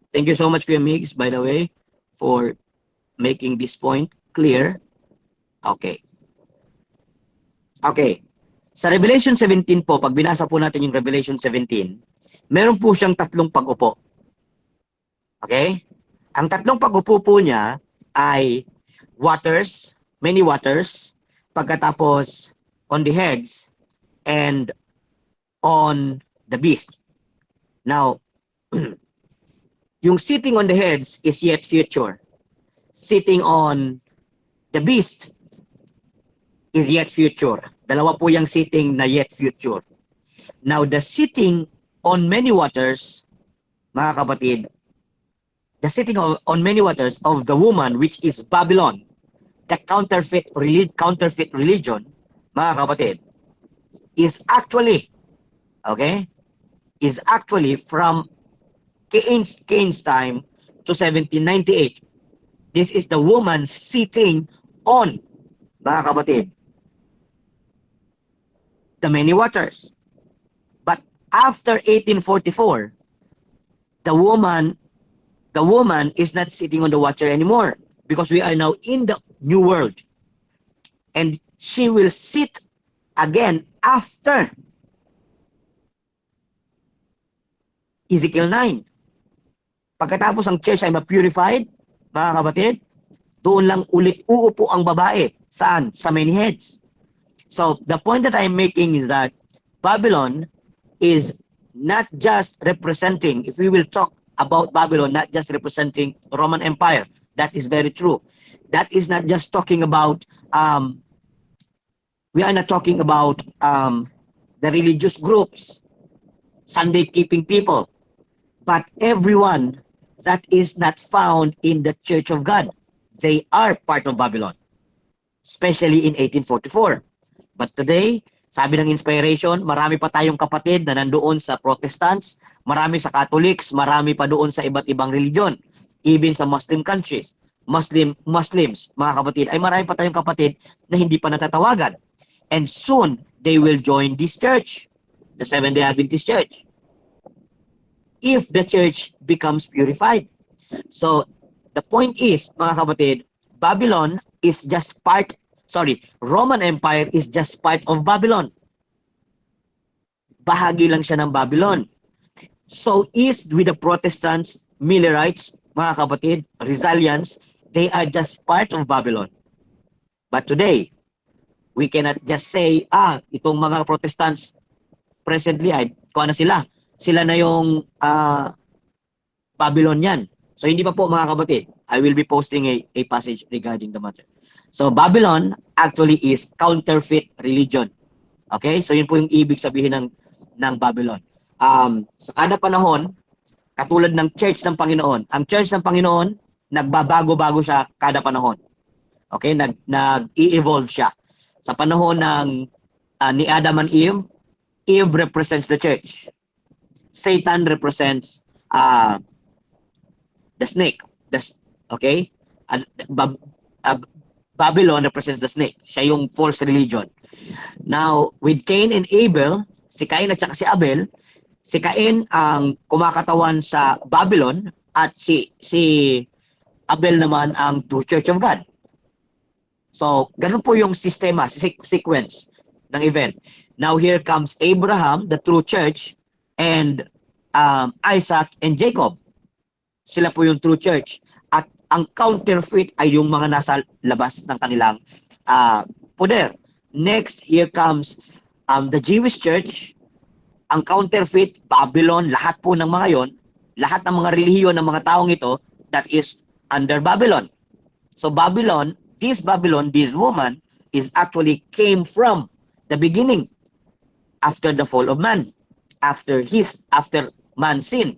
Thank you so much, Kuya Migs, by the way, for making this point clear. Okay. Okay. Sa Revelation 17 po, pag binasa po natin yung Revelation 17, meron po siyang 3 pag-upo. Okay? Ang 3 pag-upo po niya ay waters, many waters, pagkatapos on the heads, and on the beast. Now, yung sitting on the heads is yet future. Sitting on the beast is yet future. Dalawa po yung sitting na yet future. Now, the sitting on many waters, mga kapatid, the sitting on many waters of the woman, which is Babylon, the counterfeit religion, mga kapatid, is actually, okay, is actually from Cain's time to 1798. This is the woman sitting on, mga kapatid, the many waters. But after 1844, the woman is not sitting on the water anymore, because we are now in the new world. And she will sit again after Ezekiel 9. Pagkatapos ang church ay ma-purified, mga kapatid, doon lang ulit uupo ang babae. Saan? Sa many heads. So, the point that I'm making is that Babylon is not just representing, if we will talk about Babylon, not just representing Roman Empire. That is very true. That is not just talking about, we are not talking about the religious groups, Sunday keeping people, but everyone that is not found in the Church of God. They are part of Babylon, especially in 1844. But today, sabi ng inspiration, marami pa tayong kapatid na nandoon sa Protestants, marami sa Catholics, marami pa doon sa iba't ibang religion, even sa Muslim countries. Muslims, mga kapatid, ay marami pa tayong kapatid na hindi pa natatawagan. And soon, they will join this church, the Seventh-day Adventist Church, if the church becomes purified. So, the point is, mga kapatid, Babylon is just Roman Empire is just part of Babylon. Bahagi lang siya ng Babylon. So is with the Protestants, Millerites, mga kapatid, Rizalians, they are just part of Babylon. But today, we cannot just say, itong mga Protestants presently ay, kuha na sila. Sila na yung Babylon yan. So hindi pa po mga kapatid. I will be posting a passage regarding the matter. So Babylon actually is counterfeit religion. Okay? So yun po yung ibig sabihin ng Babylon. Sa kada panahon, katulad ng Church ng Panginoon, ang Church ng Panginoon, nagbabago-bago siya kada panahon. Okay? Nag-i-evolve siya. Sa panahon ni Adam and Eve, Eve represents the church. Satan represents the snake. Okay? Babylon represents the snake. Siya yung false religion. Now, with Cain and Abel, si Cain at saka si Abel, si Cain ang kumakatawan sa Babylon at si Abel naman ang true Church of God. So, ganun po yung sistema, sequence ng event. Now, here comes Abraham, the true church, and Isaac and Jacob. Sila po yung true church. At ang counterfeit ay yung mga nasa labas ng kanilang poder. Next, here comes the Jewish church. Ang counterfeit, Babylon, lahat po ng mga yon, lahat ng mga relihiyon ng mga taong ito, that is under Babylon. So Babylon, this woman, is actually came from the beginning after the fall of man. After man's sin.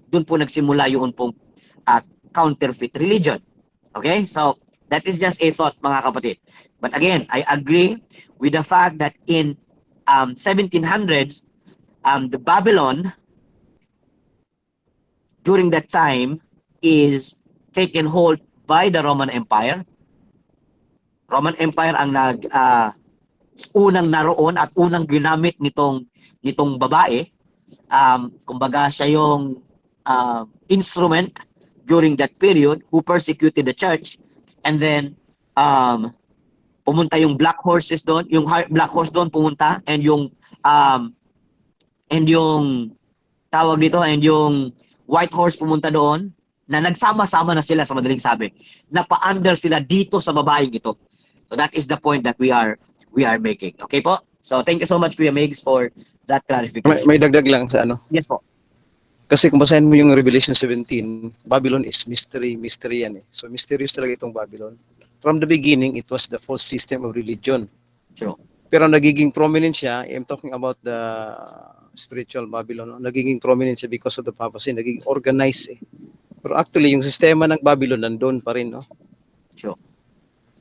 Doon po nagsimula yung pong counterfeit religion. Okay? So, that is just a thought, mga kapatid. But again, I agree with the fact that in 1700s, the Babylon, during that time, is taken hold by the Roman Empire. Roman Empire ang unang naroon at unang ginamit nitong babae. Kumbaga siya yung instrument during that period who persecuted the church, and then pumunta yung black horses doon, yung black horse doon pumunta, and yung tawag dito, and yung white horse pumunta doon, na nagsama-sama na sila, sa madaling sabi, napa-under sila dito sa babaeng ito. So that is the point that we are making. Okay po? So thank you so much, Kuya Migs, for that clarification. May dagdag lang sa ano. Yes po. Kasi kung basahin mo yung Revelation 17, Babylon is mystery yan eh. So mysterious talaga itong Babylon. From the beginning, it was the false system of religion. True. Pero nagiging prominent siya, I'm talking about the spiritual Babylon, no? Nagiging prominent siya because of the papacy, nagiging organized eh. Pero actually, yung sistema ng Babylon nandun pa rin, no? Sure.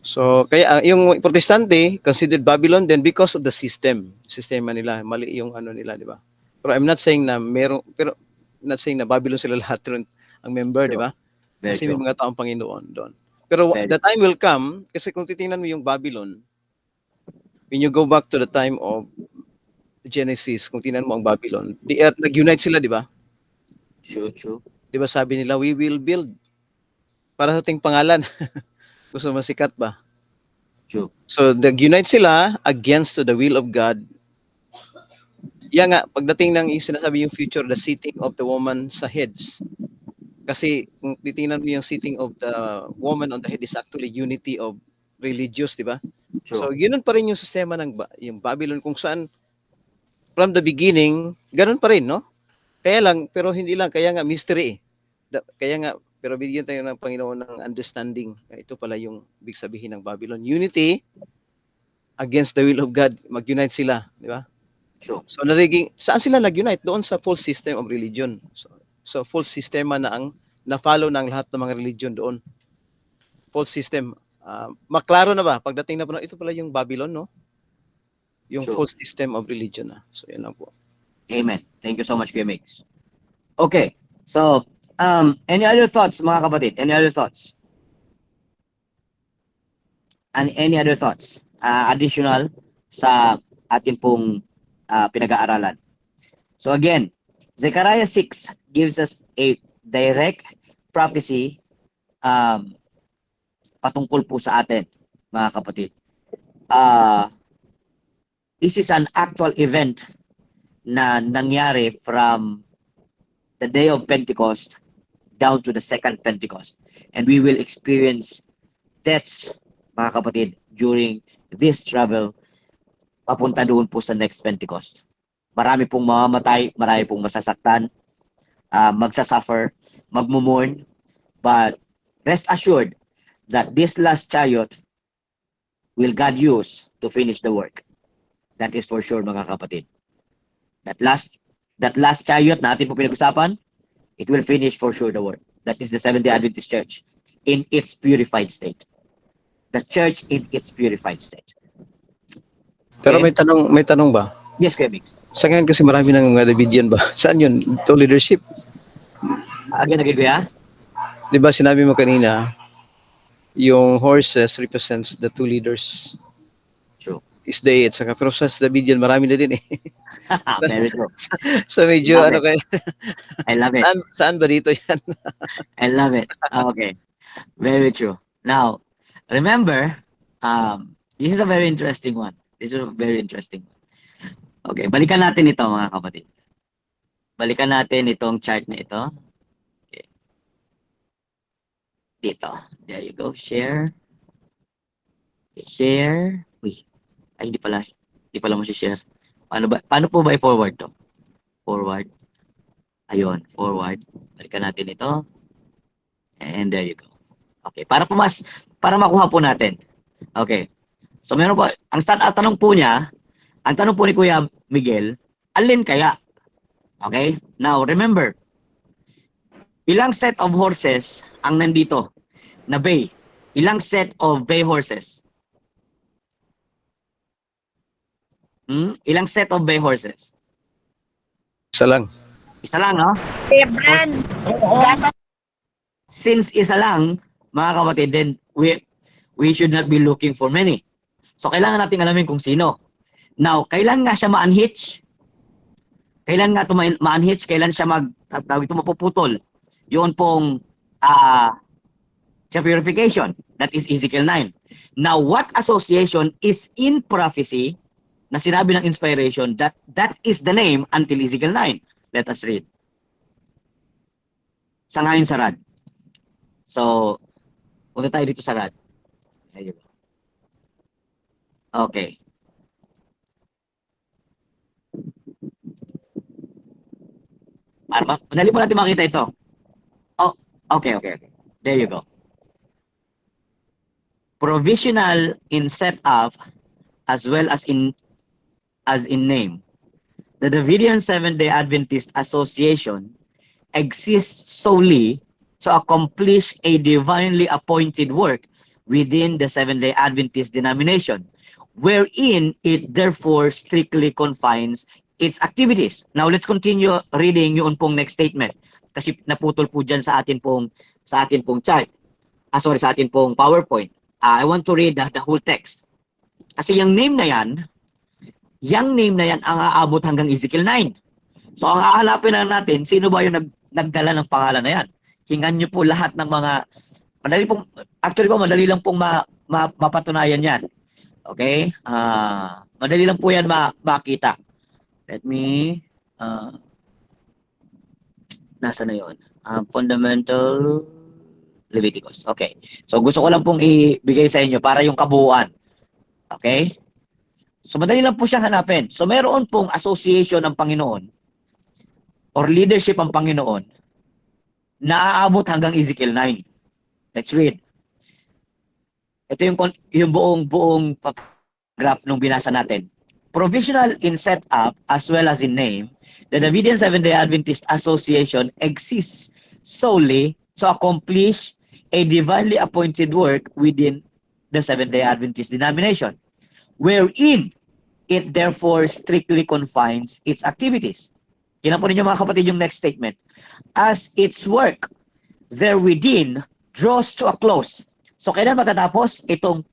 So, kaya yung Protestante considered Babylon then because of the sistema nila, mali yung ano nila, di ba? Pero I'm not saying na not saying na Babylon sila lahat rin ang member, Sure. di ba? Very Kasi true. may mga taong Panginoon doon. Pero Very the time will come, kasi kung titingnan mo yung Babylon, when you go back to the time of Genesis, kung tingnan mo ang Babylon, nag-unite sila, di ba? True. Di ba sabi nila, we will build para sa ating pangalan. Gusto masikat ba? True. So, nag-unite sila against to the will of God. Yan nga, pagdating ng yung sinasabi yung future, the seating of the woman sa heads. Kasi kung titingnan mo yung sitting of the woman on the head is actually unity of religious, di ba? So, True. yun pa rin yung sistema ng yung Babylon kung saan from the beginning, ganun pa rin, no? Kaya lang, pero hindi lang, kaya nga mystery eh. Kaya nga, pero bigyan tayo ng Panginoon ng understanding. Ito pala yung big sabihin ng Babylon. Unity against the will of God. Mag-unite sila, di ba? True. So, saan sila nag-unite? Doon sa false system of religion. So false sistema na ang na-follow ng lahat ng mga religion doon. False system. Maklaro na ba? Pagdating na po, ito pala yung Babylon, no? Yung True. false system of religion na. So, yan lang po. Amen. Thank you so much, Kuya Mix. Okay. So, any other thoughts, mga kapatid? Any other thoughts? And any other thoughts? Additional sa atin pong pinag-aaralan. So again, Zechariah 6 gives us a direct prophecy patungkol po sa atin, mga kapatid. This is an actual event na nangyari from the day of Pentecost down to the second Pentecost. And we will experience deaths, mga kapatid, during this travel papunta doon po sa next Pentecost. Marami pong mamamatay, marami pong masasaktan, magsasuffer, magmumurn, but rest assured that this last chariot will God use to finish the work. That is for sure, mga kapatid. That last chariot na atin po pinag-usapan, it will finish for sure the work. That is the Seventh-day Adventist Church in its purified state. The church in its purified state. Pero Okay. may tanong ba? Yes, Kuya Mix. Sa ngayon kasi marami nang Davidian ba? Saan yun? Ito leadership. Again, Kuya? Di ba sinabi mo kanina, yung horses represents the two leaders. True. Isday at saka pero sa Davidian marami na din eh. Very true. So medyo Love ano kaya I love it. saan ba dito yan? I love it. Okay. Very true. Now, remember, this is a very interesting one. This is a very interesting one. Okay, balikan natin ito, mga kapatid. Balikan natin itong chart na ito. Okay. Dito. There you go. Share. Okay, share. Uy. Ay, hindi pala mo share. Paano po ba i-forward to? Forward. Ayun, forward. Balikan natin ito. And there you go. Okay, para makuha po natin. Okay. So meron po, ang tanong po ni Kuya Miguel, alin kaya? Okay? Now, remember, ilang set of horses ang nandito na bay? Ilang set of bay horses? Ilang set of bay horses? Isa lang. Isa lang, no? Brand. Since isa lang, mga kapatid, then we should not be looking for many. So, kailangan nating alamin kung sino. Now, kailan nga siya ma-unhitch? Kailan nga ma-unhitch? Kailan siya mapuputol? Yun pong sa purification. That is Ezekiel 9. Now, what association is in prophecy na sinabi ng inspiration that is the name until Ezekiel 9? Let us read. Sa ngayon sa Rad. So, punta tayo dito sa Rad. Ayun. Okay. Madali po natin makita ito. Oh, okay. There you go. Provisional in setup as well as in name. The Davidian Seventh-day Adventist Association exists solely to accomplish a divinely appointed work within the Seventh-day Adventist denomination, wherein it therefore strictly confines its activities. Now, let's continue reading yung pong next statement. Kasi naputol po dyan sa atin pong chart. Sa atin pong PowerPoint. I want to read the whole text. Kasi yung name na yan ang aabot hanggang Ezekiel 9. So, ang hahanapin na natin, sino ba yung nagdala ng pangalan na yan? Hingan nyo po lahat ng mga, madali lang pong mapatunayan yan. Okay? Madali lang po yan makita. Let me, nasa na yun? Fundamental Leviticus. Okay. So gusto ko lang pong ibigay sa inyo para yung kabuuan. Okay? So madali lang po siyang hanapin. So meron pong association ng Panginoon or leadership ang Panginoon na aabot hanggang Ezekiel 9. Let's read. Ito yung buong graph nung binasa natin. Provisional in setup as well as in name, the Davidian Seventh-day Adventist Association exists solely to accomplish a divinely appointed work within the Seventh-day Adventist denomination, wherein it therefore strictly confines its activities. Tingnan po ninyo mga kapatid yung next statement. As its work therewithin draws to a close. So kailan matatapos itong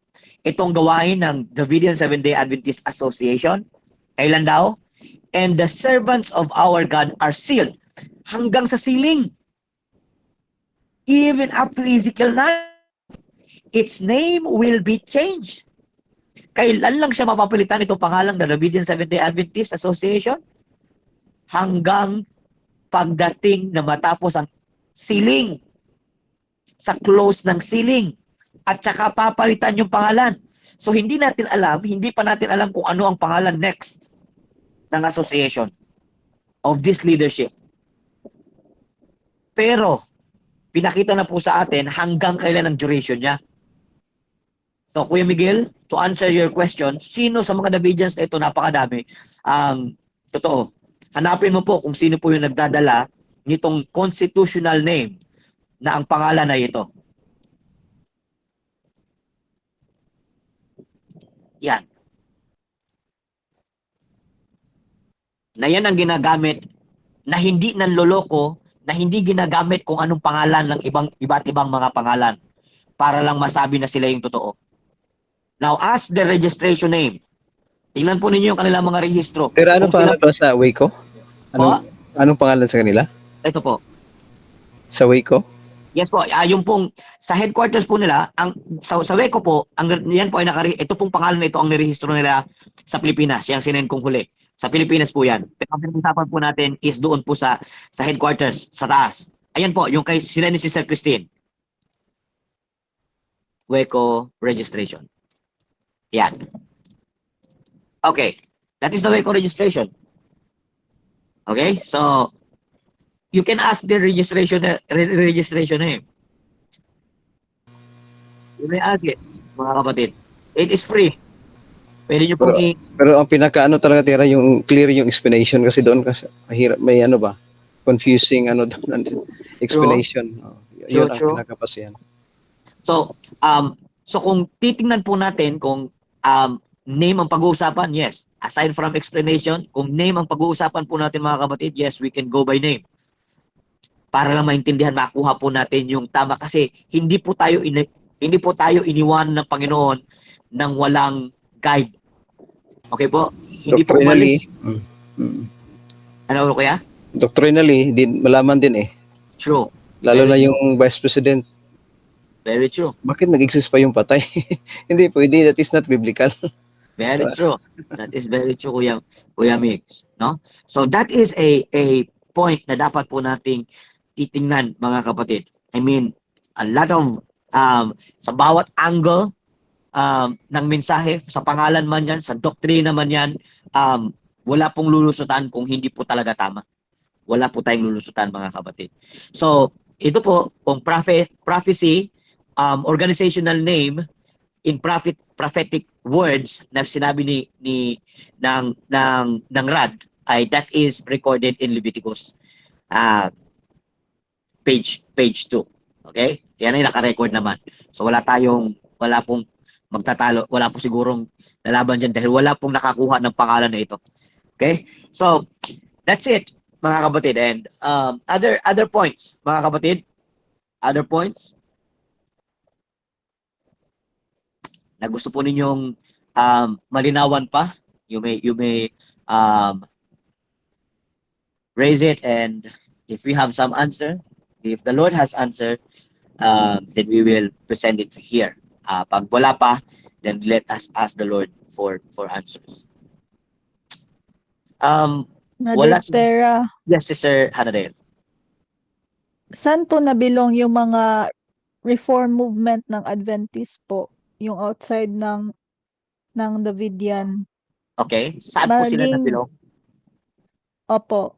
gawain ng Davidian Seventh-day Adventist Association? Kailan daw? And the servants of our God are sealed. Hanggang sa sealing. Even up to Ezekiel 9. Its name will be changed. Kailan lang siya mapapalitan itong pangalang na Davidian Seventh-day Adventist Association? Hanggang pagdating na matapos ang sealing. Sa close ng sealing. At saka papalitan yung pangalan. So hindi pa natin alam kung ano ang pangalan next ng association of this leadership. Pero pinakita na po sa atin hanggang kailan ang duration niya. So Kuya Miguel, to answer your question, sino sa mga Davidians na ito, napakadami, ang totoo. Hanapin mo po kung sino po yung nagdadala nitong constitutional name na ang pangalan ay ito. Yan. Na yan ang ginagamit na hindi nanloloko, na hindi ginagamit kung anong pangalan ng iba't ibang mga pangalan para lang masabi na sila yung totoo. Now, as the registration name, tingnan po ninyo yung kanilang mga rehistro. Pero anong Kung pangalan ba sa Waco? Anong pangalan sa kanila? Ito po. Sa Waco? Yes po, yung pong sa headquarters po nila, sa Weco po, yan po ay ito pong pangalan na ito ang nirehistro nila sa Pilipinas, yung sinend kong huli. Sa Pilipinas po yan. Pero ang pinag-usapan po natin is doon po sa headquarters, sa taas. Ayan po, yung kay sila ni Sister Christine. Weco registration. Yan. Okay. That is the Weco registration. Okay? So, you can ask the registration name. You may ask it, mga kapatid. It is free. Pwede nyo pong Pero ang pinakaano talaga tira yung clear yung explanation kasi doon kasi mahirap, may ano ba? Confusing doon explanation. Yun ang pinakapasiyan. So kung titingnan po natin kung name ang pag-uusapan, yes. Aside from explanation, kung name ang pag-uusapan po natin mga kapatid, yes, we can go by name. Para lang maintindihan, makuha po natin yung tama kasi hindi po tayo iniwan ng Panginoon ng walang guide. Okay po? Hindi po umalis. Ano kuya? Doctrinally, malaman din eh. True. Lalo na yung Vice President. Very true. Bakit nag-exist pa yung patay? Hindi pwede, that is not biblical. Very true. That is very true, Kuya Mix. No? So that is a point na dapat po nating titingnan, mga kapatid. I mean, a lot of sa bawat angle ng mensahe, sa pangalan man yan, sa doktrina man yan, wala pong lulusutan kung hindi po talaga tama. Wala po tayong lulusutan, mga kapatid. So, ito po, kung prophecy, organizational name, in prophetic words na sinabi ng RAD, ay that is recorded in Leviticus page 2. Okay? Yan ay naka-record naman. So, wala pong magtatalo, wala po sigurong lalaban dyan dahil wala pong nakakuha ng pangalan na ito. Okay? So, that's it, mga kapatid. And other points, mga kapatid? Other points? Na gusto po ninyong malinawan pa? You may raise it, and if we have some answer, if the Lord has answer, then we will present it here. Pag wala pa, then let us ask the Lord for answers. Wala Pera. Yes, Sister Hanadale. Saan po nabilong yung mga reform movement ng Adventist po? Yung outside ng Davidian. Okay? Saan po sila Maging, nabilong? opo.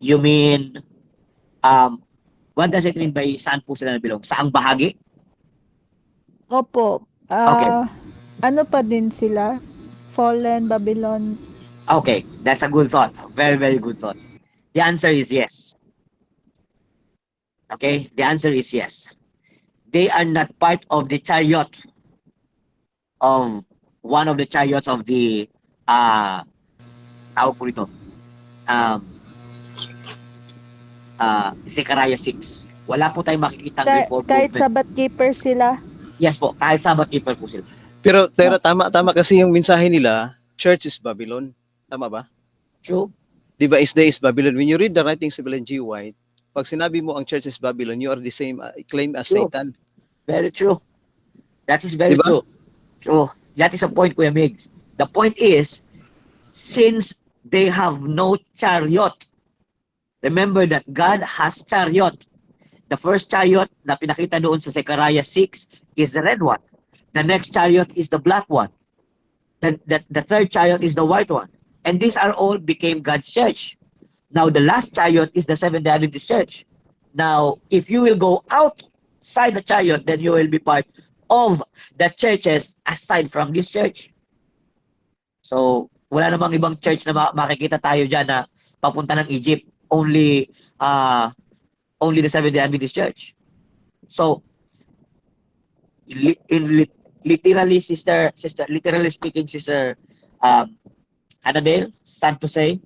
You mean, what does it mean by saan po sila nabilong? Saang bahagi? Opo. Okay. Ano pa din sila? Fallen, Babylon. Okay, that's a good thought. Very, very good thought. The answer is yes. Okay, the answer is yes. They are not part of the chariot of one of the chariots of the tawag po rito, um, Zechariah 6. Wala po tayong makikita reform Kahit movement. Sabbath keeper sila. Yes po, kahit Sabbath keeper po sila. Pero tama kasi yung mensahe nila, church is Babylon. Tama ba? True? Di ba, is day is Babylon. When you read the writings of Ellen G. White, pag sinabi mo ang church is Babylon, you are the same claim as True. Satan. Very true. That is very Diba? true. True. That is a point, Kuya Migs. The point is, since they have no chariot, remember that God has chariot. The first chariot na pinakita doon sa Zechariah 6 is the red one. The next chariot is the black one. The third chariot is the white one. And these are all became God's church. Now, the last chariot is the Seventh-day Adventist church. Now, if you will go outside the chariot, then you will be part of the churches aside from this church. So, wala namang ibang church na makikita tayo dyan na papunta ng Egypt. Only the Seventh-day Adventist church. So, literally speaking, Sister Annabelle, sad to say,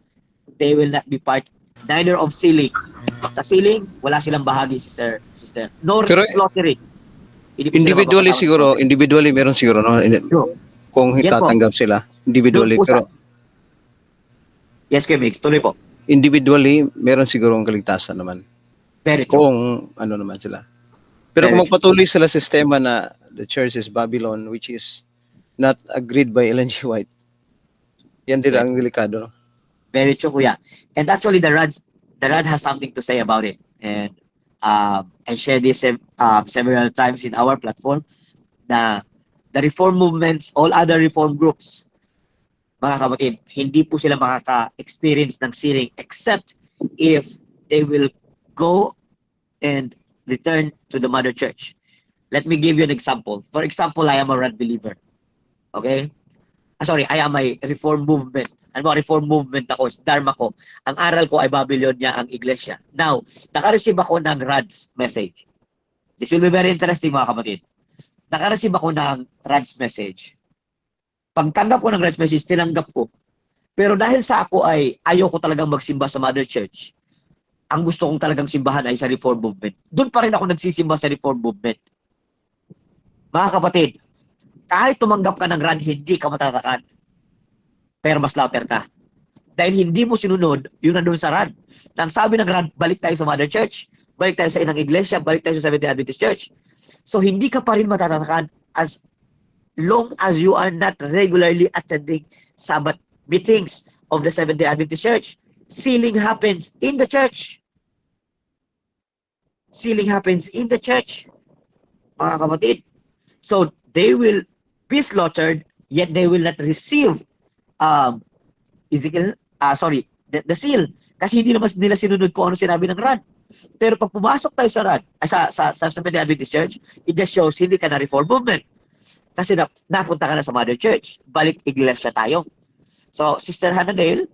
they will not be part neither of sealing. Sa sealing, wala silang bahagi, sister. Nor Pero slaughtering. Hindi po sila individually mapapatawad. siguro, individually meron siguro, no? True. Kung Yes po. tatanggap sila. Individually. Doon po Pero Yes, Kuya Mix. Tuloy po. individually, meron siguro ang kaligtasan naman. Very true. Kung ano naman sila. Pero kung Very true. magpatuloy sila sa sistema na the church is Babylon, which is not agreed by Ellen G. White, yan din ang delikado. No? Very true, Kuya. And actually, the Rad has something to say about it. And I shared this several times in our platform. The reform movements, all other reform groups, mga kapatid, hindi po sila makaka-experience ng sealing except if they will go and return to the mother church. Let me give you an example. For example, I am a Rad believer. Okay? Sorry, I am a reform movement. Ano ba reform movement ako? Dharma ko. Ang aral ko ay Babylonia, ang iglesia. Now, nakareceive ako ng Rad's message. This will be very interesting, mga kapatid. Nakareceive ako ng Rad's message. Pagtanggap ko ng Rad's message, tinanggap ko. Pero dahil sa ako ay ayaw ko talagang magsimba sa mother church, ang gusto kong talagang simbahan ay sa reform movement. Doon pa rin ako nagsisimba sa reform movement. Mga kapatid, kahit tumanggap ka ng Rad, hindi ka matatakan. Pero mas lauter ka. Dahil hindi mo sinunod yung nandun sa Rad. Nang sabi ng Rad, balik tayo sa mother church, balik tayo sa inang iglesia, balik tayo sa Seventh-day Adventist Church. So hindi ka pa rin matatatakan as long as you are not regularly attending Sabbath meetings of the Seventh-day Adventist Church. Sealing happens in the church. Sealing happens in the church. Mga kapatid. So they will be slaughtered, yet they will not receive the seal. Kasi hindi naman nila sinunod kung ano sinabi ng Rad. Pero pag pumasok tayo sa Rad, sa Seventh-day Adventist Church, it just shows hindi ka na reform movement. Kasi napunta ka na sa mother church. Balik iglesia tayo. So, Sister Hannah-Dale,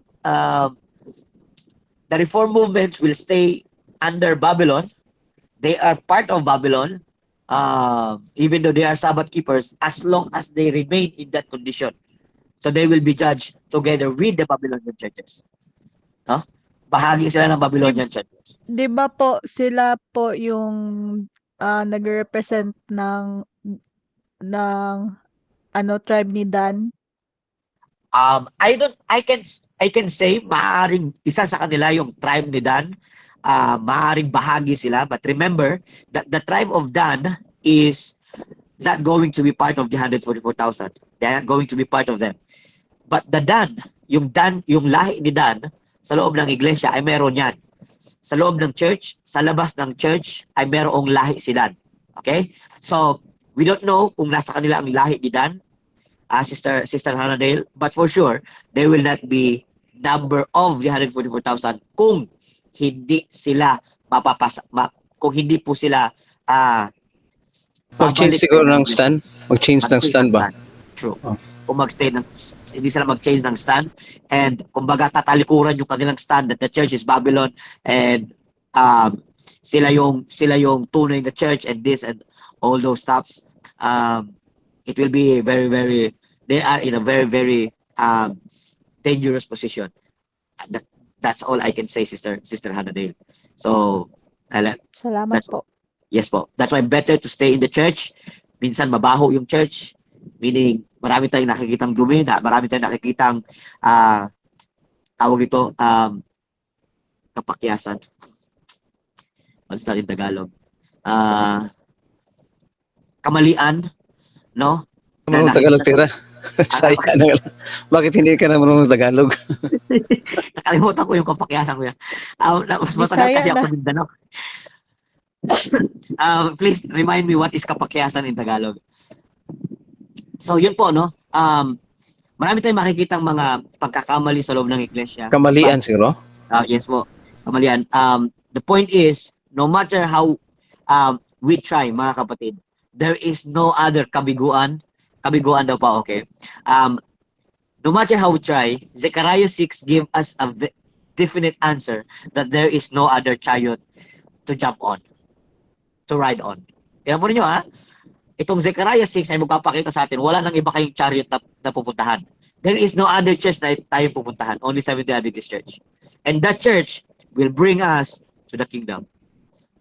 the reform movements will stay under Babylon. They are part of Babylon, even though they are Sabbath keepers, as long as they remain in that condition. So they will be judged together with the Babylonian churches. No? Bahagi sila ng Babylonian churches. Di ba po sila po yung nag-represent ng tribe ni Dan? I can say maaring isa sa kanila yung tribe ni Dan. Maaring bahagi sila, but remember that the tribe of Dan is not going to be part of the 144,000. They are not going to be part of them. But the Dan, yung lahi ni Dan sa loob ng iglesia ay meron yan. sa loob ng church, sa labas ng church, ay merong lahi si Dan. Okay? So, we don't know kung nasa kanila ang lahi ni Dan, Sister Hannah, but for sure, they will not be number of the 144,000 kung hindi sila kung hindi po sila Mag-change babalik siguro sa ng stand. Mag-change ng mag-change stand ng ba? stand. True. Oh. Kung hindi sila mag-change ng stand, and kumbaga tatalikuran yung kanilang stand that the church is Babylon, and sila yung tunay na church, and this and all those stuffs. It will be very, very, they are in a very, very dangerous position. That's all I can say, Sister Hannah. So, Salamat that's po. yes po. That's why better to stay in the church. Minsan mabaho yung church, meaning marami tayong nakikitang dumi, marami tayong nakikitang tawag dito, kapakyasan. What's that in Tagalog? Kamalian, no? Marunong Tagalog, tira. Sayang na lang. Bakit hindi ka na marunong Tagalog? Nakalimutan ko yung kapakyasan ko yan. Mas matagal Bisaya kasi na. ako Mindanao. Please remind me what is kapakyasan in Tagalog. So yun po, no? Marami tayong makikitang mga pagkakamali sa loob ng iglesia. Kamalian siguro. Yes po, kamalian. The point is, no matter how we try, mga kapatid, there is no other kabiguan. Kabiguan daw pa, okay? No matter how we try, Zechariah 6 give us a definite answer that there is no other chariot to jump on, to ride on. Tingnan po ninyo, ha? Itong Zechariah 6 ay magpapakita sa atin, wala nang iba kayong chariot na pupuntahan. There is no other church na tayong pupuntahan, only Seventh-day Adventist Church. And that church will bring us to the kingdom.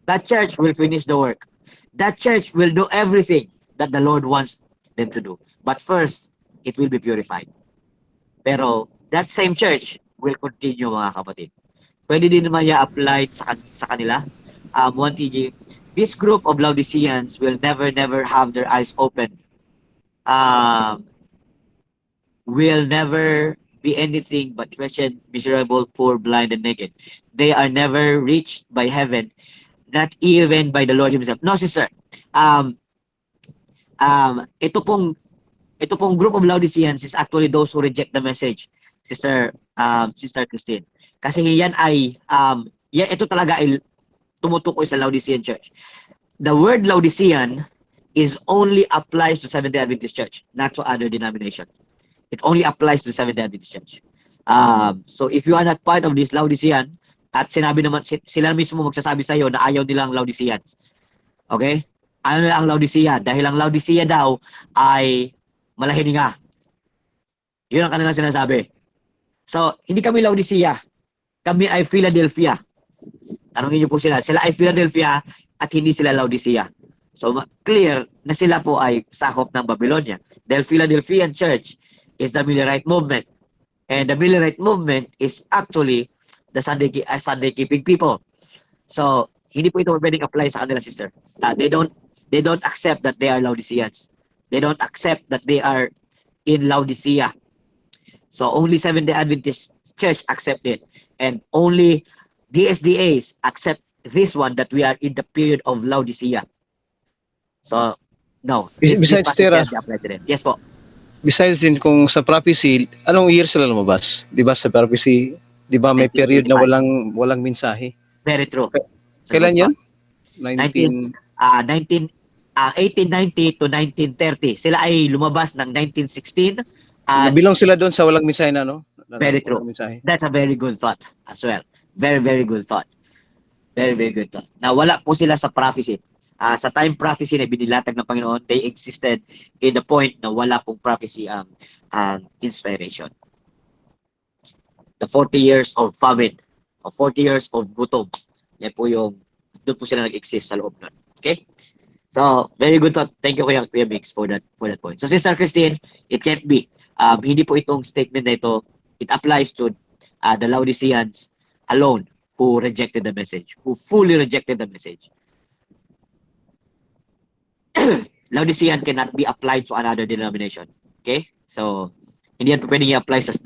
That church will finish the work. That church will do everything that the Lord wants them to do. But first, it will be purified. Pero that same church will continue, mga kapatid. Pwede din naman i-apply sa kanila. 1TG, this group of Laodiceans will never have their eyes open. Will never be anything but wretched, miserable, poor, blind, and naked. They are never reached by heaven, not even by the Lord Himself. No, sister. Ito pong group of Laodiceans is actually those who reject the message, Sister Christine. Kasi yan ay ito talaga ay tumutukoy sa Laodicean church. The word Laodicean is only applies to Seventh-day Adventist Church, not to other denomination. It only applies to Seventh-day Adventist Church. So if you are not part of this Laodicean, at sinabi naman sila mismo magsasabi sa iyo na ayaw nila ang Laodiceans. Okay? Ano nila ang Laodicea? Dahil ang Laodicea daw ay malahininga. Yun ang kanilang sinasabi. So, hindi kami Laodicea. Kami ay Philadelphia. Tanungin niyo po sila. Sila ay Philadelphia at hindi sila Laodicea. So, clear na sila po ay sakop ng Babylonia. Dahil Philadelphian Church is the Millerite movement. And the Millerite movement is actually the Sunday keeping people. So, hindi po ito pwedeng apply sa kanila, sister. They don't accept that they are Laodiceans. They don't accept that they are in Laodicea. So only Seventh-day Adventist Church accept it. And only DSDAs accept this one, that we are in the period of Laodicea. So, no. Besides, Tira. Yes po. Besides din kung sa prophecy, anong year sila lumabas? 'Di ba sa prophecy, 'di ba may period na walang mensahe? Very true. Kailan 'yan? 1890 to 1930. Sila ay lumabas ng 1916. Nabilang sila doon sa walang mensahe na, no? Very true. That's a very good thought as well. Very, very good thought. Very, very good thought. Now, wala po sila sa prophecy. Sa time prophecy na binilatag ng Panginoon, they existed in the point na wala pong prophecy ang inspiration. The 40 years of famine, or 40 years of gutom, yan po yung, doon po sila nag-exist sa loob nun. Okay? So, very good thought. Thank you, Kuya Biggs, for that point. So, Sister Christine, it can't be. Hindi po itong statement na ito, it applies to the Laodiceans alone who rejected the message, who fully rejected the message. Laodicean cannot be applied to another denomination. Okay? So, hindi yan pwedeng i-apply sa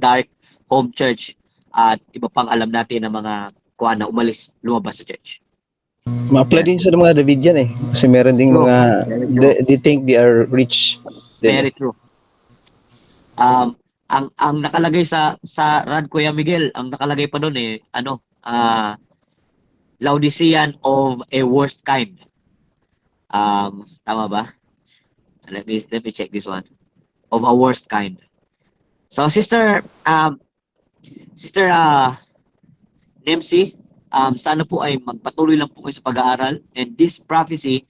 dark home church at iba pang alam natin ng mga kuha na umalis, lumabas sa church. Ma-apply din sa mga Davidian eh. Kasi meron ding True. mga, Very true. they think they are rich. Very true. Ang nakalagay sa rad, Kuya Miguel, ang nakalagay pa doon Laodicean of a worst kind. Tama ba? Let me check this one. Of a worst kind. So Sister Nemsi, sana po ay magpatuloy lang po kayo sa pag-aaral, and this prophecy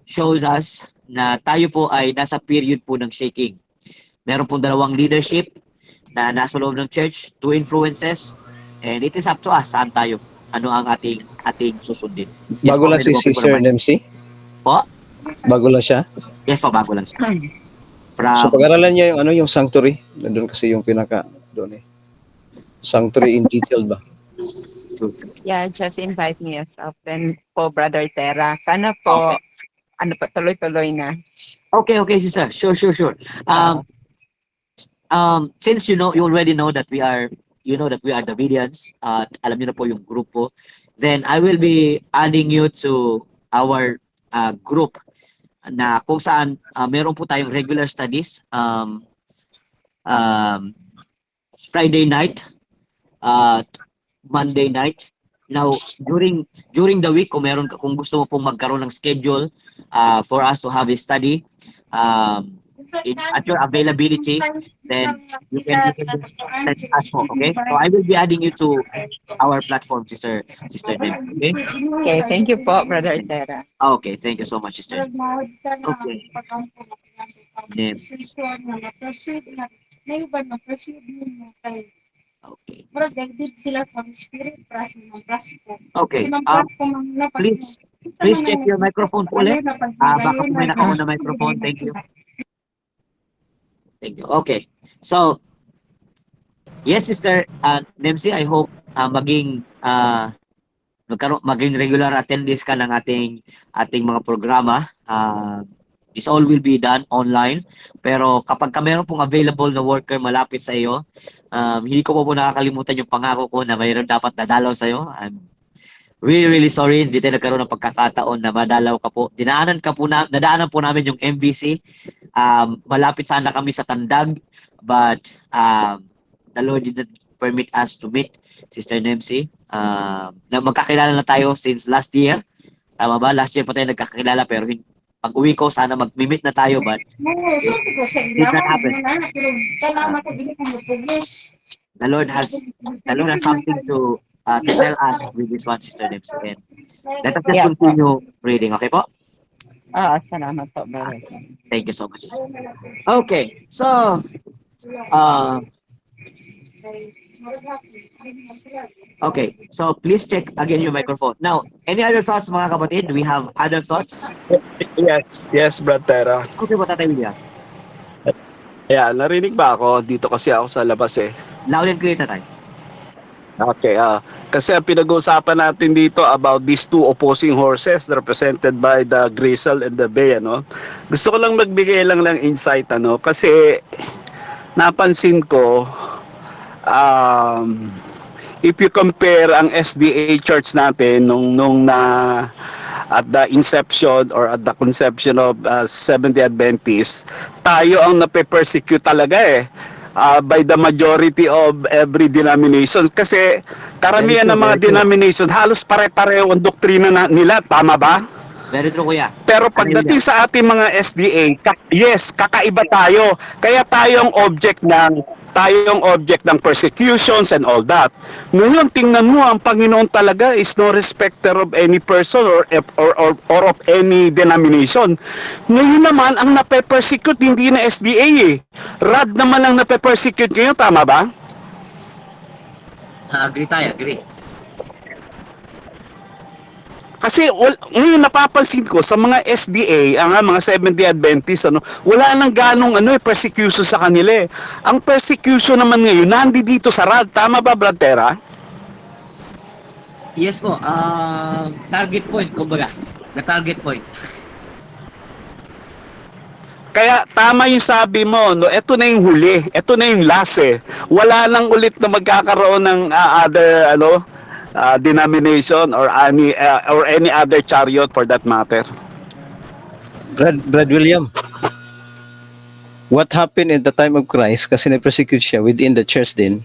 shows us na tayo po ay nasa period po ng shaking. Meron pong dalawang leadership na nasa loob ng church, 2 influences, and it is up to us saan tayo. Ano ang ating susundin. Yes, Bago po, lang si pwede po Sister naman. Nancy? Po? Bago lang siya? Yes po, bago lang siya. So pag-aralan niya yung sanctuary, nandun kasi yung pinaka doon eh. Sanctuary in detail ba? Yeah, just invite me as often po, Brother Terra. Sana po, tuloy-tuloy na. Okay, sister. Sure. Since you already know that we are Davidians, alam niyo na po yung grupo, then I will be adding you to our group na kung saan meron po tayong regular studies, Friday night, Monday night. Now, during the week, kung gusto mo pong magkaroon ng schedule for us to have a study, at your availability, then you can text us po, okay? So I will be adding you to our platform, Sister Nem, okay? Okay, thank you po, Brother Terra. Okay, thank you so much, Sister. Okay. Nem. Okay. Okay. Please check your microphone po ulit. Baka po may naka-on na microphone. Thank you. Thank you. Okay. So, yes, Sister Nemsi, I hope maging regular attendees ka ng ating mga programa. This all will be done online. Pero kapag meron pong available na worker malapit sa iyo, hindi ko po nakakalimutan yung pangako ko na mayroon dapat dadalaw sa iyo. I'm really sorry, hindi tayo nagkaroon ng pagkakataon na madalaw ka po. Nadaanan po namin yung MVC. Malapit sana kami sa Tandag, but the Lord didn't permit us to meet, Sister Nemsi. Na magkakilala na tayo since last year. Tama ba? Last year pa tayo nagkakilala, pero pag uwi ko, sana mag-meet na tayo, but did not happen. The Lord has something to tell us with this one, Sister Nemsi. And let us just continue reading, okay po? Salamat po, Brother. Thank you so much. Okay, so okay, so please check again your microphone. Now, any other thoughts, mga kapatid? Do we have other thoughts? Yes, Brad Terra. Okay po, Tatay William. Yeah, narinig ba ako? Dito kasi ako sa labas eh. Loud and clear, Tatay. Okay, kasi ang pinag-uusapan natin dito about these two opposing horses represented by the Grisel and the Bay, ano? Gusto ko lang magbigay lang ng insight, ano? Kasi napansin ko, if you compare ang SDA church natin nung at the inception or at the conception of Seventh-day Adventists, tayo ang nape-persecute talaga eh. By the majority of every denomination, kasi karamihan ng mga denomination halos pare-pareho ang doktrina nila, tama ba? Very true, kuya. Pero pagdating sa ating mga SDA, yes, kakaiba tayo. Kaya tayong object ng persecutions and all that. Ngayon, tingnan mo, ang Panginoon talaga is no respecter of any person or of any denomination. Ngayon naman, ang nape-persecute hindi na SDA eh. RAD naman ang nape-persecute ngayon, tama ba? Agree tayo, agree. Kasi ngayon napapansin ko sa mga SDA, mga Seventh-day Adventists, wala nang ganong persecution sa kanila eh. Ang persecution naman ngayon nandito sa RAD, tama ba, Brad Terra? Yes po, target point, kumbaga. The target point. Kaya tama yung sabi mo, no, ito na yung huli, ito na yung last eh. Wala nang ulit na magkakaroon ng other denomination or any other chariot for that matter. Brad William, what happened in the time of Christ, kasi na-persecute siya within the church din,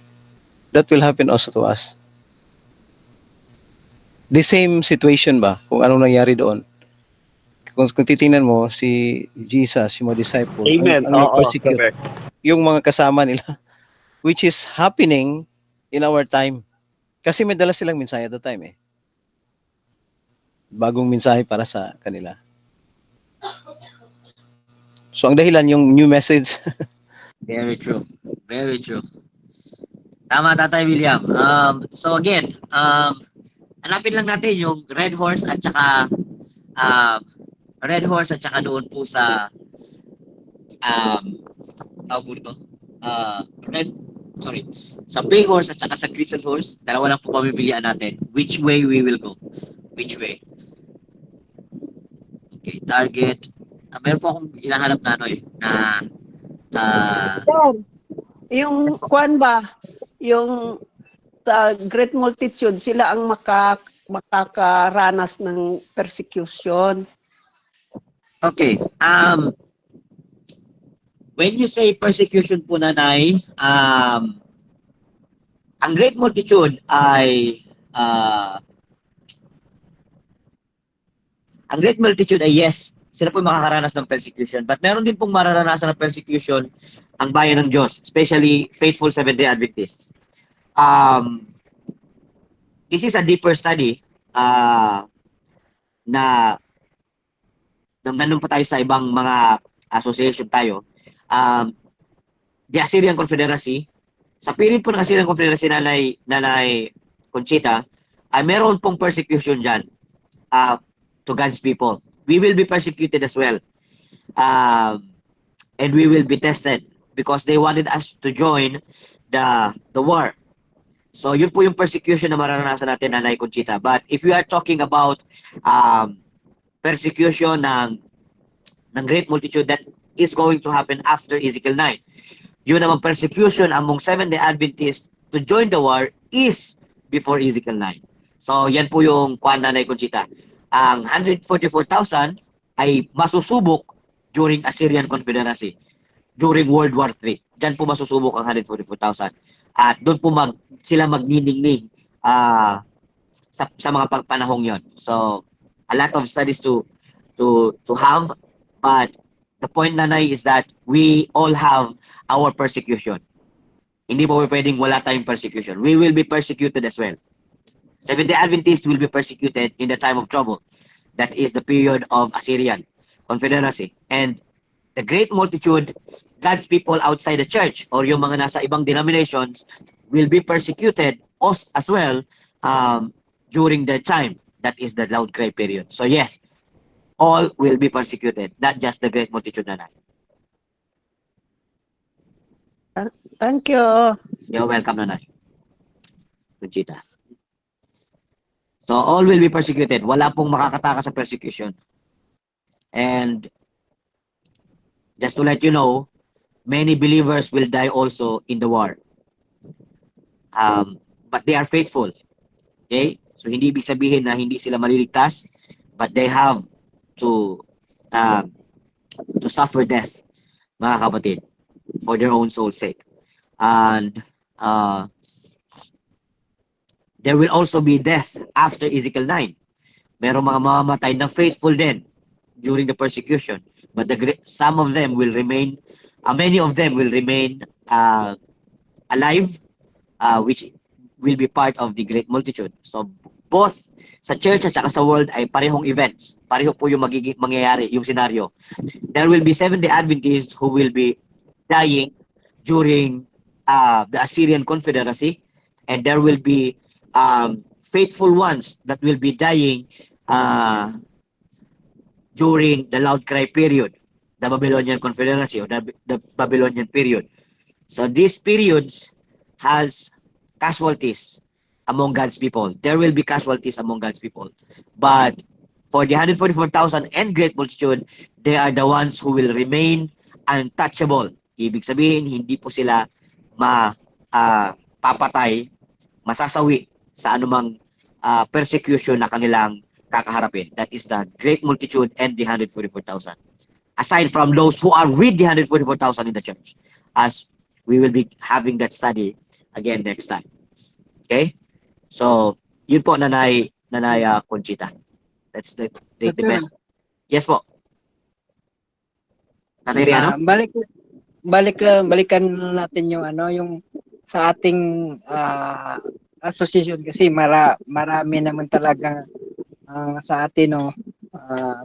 that will happen also to us. The same situation ba? Kung anong nangyari doon. Kung titingnan mo, si Jesus, yung mga disciple, Amen. ang Oo, persecute correct. yung mga kasama nila, which is happening in our time. Kasi may dala silang mensahe at the time eh. Bagong mensahe para sa kanila. So ang dahilan yung new message. Very true. Very true. Tama, Tatay William. So again, hanapin lang natin yung Red Horse at saka doon po sa tawag po ito? Sa Bay Horse at saka sa Crescent Horse, dalawa lang po pamimilian natin. Which way we will go? Which way? Okay, target. Meron po akong hinahanap na Sir, Yung kwan ba, yung great multitude, sila ang makakaranas ng persecution. okay. When you say persecution po, Nanay, ang great multitude ay yes, sila po yung makakaranas ng persecution. But meron din pong mararanasan ng persecution ang bayan ng Diyos, especially faithful Seventh-day Adventists. This is a deeper study na nang nandun pa tayo sa ibang mga association tayo. The Assyrian Confederacy, sa period po ng Assyrian Confederacy, Nanay Conchita, ay meron pong persecution dyan to God's people. We will be persecuted as well. And we will be tested because they wanted us to join the war. So yun po yung persecution na mararanasan natin, Nanay Conchita. But if we are talking about persecution ng great multitude that is going to happen after Ezekiel 9, yun naman persecution among Seventh-day Adventists to join the war is before Ezekiel 9. So yan po yung kwan, Nanay Conchita. Ang 144,000 ay masusubok during Assyrian Confederacy, during World War III. Diyan po masusubok ang 144,000. At doon po sila magniningning sa mga panahong yon. So, a lot of studies to have, but the point, Nanay, is that we all have our persecution. Hindi po pwedeng wala tayong persecution. We will be persecuted as well. Seventh-day Adventists will be persecuted in the time of trouble. That is the period of Assyrian Confederacy. And the great multitude, God's people outside the church or yung mga nasa ibang denominations will be persecuted as well during the time. That is the loud cry period. So yes, all will be persecuted, not just the great multitude, Nanay. Thank you. You're welcome, Nanay Conchita. So all will be persecuted. Wala pong makakataka sa persecution. And just to let you know, many believers will die also in the war. But they are faithful. Okay? So hindi ibig sabihin na hindi sila maliligtas, but they have to suffer death, mga kapatid, for their own soul's sake. And there will also be death after Ezekiel 9. Merong mga mamamatay na faithful din during the persecution. But some of them will remain, many of them will remain alive, which will be part of the great multitude. So both sa church at saka sa world ay parehong events. Pareho po yung mangyayari, yung scenario. There will be Seventh-day Adventists who will be dying during the Assyrian Confederacy, and there will be faithful ones that will be dying during the loud cry period, the Babylonian Confederacy or the Babylonian period. So these periods has casualties among God's people. There will be casualties among God's people. But for the 144,000 and great multitude, they are the ones who will remain untouchable. Ibig sabihin, hindi po sila papatay, masasawi sa anumang persecution na kanilang kakaharapin. That is the great multitude and the 144,000. Aside from those who are with the 144,000 in the church, as we will be having that study again next time. Okay? So, yun po, Nanay Conchita. That's the best. Yes po. Tatay Riano? Balikan natin yung yung sa ating association kasi marami naman talaga sa atin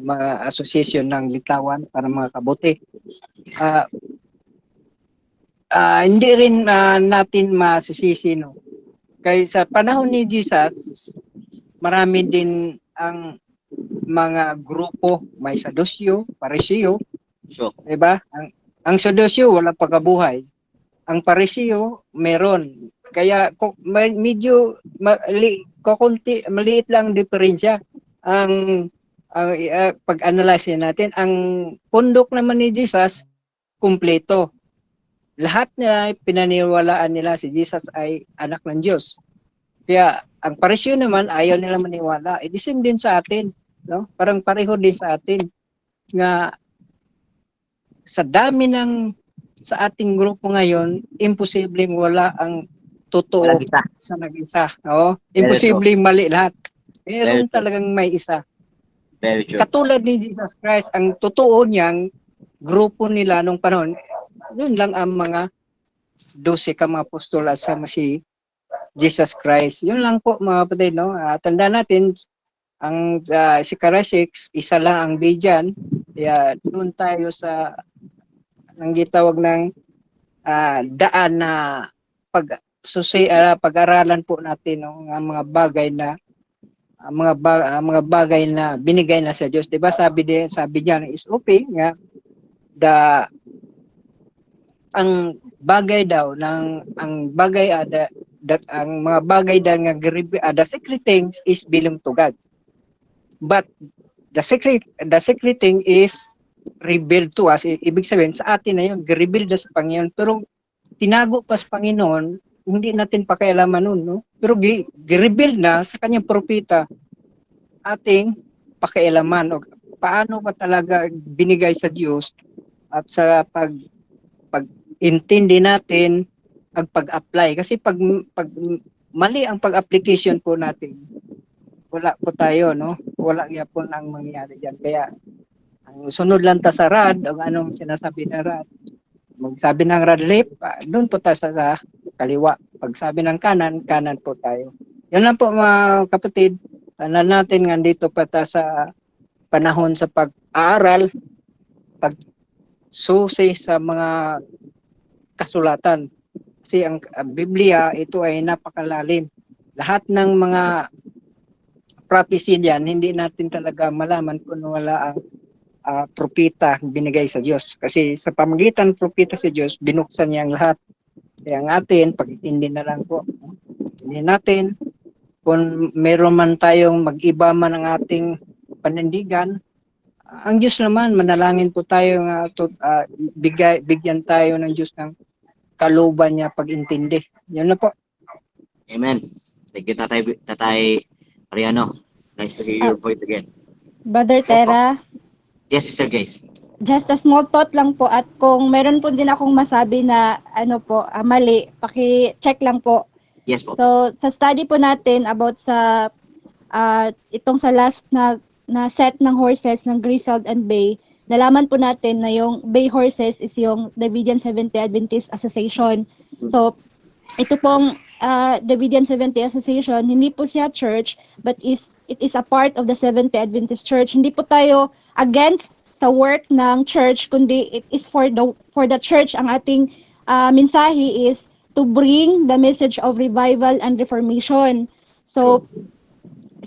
mga association ng litawan para mga kabuti. Hindi rin natin masisisi kaya sa panahon ni Jesus marami din ang mga grupo, may Sadusyo, Pariseo, Sure. diba? Ang Sadusyo wala pagkabuhay. Ang Pariseo meron. Kaya medyo maliit lang diferensya. Ang pag-analyze natin, ang pundok naman ni Jesus kumpleto. Lahat nila pinaniwalaan nila si Jesus ay anak ng Diyos. Kaya ang Pariseo naman ayaw nila maniwala. The same din sa atin, no? Parang pareho din sa atin nga sa dami sa ating grupo ngayon, imposibleng wala ang totoo sa nag-isa. No? Imposibleng mali lahat. Meron talagang may isa. Very true. Katulad ni Jesus Christ, ang totoo niyang grupo nila nung panahon, yun lang ang mga 12 ka mga apostol at sama si Jesus Christ. Yun lang po mga kapatid, no? Tandaan natin, ang si Karasix, isa lang ang bidyan. Kaya doon tayo sa ang gitawag ng daan na pag-aralan po natin ang mga bagay na mga bagay na binigay na sa Diyos. 'Di ba? Sabi niya is okay nga ang bagay daw ang mga bagay daw nga the secret things is belong to God. But the secret thing is revealed to us. Ibig sabihin sa atin na yun, revealed na sa Panginoon. Pero tinago pa sa Panginoon, hindi natin pakialaman nun, no? Pero revealed na sa kanyang propeta, ating pakialaman. O paano ba talaga binigay sa Diyos at sa pag-intindi natin ang pag-apply. Kasi pag mali ang pag-application po natin, wala po tayo, no? Wala nga po nang mangyari dyan. Kaya, ang sunod lang ta sa rad, ang anong sinasabi na rad. Magsabi ng rad left, doon po tayo sa kaliwa. Pag sabi ng kanan, kanan po tayo. Yan lang po mga kapatid. Natin nga dito pa tayo sa panahon sa pag-aaral, pag-susi sa mga kasulatan. Kasi ang Biblia, ito ay napakalalim. Lahat ng mga prophecy diyan, hindi natin talaga malaman kung wala ang propeta binigay sa Diyos. Kasi sa pamagitan ng propeta sa Diyos, binuksan niya ang lahat. Kaya ang atin, pag-intindi na lang po. Hindi natin, kung meron man tayong mag-iba man ang ating panindigan, ang Diyos naman, manalangin po tayo nga bigyan tayo ng Diyos ng kaluban niya pag-intindi. Yun na po. Amen. Thank you, Tatay Riano. Nice to hear your voice again. Brother Tera, Yes, Sister Grace. just a small thought lang po at kung meron po din akong masabi na mali, paki-check lang po. Yes po. So, sa study po natin about sa itong sa last na set ng horses ng Grizzled and Bay, nalaman po natin na yung Bay horses is yung Davidian Seventh-day Adventist Association. So, ito pong Davidian Seventh-day Association, hindi po siya church, but it is a part of the Seventh-day Adventist Church. Hindi po tayo against sa work ng church, kundi it is for the church. Ang ating mensahe is to bring the message of revival and reformation. So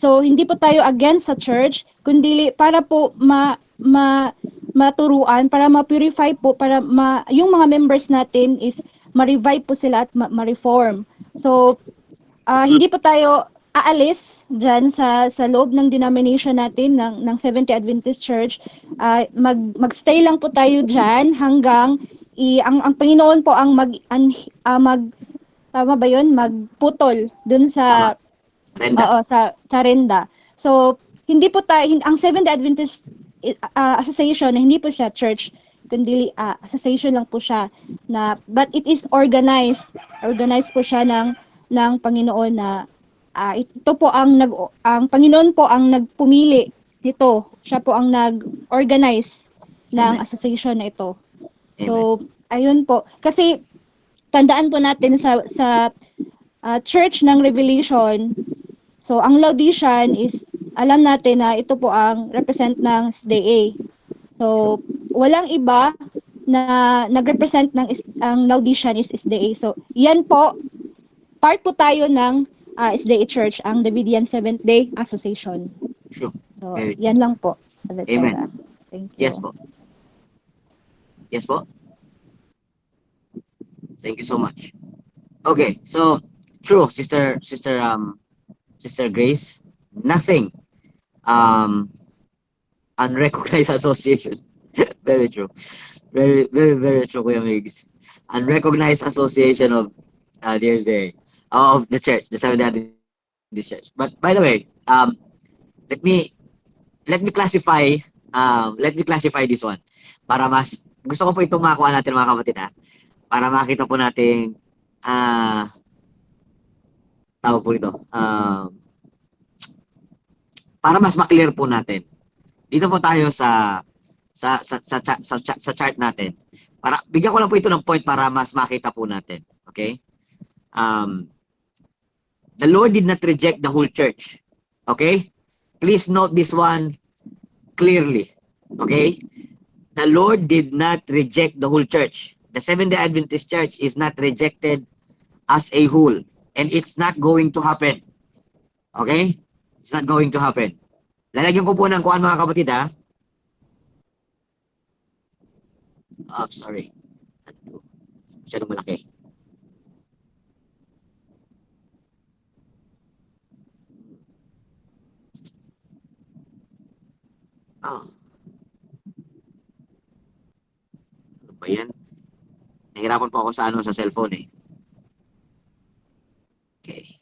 hindi po tayo against sa church, kundi para po maturuan, para ma-purify po, para yung mga members natin is ma-revive po sila at ma-reform. So hindi po tayo aalis dyan sa loob ng denomination natin ng Seventh-day Adventist Church. Magstay lang po tayo dyan hanggang ang Panginoon po ang magputol dun sa Renda. Oo, sa Renda. So, hindi po tayo, ang Seventh-day Adventist Association, hindi po siya church, kundi association lang po siya but it is organized. Organized po siya ng Panginoon na ito po ang Panginoon po ang nagpumili nito. Siya po ang nag-organize ng Amen. association na ito. Amen. So, ayun po. Kasi tandaan po natin sa Church ng Revelation. So, ang Laodicean is, alam natin na ito po ang represent ng SDA. So, walang iba na nag-represent ang Laodicean is SDA. So, yan po, part po tayo ng SDA Church, ang Davidian Seventh-day Association. Sure. So, Very yan lang po. Amen. Thank you. Yes po. Yes po. Thank you so much. Okay, so true, Sister Grace. Nothing unrecognized association. Very true. Very, very, very true, Kuya Migs. Unrecognized association of there's of the church, the Seventh-day Adventist Church. But by the way, let me classify this one para mas gusto ko po itong makuha natin mga kapatid para makita po natin tawag po ito para mas maklear po natin. Dito po tayo sa chart natin. Para bigyan ko lang po ito ng point para mas makita po natin. Okay? The Lord did not reject the whole church. Okay? Please note this one clearly. Okay? The Lord did not reject the whole church. The Seventh-day Adventist Church is not rejected as a whole. And it's not going to happen. Okay? It's not going to happen. Lalagyan ko po ng kuhan mga kapatid Oh, sorry. Masyadong malaki. Oh. Ano ba yan? Nahirapan po ako sa cellphone eh. Okay.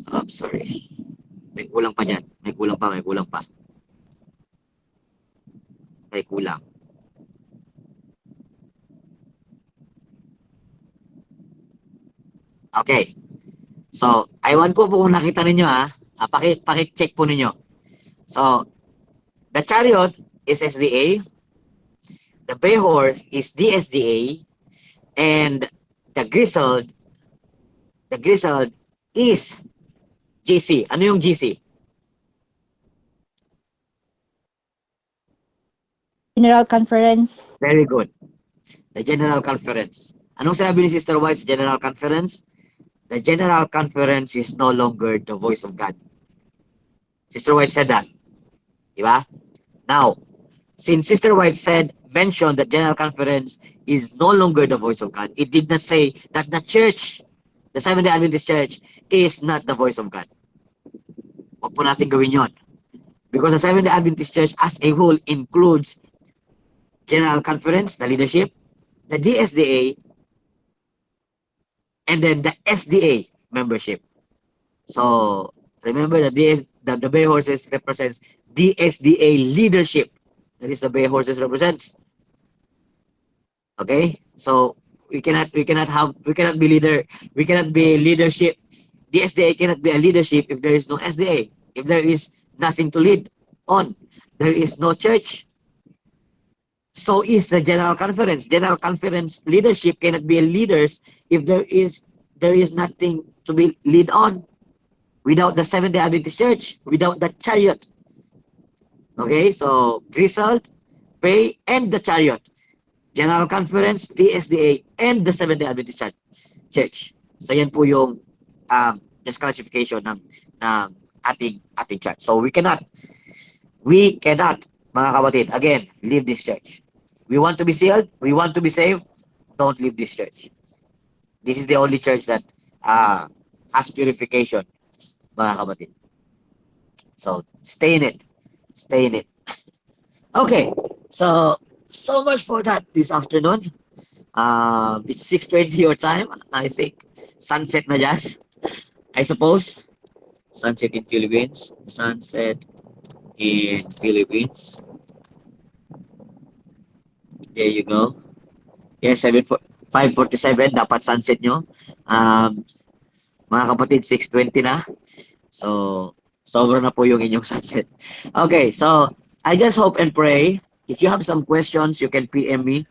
Oh, sorry. May kulang pa dyan. May kulang pa. May kulang. Okay. So, aywan ko po kung nakita ninyo Paki-check po ninyo. So, the chariot is SDA. The bay horse is DSDA. And the grizzled is GC. Ano yung GC? General Conference. Very good. The General Conference. Anong sabi ni Sister White sa General Conference? The General Conference is no longer the voice of God. Sister White said that. Diba? Now, since Sister White mentioned that General Conference is no longer the voice of God, it did not say that the church, the Seventh-day Adventist Church, is not the voice of God. Huwag po natin gawin yun. Because the Seventh-day Adventist Church as a whole includes General Conference, the leadership, the DSDA, and then the SDA membership. So, remember that the Bay Horses represents DSDA leadership. That is the Bay Horses represents. Okay? So, we cannot be leadership. DSDA cannot be a leadership if there is no SDA. If there is nothing to lead on, there is no church. So is the General Conference. General Conference leadership cannot be leaders if there is nothing to be lead on. Without the Seventh-day Adventist Church, without the chariot. Okay, so grizzled, pay, and the chariot. General Conference, DSDA, and the Seventh-day Adventist Church. So yan po yung disclassification ng ating church. So we cannot, mga kapatid, again, leave this church. We want to be sealed, we want to be saved, don't leave this church. This is the only church that has purification, mga kapatid. So, stay in it. Okay, so so much for that this afternoon. It's 6:20 your time. I think sunset na dyan. I suppose. Sunset in Philippines. Sunset in Philippines. There you go. Yes, 5:47 dapat sunset nyo. Mga kapatid, 6:20 na. So, sobra na po yung inyong sunset. Okay, so I just hope and pray. If you have some questions, you can PM me,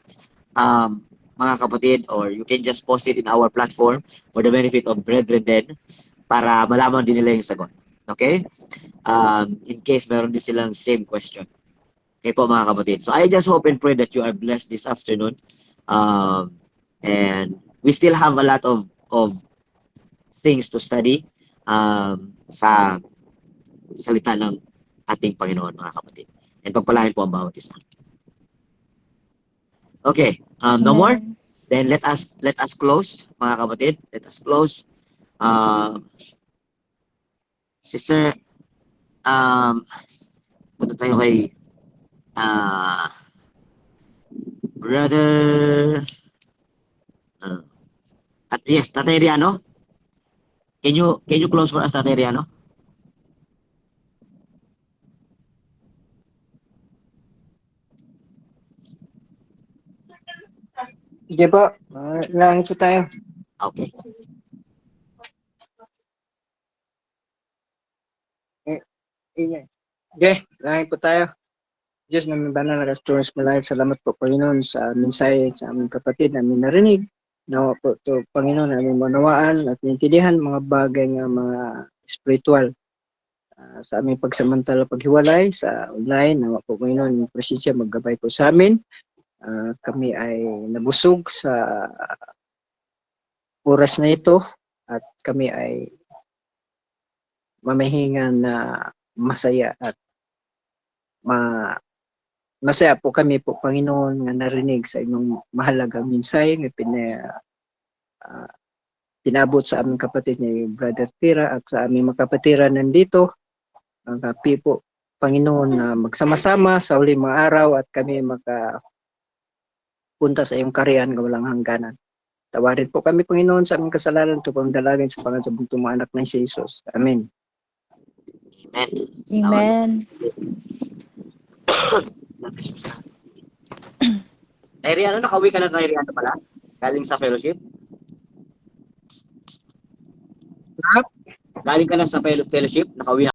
mga kapatid, or you can just post it in our platform for the benefit of brethren din para malaman din nila yung sagot. Okay? In case meron din silang same question. Okay po mga kapatid. So I just hope and pray that you are blessed this afternoon. And we still have a lot of things to study sa salita ng ating Panginoon mga kapatid. And pagpalain po ang bawat isa. Okay, no more? Then let us close mga kapatid. Let us close. Sister, punta tayo kay brother at yes, Tatay Riano. Can you close for us, Tatay Riano? Sige po, lang po tayo. Okay. Okay, lang po tayo. Diyos namin banal na restaurants malay, salamat po Panginoon sa mensahe sa aming kapatid na aming narinig. Nawa po to Panginoon na aming manawaan at maintindihan mga bagay nga mga spiritual sa aming pagsamantala paghiwalay sa online. Nawa po Panginoon yung presensya maggabay po sa amin. Kami ay nabusog sa oras na ito at kami ay mamahingan na masaya at masaya po kami po Panginoon nga narinig sa inyong mahalagang mensahe nga pinabot sa aming kapatid ni Brother Tira at sa aming mga kapatiran nandito. Ang kapi po Panginoon na magsama-sama sa uling mga araw at kami makapunta sa iyong kariyan nga walang hangganan. Tawarin po kami Panginoon sa aming kasalanan ito pang dalagin sa pangalan sa bugtong mga anak ng si Jesus. Amen. Amen. Tay Riano, nakauwi ka na Tay Riano pala? Galing sa fellowship? Galing ka na sa fellowship? Nakauwi na?